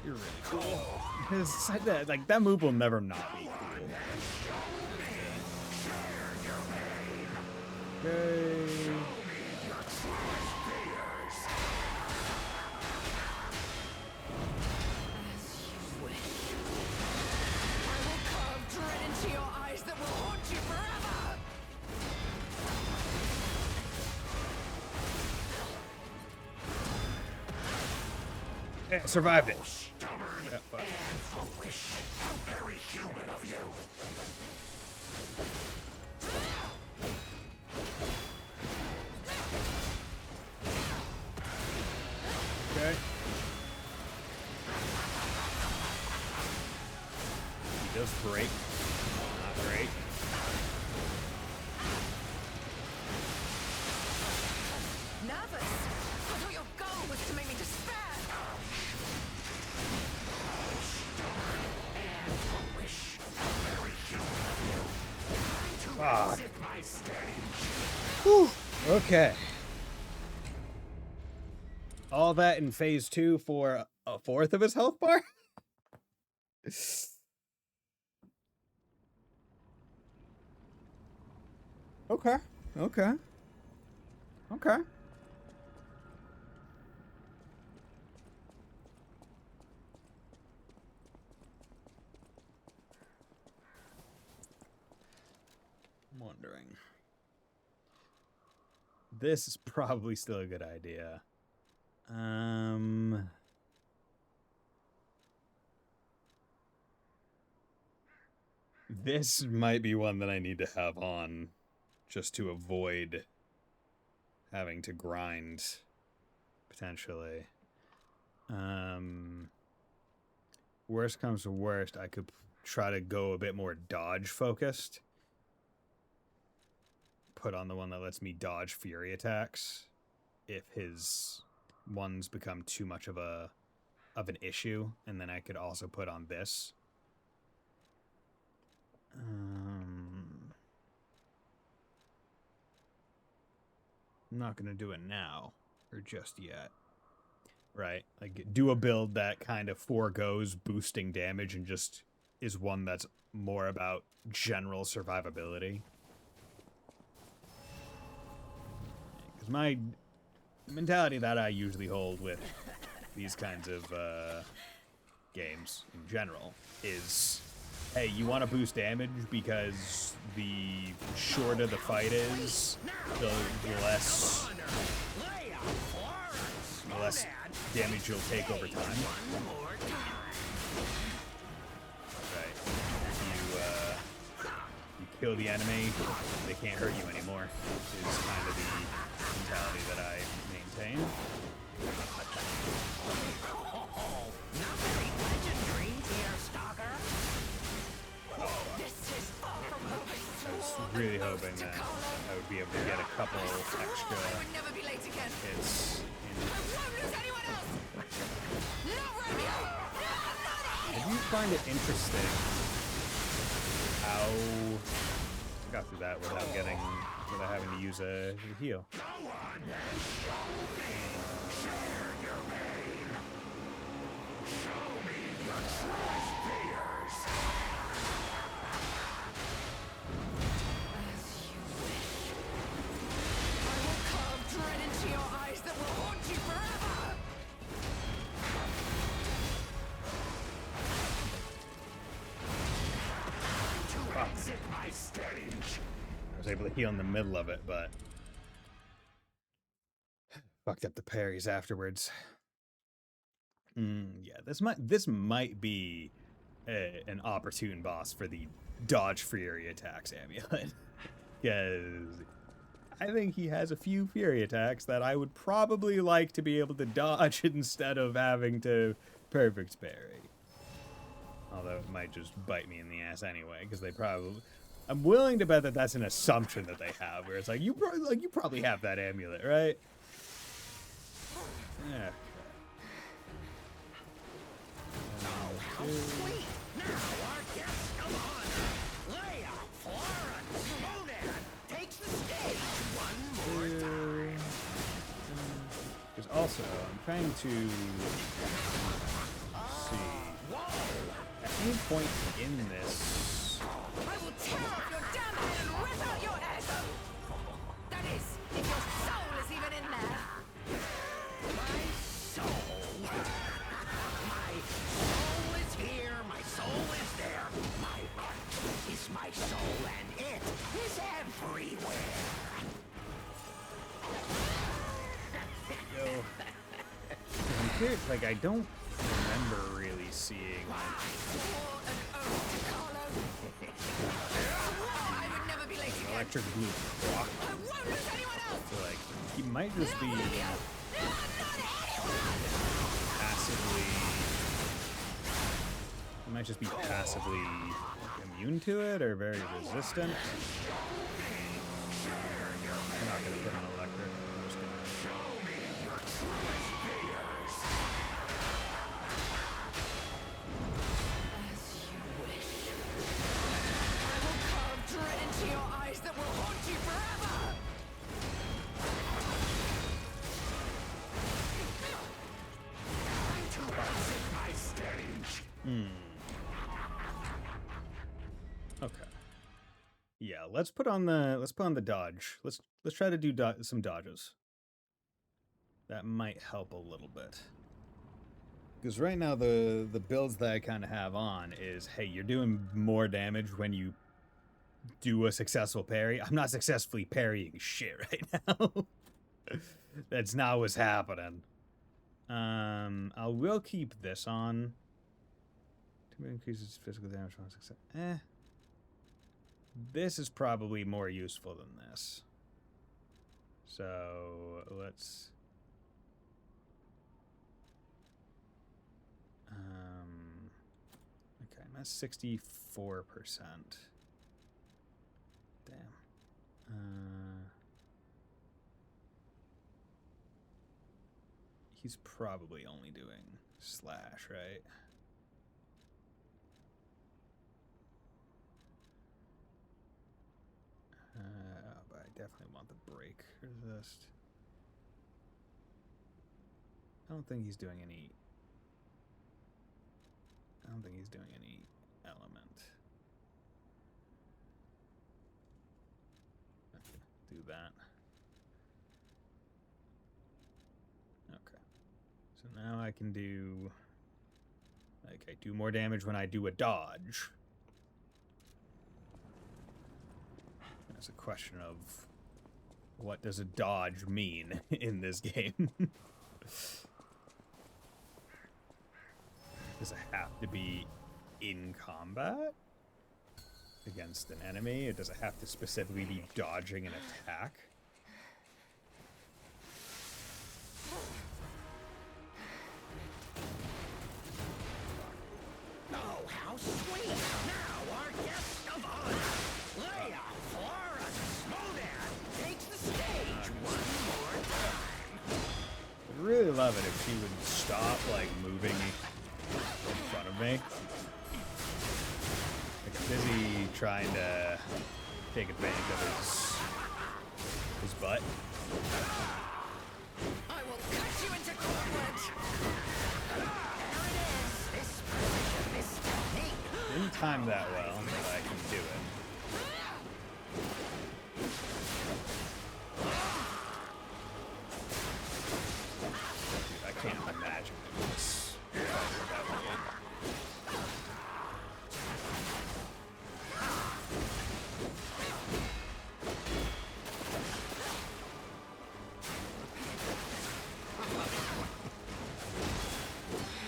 You're really cool. That move will never not be cool. Okay. Dread into your eyes that will haunt you forever! Yeah, survived it. Yeah, fuck. Very human of you. Okay. He does break. Not great. Nervous? I thought your goal was to make me despair! Fuck. Whew. Okay. All that in phase 2 for a fourth of his health bar? Okay. Okay. Okay. I'm wondering. This is probably still a good idea. This might be one that I need to have on just to avoid having to grind, potentially. Worst comes to worst, I could try to go a bit more dodge focused. Put on the one that lets me dodge fury attacks if his ones become too much of an issue, and then I could also put on this. I'm not gonna do it now or just yet. Right, like do a build that kind of forgoes boosting damage and just is one that's more about general survivability. Because my mentality that I usually hold with these kinds of games in general is, hey, you want to boost damage because the shorter the fight is, the less damage you'll take over time. Right. You kill the enemy, they can't hurt you anymore, is kind of the mentality that I maintain. Not very legendary, dear stalker. This is far from over. I was really hoping that I would be able to get a couple extra I would never be late again. hits in. I won't lose anyone else. No, Romeo. Did you find it interesting how I got through that without having to use a heal? Dread into your eyes that will haunt you forever! I was able to heal in the middle of it, but fucked up the parries afterwards. Yeah, this might be an opportune boss for the dodge fury attacks amulet, because I think he has a few fury attacks that I would probably like to be able to dodge instead of having to perfect parry. Although it might just bite me in the ass anyway, because they probably... I'm willing to bet that that's an assumption that they have, where it's like, you probably have that amulet, right? Yeah. Because also, I'm trying to see at any point in this. I will tear off your damn head and rip out your head! That is, if your soul is even in there! My soul? My soul is here, my soul is there. My heart is my soul, and it is everywhere. Yo, I'm curious, like, I don't remember really seeing electric blue rock. So, like, he might just be passively. He might just be passively immune to it or very resistant. I'm not gonna put an electric. I'm just gonna. Into your eyes that will haunt you forever! Okay. Yeah, let's put on the dodge. Let's try to do some dodges. That might help a little bit. Because right now the builds that I kind of have on is, hey, you're doing more damage when you do a successful parry. I'm not successfully parrying shit right now. That's not what's happening. I will keep this on. To increases physical damage from success. This is probably more useful than this. So let's. Okay, I'm at 64%. Damn. He's probably only doing slash, right? But I definitely want the break resist. I don't think he's doing any. I don't think he's doing any element. Okay, do that. Okay. So now I can do. Like, I do more damage when I do a dodge. It's a question of what does a dodge mean in this game? Does it have to be in combat against an enemy, or does it have to specifically be dodging an attack? Oh, how sweet! Now our guest of honor, Leia Flora Smodan, takes the stage one more time. I'd really love it if she would stop, like, moving in front of me. Like, I'm busy trying to take advantage of his butt. I will cut you into cornwood! There it is. This precision, this technique. Didn't time that well, but I can do it. Dude, I can't imagine this.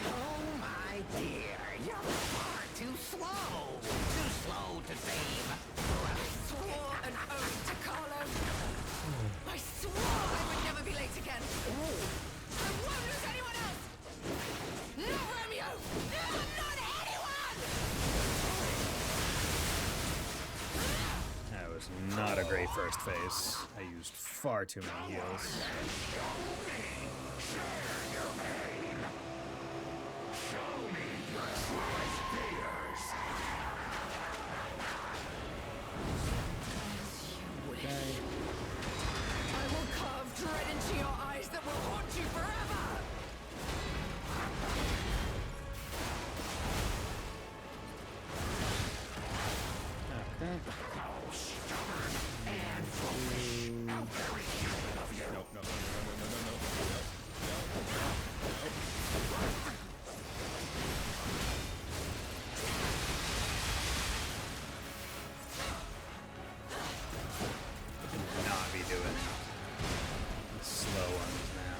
Oh my dear, you're far too slow. Too slow to save. I swore an oath to Carlo. I swore I would never be late again. I won't lose anyone else. No, Romeo. No, not anyone. That was not a great first phase. I used far too many heals. I will carve dread into your eyes that will haunt you forever! Okay. Nope, no. Not be doing the slow ones now.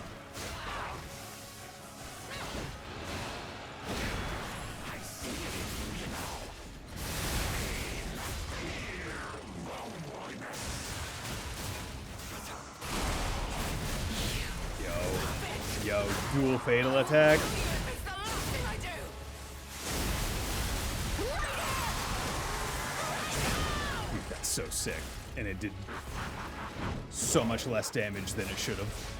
Yo, dual fatal attack. It's the last thing I do! Dude, that's so sick. And it did so much less damage than it should have.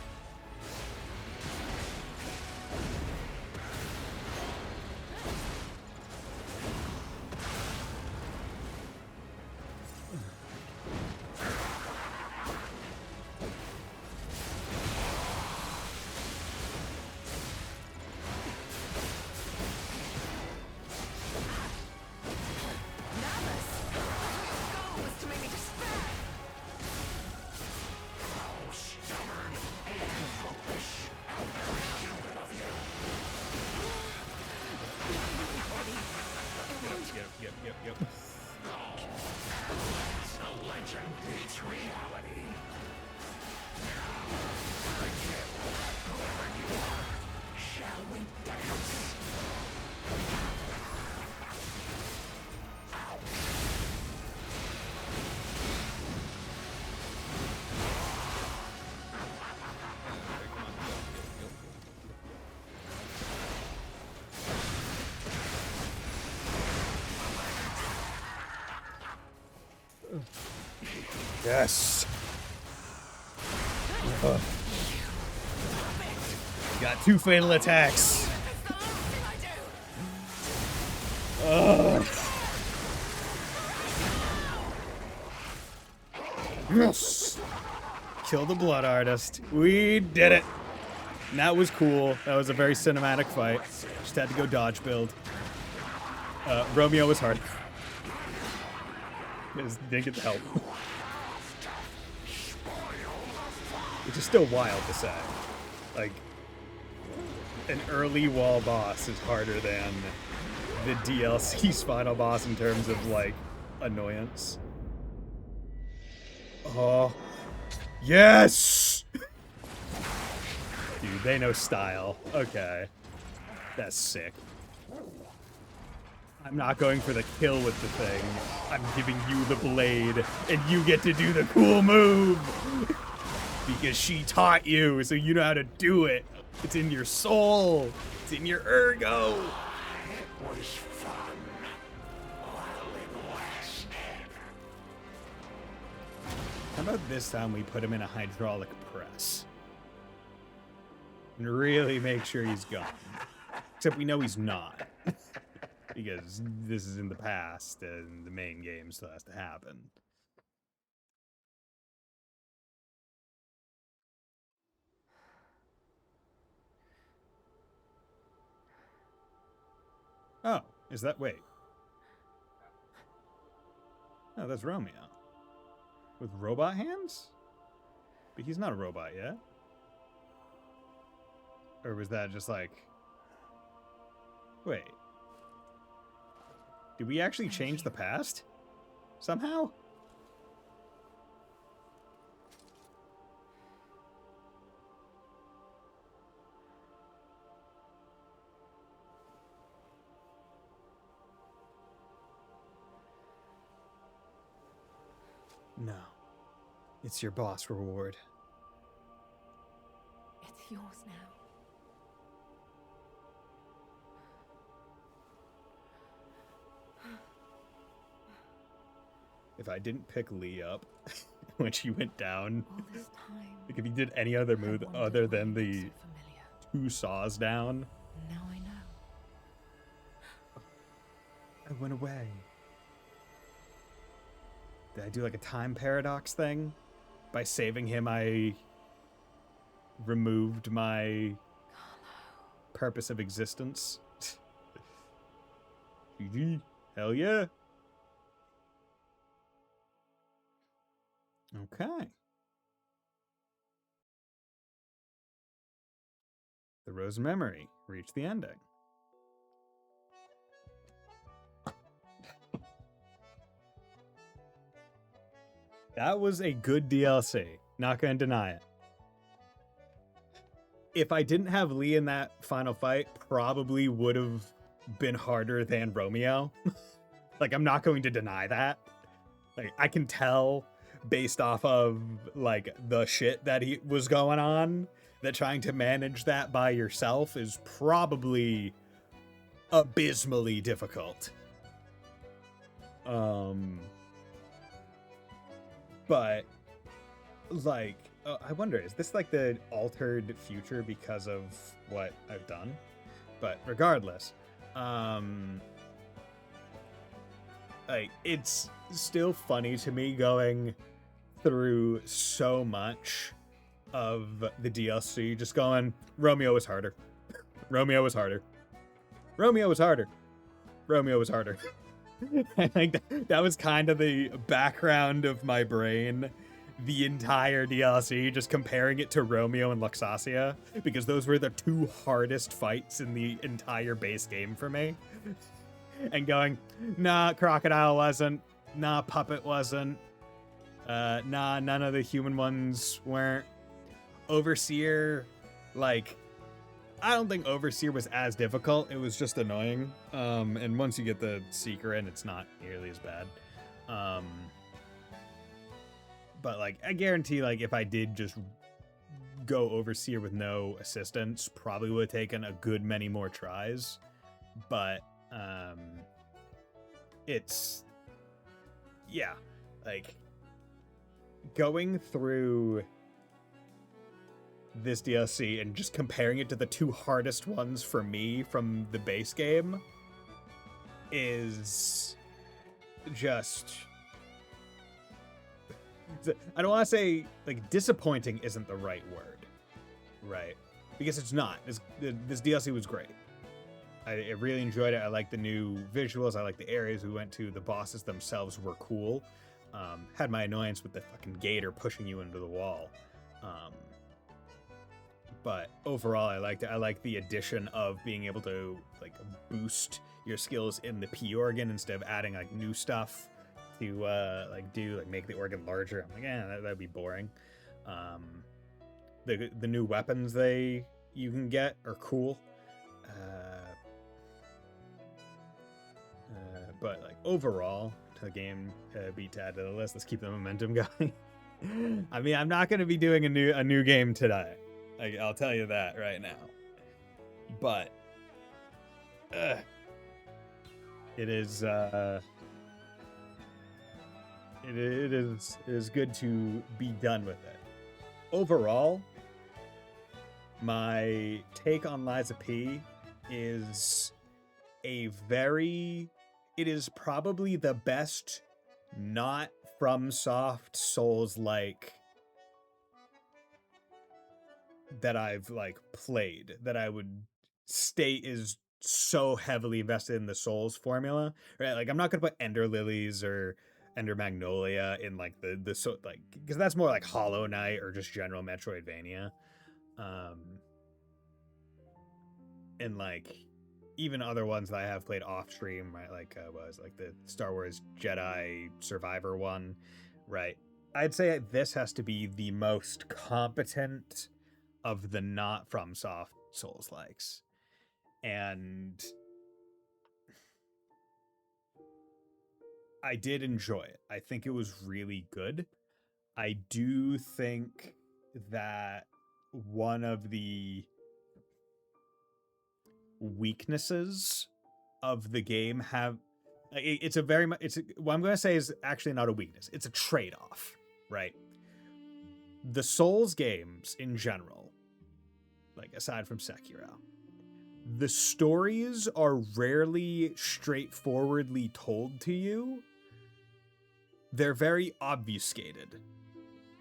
Goal was to make me despair! Yep. Yes. Got 2 fatal attacks. Yes. Kill the blood artist. We did it. And that was cool. That was a very cinematic fight. Just had to go dodge build. Romeo was hard. Didn't get the help. Which is still wild to say. Like, an early wall boss is harder than the DLC's final boss in terms of, like, annoyance. Oh. Yes! Dude, they know style. Okay. That's sick. I'm not going for the kill with the thing. I'm giving you the blade, and you get to do the cool move! Because she taught you, so you know how to do it. It's in your soul. It's in your ergo. It was fun while it lasted. How about this time we put him in a hydraulic press? And really make sure he's gone. Except we know he's not. Because this is in the past, and the main game still has to happen. Oh, is that... wait. Oh, that's Romeo. With robot hands? But he's not a robot yet. Or was that just like... wait. Did we actually change the past? Somehow? No. It's your boss reward. yours now. If I didn't pick Lee up when she went down, All this time, like if he did any other move I wondered other why than you the looked so familiar. 2 saws down, Now I know. I went away. Did I do like a time paradox thing? By saving him, I removed my purpose of existence. GG. Hell yeah. Okay. The Rose Memory reached the ending. That was a good DLC. Not gonna deny it. If I didn't have Lee in that final fight, probably would have been harder than Romeo. Like, I'm not going to deny that. Like, I can tell based off of, like, the shit that he was going on, that trying to manage that by yourself is probably abysmally difficult. But, like, I wonder, is this like the altered future because of what I've done? But regardless, like, it's still funny to me going through so much of the DLC, just going, Romeo was harder. Romeo was harder. Romeo was harder. Romeo was harder. I think that was kind of the background of my brain the entire DLC, just comparing it to Romeo and Luxasia, because those were the 2 hardest fights in the entire base game for me. And going, nah, Crocodile wasn't. Nah, Puppet wasn't. Nah, none of the human ones weren't. Overseer, like, I don't think Overseer was as difficult. It was just annoying. And once you get the Seeker in, it's not nearly as bad. But, like, I guarantee, like, if I did just go Overseer with no assistance, probably would have taken a good many more tries. But, it's, yeah, like, going through this DLC and just comparing it to the 2 hardest ones for me from the base game is just, I don't want to say, like, disappointing isn't the right word, right? Because it's not. This DLC was great. I really enjoyed it. I like the new visuals. I like the areas we went to. The bosses themselves were cool. Had my annoyance with the fucking gator pushing you into the wall. But overall, I liked it. I like the addition of being able to, like, boost your skills in the P organ instead of adding, like, new stuff to, like, make the organ larger. I'm like, that'd be boring. The new weapons you can get are cool. But, like, overall, the game beat to add to the list. Let's keep the momentum going. I mean, I'm not going to be doing a new game today. I'll tell you that right now. But it is it is good to be done with it. Overall, my take on Liza P is it is probably the best not FromSoft Souls-like that I've, like, played, that I would state is so heavily invested in the Souls formula, right? Like, I'm not gonna put Ender Lilies or Ender Magnolia in, like, so, like, because that's more like Hollow Knight or just general Metroidvania. And, like, even other ones that I have played off stream, right? Like, was like the Star Wars Jedi Survivor one, right? I'd say this has to be the most competent of the not FromSoft Souls likes. And I did enjoy it. I think it was really good. I do think that one of the weaknesses of the game it's a very much what I'm going to say is actually not a weakness. It's a trade-off, right? The Souls games in general, like aside from Sekiro, the stories are rarely straightforwardly told to you. They're very obfuscated.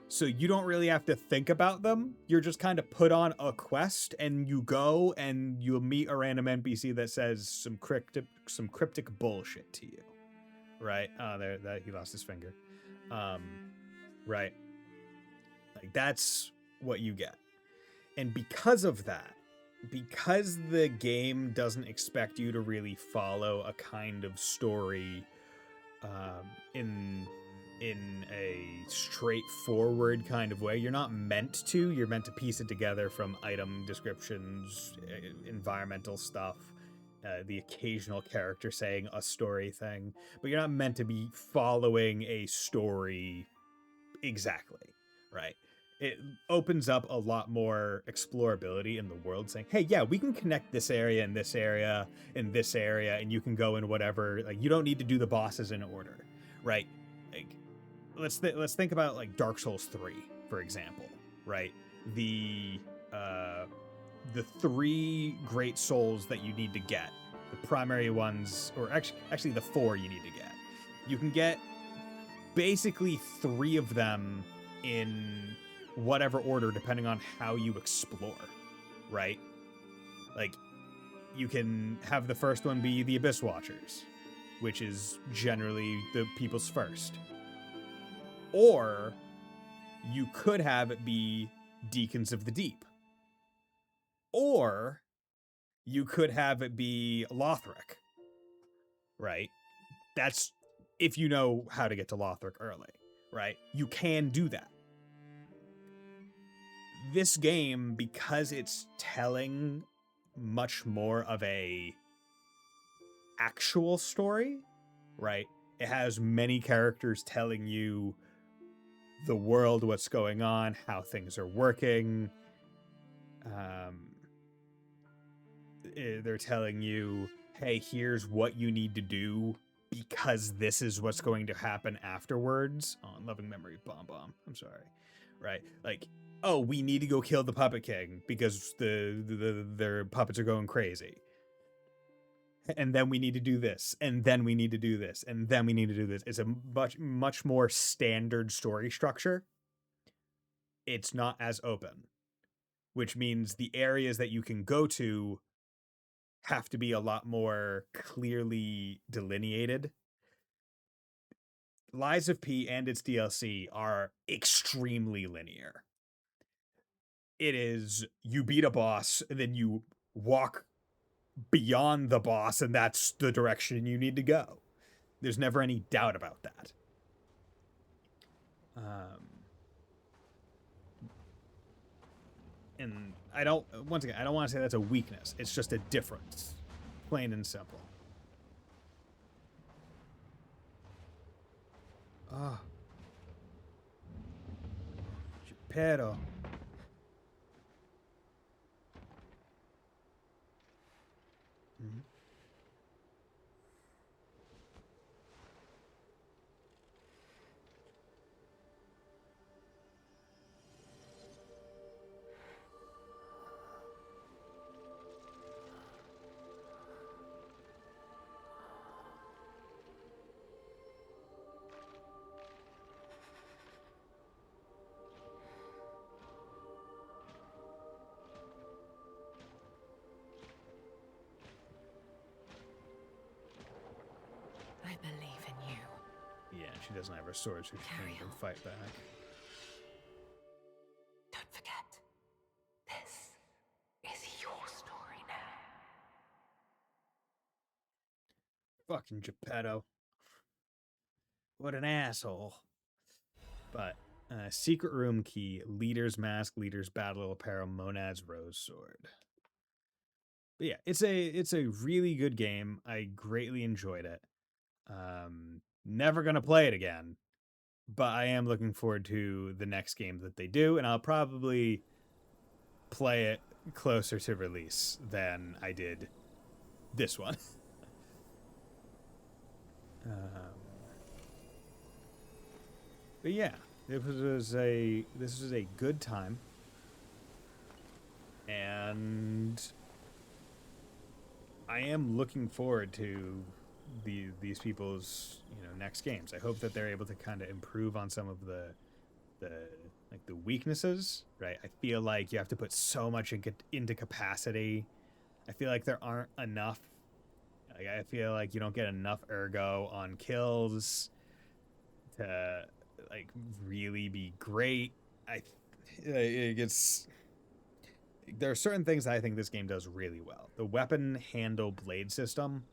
So you don't really have to think about them. You're just kind of put on a quest and you go and you'll meet a random NPC that says some cryptic bullshit to you. Right? That he lost his finger. Right. Like that's what you get. And because of that, because the game doesn't expect you to really follow a kind of story in a straightforward kind of way. You're not meant to. You're meant to piece it together from item descriptions, environmental stuff, the occasional character saying a story thing, but you're not meant to be following a story exactly, right? It opens up a lot more explorability in the world, saying, hey, yeah, we can connect this area and this area and this area, and you can go in whatever. Like, you don't need to do the bosses in order, right? Like, let's think about like Dark Souls 3, for example, right? The 3 great souls that you need to get, the primary ones, or actually the 4 you need to get. You can get basically 3 of them in whatever order, depending on how you explore, right? Like, you can have the first one be the Abyss Watchers, which is generally the people's first. Or you could have it be Deacons of the Deep. Or you could have it be Lothric, right? That's if you know how to get to Lothric early, right? You can do that. This game, because it's telling much more of a actual story, right? It has many characters telling you the world, what's going on, how things are working. They're telling you, hey, here's what you need to do because this is what's going to happen afterwards. Oh, loving memory, bomb. I'm sorry. Right? Like, oh, we need to go kill the Puppet King because their puppets are going crazy. And then we need to do this, and then we need to do this, and then we need to do this. It's a much more standard story structure. It's not as open, which means the areas that you can go to have to be a lot more clearly delineated. Lies of P and its DLC are extremely linear. It is, you beat a boss, and then you walk beyond the boss, and that's the direction you need to go. There's never any doubt about that. And I don't want to say that's a weakness. It's just a difference. Plain and simple. Ah. Pero. Mm-hmm. I believe in you. Yeah, she doesn't have her sword, so she can't even fight back. Don't forget, this is your story now. Fucking Geppetto. What an asshole. But secret room key, leader's mask, leader's battle apparel, Monad's rose sword. But yeah, it's a really good game. I greatly enjoyed it. Never gonna play it again, but I am looking forward to the next game that they do, and I'll probably play it closer to release than I did this one. But yeah, this was a good time, and I am looking forward to these people's next games. I hope that they're able to kind of improve on some of the weaknesses. Right, I feel like you have to put so much into capacity. I feel like there aren't enough. Like, I feel like you don't get enough ergo on kills to like really be great. There are certain things I think this game does really well. The weapon handle blade system,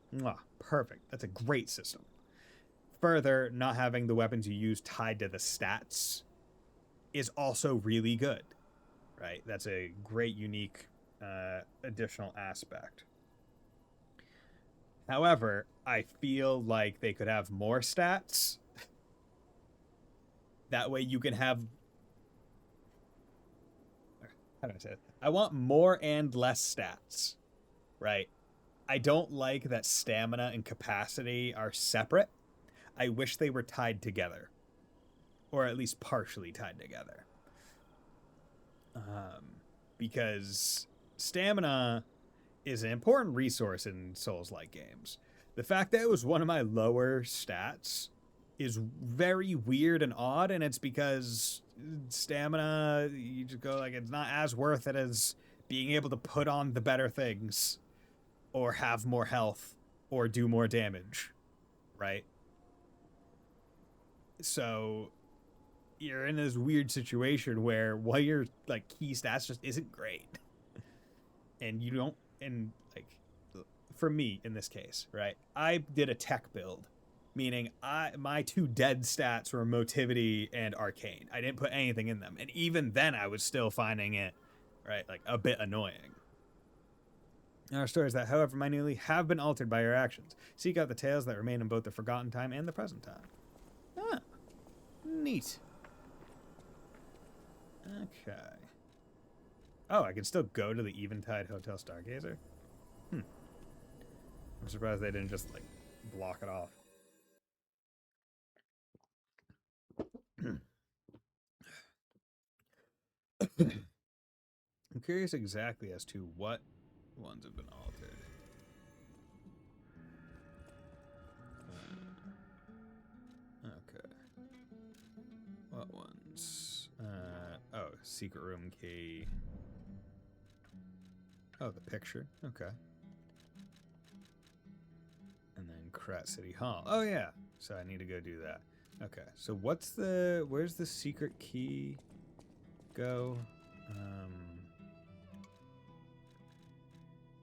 perfect. That's a great system. Further, not having the weapons you use tied to the stats is also really good, right? That's a great, unique additional aspect. However, I feel like they could have more stats. That way you can have... How do I say it? I want more and less stats, right? I don't like that stamina and capacity are separate. I wish they were tied together. Or at least partially tied together. Because stamina is an important resource in Souls-like games. The fact that it was one of my lower stats is very weird and odd, and it's because stamina, you just go like, it's not as worth it as being able to put on the better things or have more health or do more damage, right? So you're in this weird situation where one of your like key stats just isn't great, and you don't. And like for me in this case, right, I did a tech build, meaning my two dead stats were motivity and arcane. I didn't put anything in them, and even then I was still finding it right like a bit annoying. Our stories that, however, minutely have been altered by your actions. Seek out the tales that remain in both the forgotten time and the present time. Ah, neat. Okay. Oh, I can still go to the Eventide Hotel Stargazer? I'm surprised they didn't just, like, block it off. I'm curious exactly as to what ones have been altered. Okay. What ones? Oh, secret room key. Oh, the picture. Okay. And then Krat City Hall. Oh, yeah. So I need to go do that. Okay. So where's the secret key go?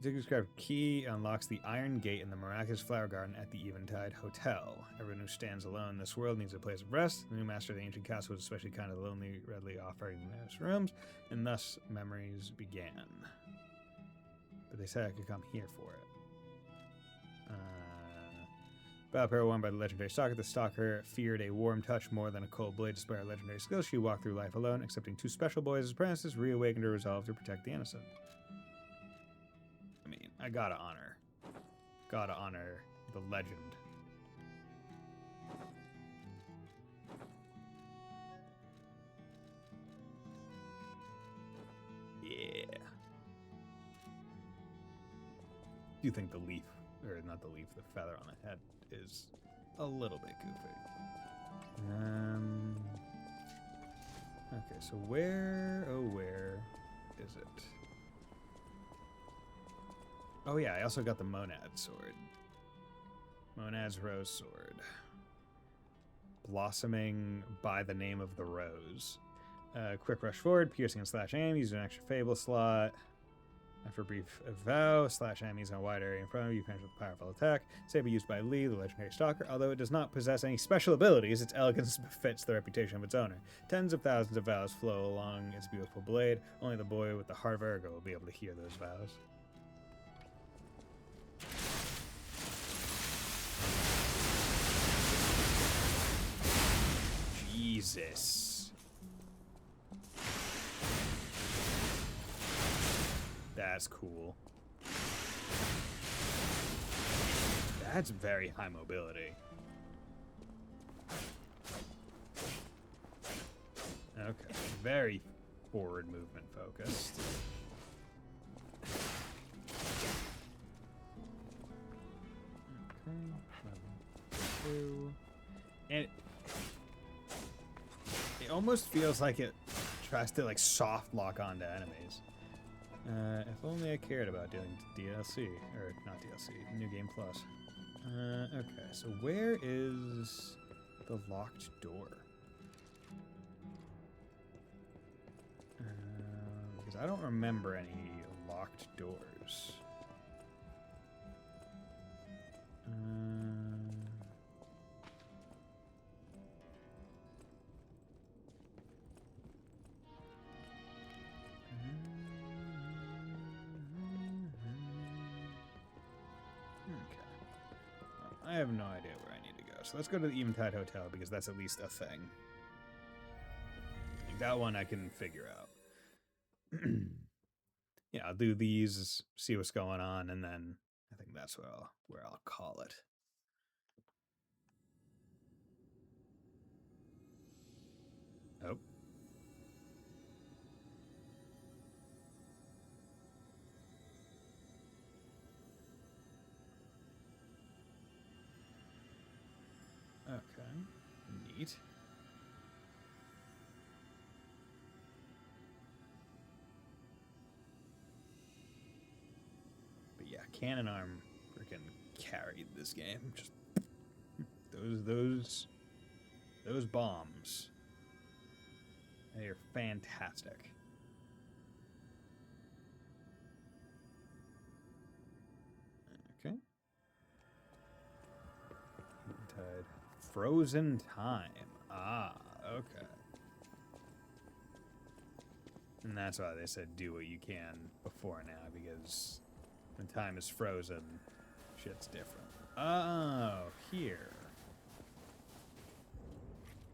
Described key unlocks the iron gate in the miraculous flower garden at the Eventide Hotel. Everyone who stands alone in this world needs a place of rest. The new master of the ancient castle was especially kind of lonely, readily offering those rooms, and thus memories began. But they said I could come here for it. Battle peril won by the legendary stalker. The stalker feared a warm touch more than a cold blade. Despite her legendary skills, she walked through life alone, accepting two special boys as apprentices, reawakened her resolve to protect the innocent. I mean, I gotta honor the legend. Yeah. Do you think the leaf, or not the leaf, the feather on the head is a little bit goofy? Okay, so where is it? Oh yeah, I also got the Monad sword. Monad's Rose Sword. Blossoming by the name of the Rose. Quick rush forward, piercing and slash aim, use an extra fable slot. After a brief vow, slash enemies in a wide area in front of you, finish with a powerful attack. Saber used by Lee, the legendary stalker. Although it does not possess any special abilities, its elegance befits the reputation of its owner. Tens of thousands of vows flow along its beautiful blade. Only the boy with the heart of Ergo will be able to hear those vows. Jesus. as cool. That's very high mobility. Okay, very forward movement focused. Okay, level 2. And it almost feels like it tries to like soft lock onto enemies. If only I cared about doing DLC, or not DLC, New Game Plus. Okay, so where is the locked door? Because I don't remember any locked doors. I have no idea where I need to go. So let's go to the Eventide Hotel because that's at least a thing. Like that one I can figure out. Yeah, I'll do these, see what's going on, and then I think that's where I'll call it. Oh. Okay. Neat. But yeah, Cannon Arm freaking carried this game. Just those bombs. They are fantastic. Okay. Eventide. Frozen Time. Ah, okay. And that's why they said do what you can before now, because when time is frozen, shit's different. Oh, here.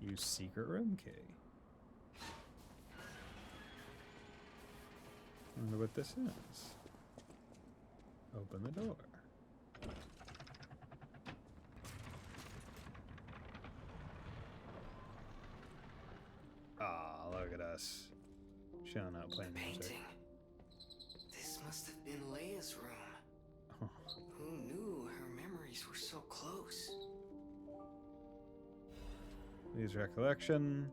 Use secret room key. Wonder what this is. Open the door. Ah, look at us. Showing up playing music. Painting. This must have been Leia's room. Oh. Who knew her memories were so close? Lee's recollection.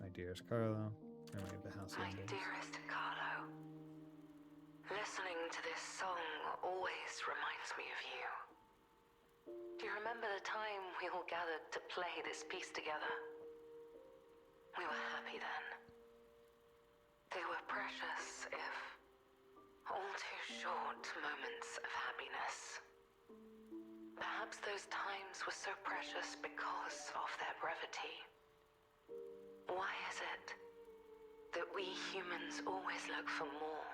My dearest Carlo. Memory of the house My endings. dearest Carlo, listening to this song always reminds me of you. Do you remember the time we all gathered to play this piece together? We were happy then. They were precious, if all too short moments of happiness. Perhaps those times were so precious because of their brevity. Why is it that we humans always look for more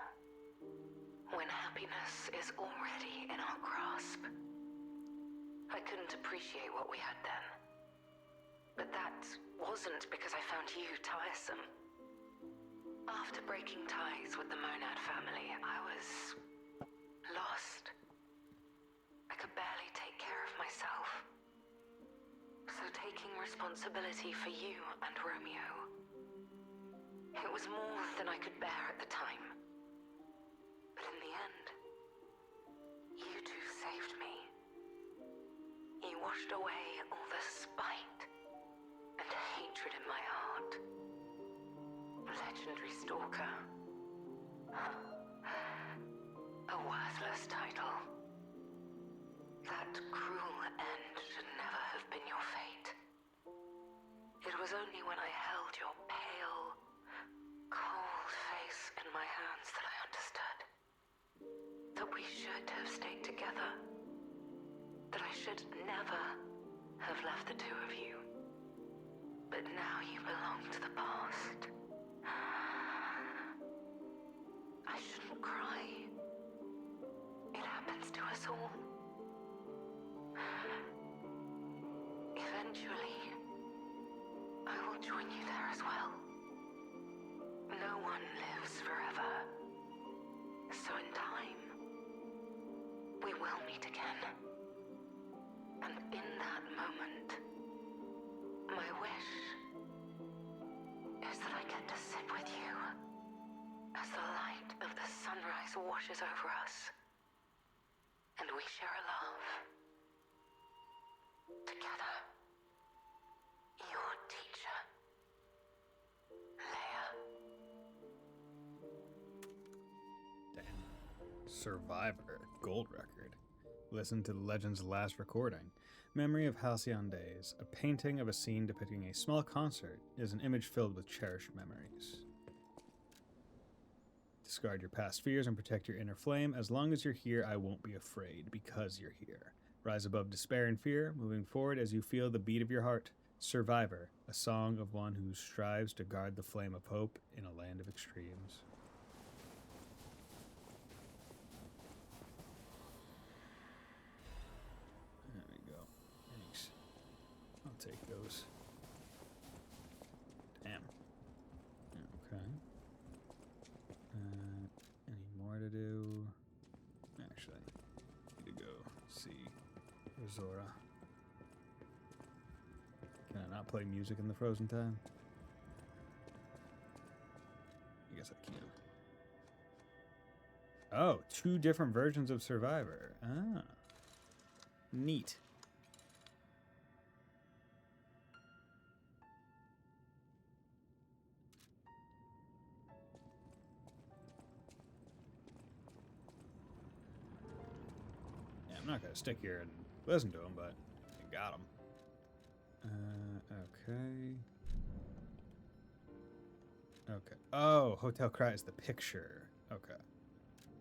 when happiness is already in our grasp? I couldn't appreciate what we had then. But that wasn't because I found you tiresome. After breaking ties with the Monad family, I was lost. I could barely take care of myself. So taking responsibility for you and Romeo, it was more than I could bear at the time. But in the end, you two saved me. You washed away all the spite and hatred in my heart. Legendary Stalker. A worthless title. That cruel end should never have been your fate. It was only when I held your pale, cold face in my hands that I understood. That we should have stayed together. That I should never have left the two of you. But now you belong to the past. I shouldn't cry. It happens to us all. Eventually, I will join you there as well. No one lives forever. So again. And in that moment, my wish is that I get to sit with you as the light of the sunrise washes over us, and we share a love together. Your teacher, Leia. Damn. Survivor, gold record. Listen to the legend's last recording. Memory of Halcyon Days, a painting of a scene depicting a small concert, is an image filled with cherished memories. Discard your past fears and protect your inner flame. As long as you're here, I won't be afraid, because you're here. Rise above despair and fear, moving forward as you feel the beat of your heart. Survivor, a song of one who strives to guard the flame of hope in a land of extremes. There we go. Thanks. I'll take those. Damn. Okay. Any more to do? Actually, I need to go see Rizora. Can I not play music in the frozen time? I guess I can. Oh, 2 different versions of Survivor. Ah. Neat. Yeah, I'm not going to stick here and listen to them, but I got them. Okay. Okay. Oh, Hotel Cry is the picture. Okay.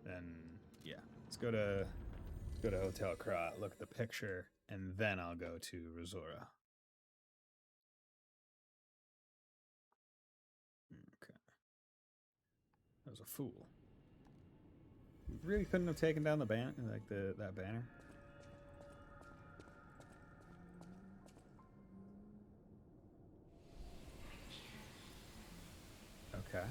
Then, yeah. Let's go to Hotel Cry, look at the picture, and then I'll go to Rizora. Okay. That was a fool. We really couldn't have taken down the that banner. Okay.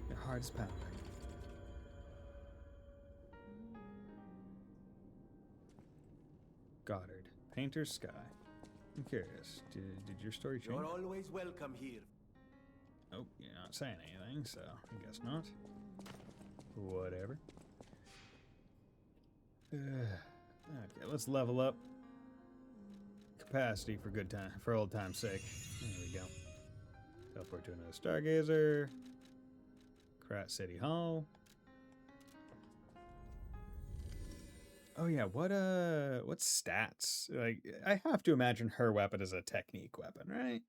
Your heart is pounding. Goddard, Painter's Sky. I'm curious. Did your story change? You're always welcome here. Oh, you're not saying anything, so I guess not. Whatever. Okay, let's level up. Capacity for good time, for old time's sake. There we go. Teleport to another Stargazer. Krat City Hall. Oh yeah, what stats? Like, I have to imagine her weapon is a technique weapon, right?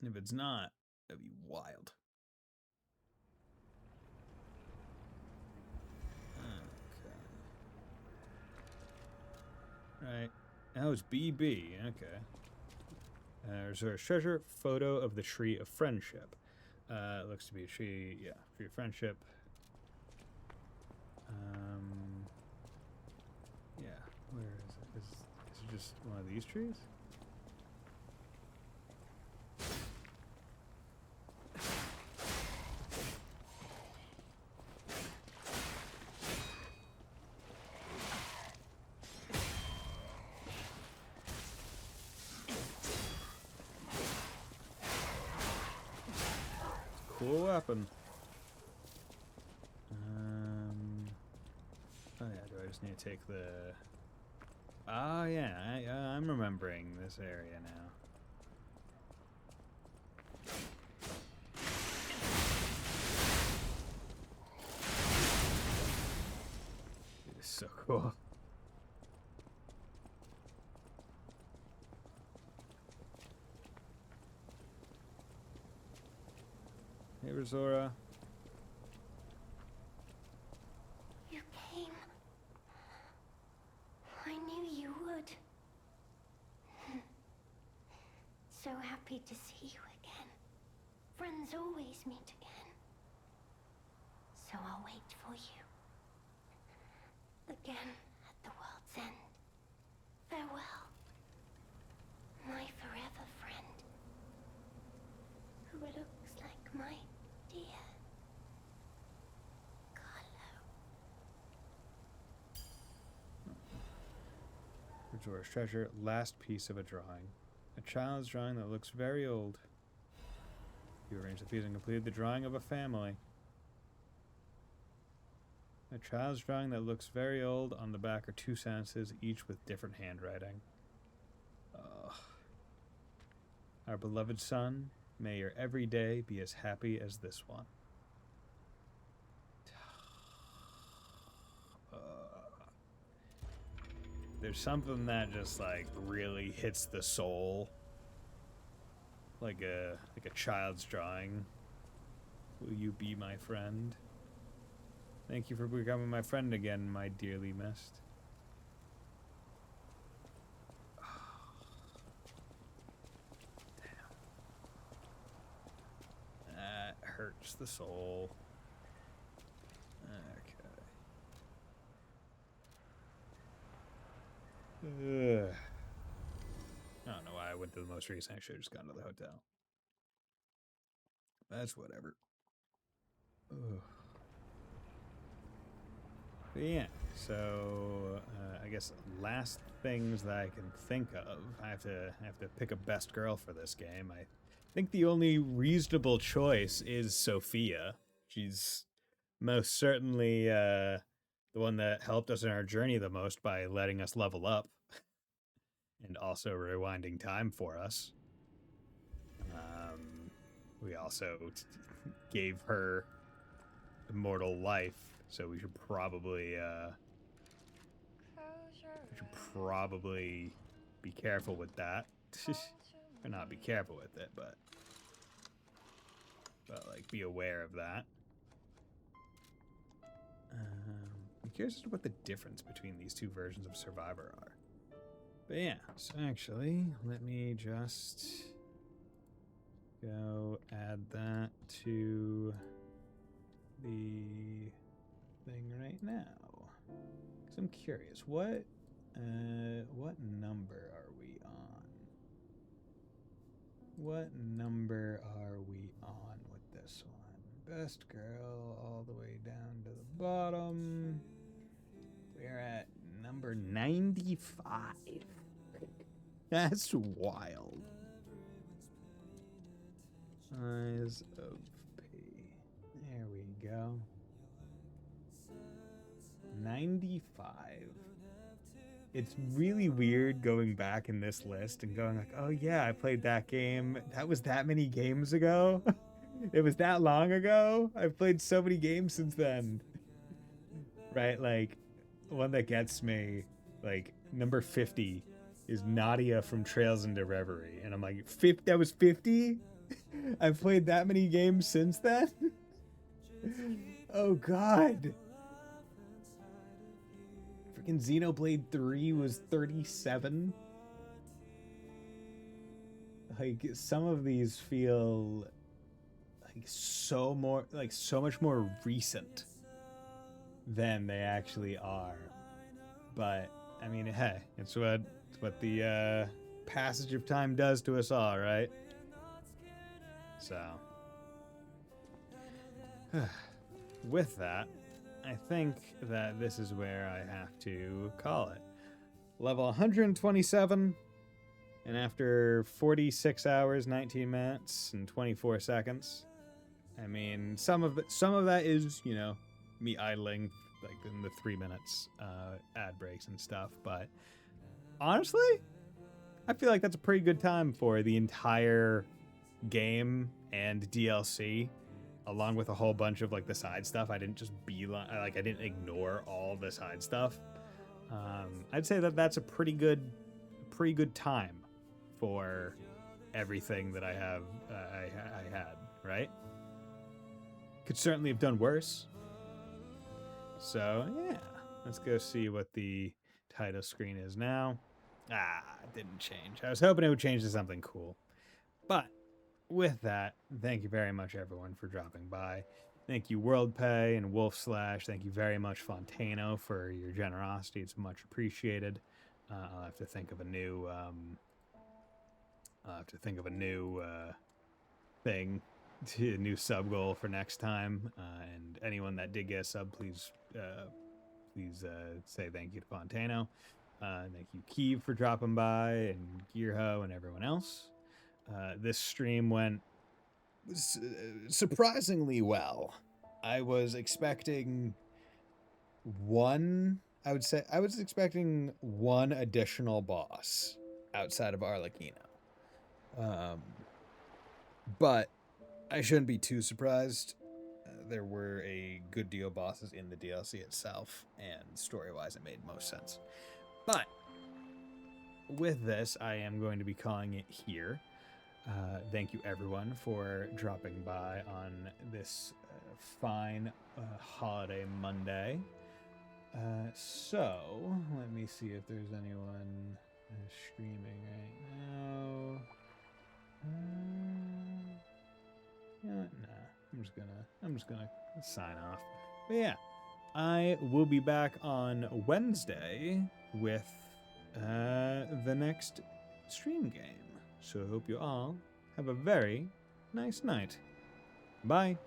If it's not, that'd be wild. Okay. Right. That was BB. Okay. There's a treasure photo of the Tree of Friendship. It looks to be a tree, yeah, Tree of Friendship. Yeah, where is it? Is it just one of these trees? Cool weapon. Oh yeah, do I just need to take the... Oh yeah, I'm remembering this area now. It is so cool. Hey, Rizora. You came. I knew you would. So happy to see you again. Friends always meet again. So I'll wait for you. Again at the world's end. Farewell. My forever friend. Jor's treasure. Last piece of a drawing. A child's drawing that looks very old. You arranged the piece and completed the drawing of a family. A child's drawing that looks very old. On the back are 2 sentences, each with different handwriting. Our beloved son, may your every day be as happy as this one. There's something that just like really hits the soul, like a child's drawing. Will you be my friend? Thank you for becoming my friend again, my dearly missed. Damn. That hurts the soul. Okay. Ugh. I don't know why I went to the most recent. I should have just gone to the hotel. That's whatever. Ugh. But yeah, so I guess last things that I can think of. I have to pick a best girl for this game. I think the only reasonable choice is Sophia. She's most certainly the one that helped us in our journey the most by letting us level up and also rewinding time for us. We also gave her immortal life, so we should probably be careful with that. Or not be careful with it, but like be aware of that. I'm curious as to what the difference between these two versions of Survivor are. But yeah, so actually, let me just go add that to the thing right now. Because I'm curious, what number are we on? What number are we on with this one? Best girl all the way down to the bottom. We're at number 95. That's wild. Eyes of P. There we go. 95. It's really weird going back in this list and going like, oh yeah, I played that game. That was that many games ago. It was that long ago. I've played so many games since then. Right? Like, one that gets me, like, number 50 is Nadia from Trails into Reverie. And I'm like, that was 50? I've played that many games since then? Oh, God. Freaking Xenoblade 3 was 37. Like, some of these feel like so much more recent than they actually are. But I mean, hey, it's what the passage of time does to us all, right? So with that, I think that this is where I have to call it. Level 127, and after 46 hours, 19 minutes, and 24 seconds, I mean, some of that is, you know, me idling, like in the 3 minutes ad breaks and stuff. But honestly, I feel like that's a pretty good time for the entire game and DLC, along with a whole bunch of like the side stuff. I didn't just I didn't ignore all the side stuff. I'd say that that's a pretty good time for everything that I have. I had, right? Could certainly have done worse. So yeah, let's go see what the title screen is now. It didn't change. I was hoping it would change to something cool. But with that, thank you very much everyone for dropping by. Thank you WorldPay and Wolf Slash. Thank you very much Fontano for your generosity. It's much appreciated. I'll have to think of a new thing, a new sub goal for next time. And anyone that did get a sub, please say thank you to Fontano. Thank you, Keeve, for dropping by, and Gearho, and everyone else. This stream went surprisingly well. I was expecting I was expecting one additional boss outside of Arlecchino. But I shouldn't be too surprised. There were a good deal of bosses in the DLC itself, and story-wise, it made most sense. But with this, I am going to be calling it here. Thank you, everyone, for dropping by on this fine holiday Monday. So, let me see if there's anyone streaming right now. No, I'm just gonna sign off. But yeah, I will be back on Wednesday with the next stream game. So I hope you all have a very nice night. Bye.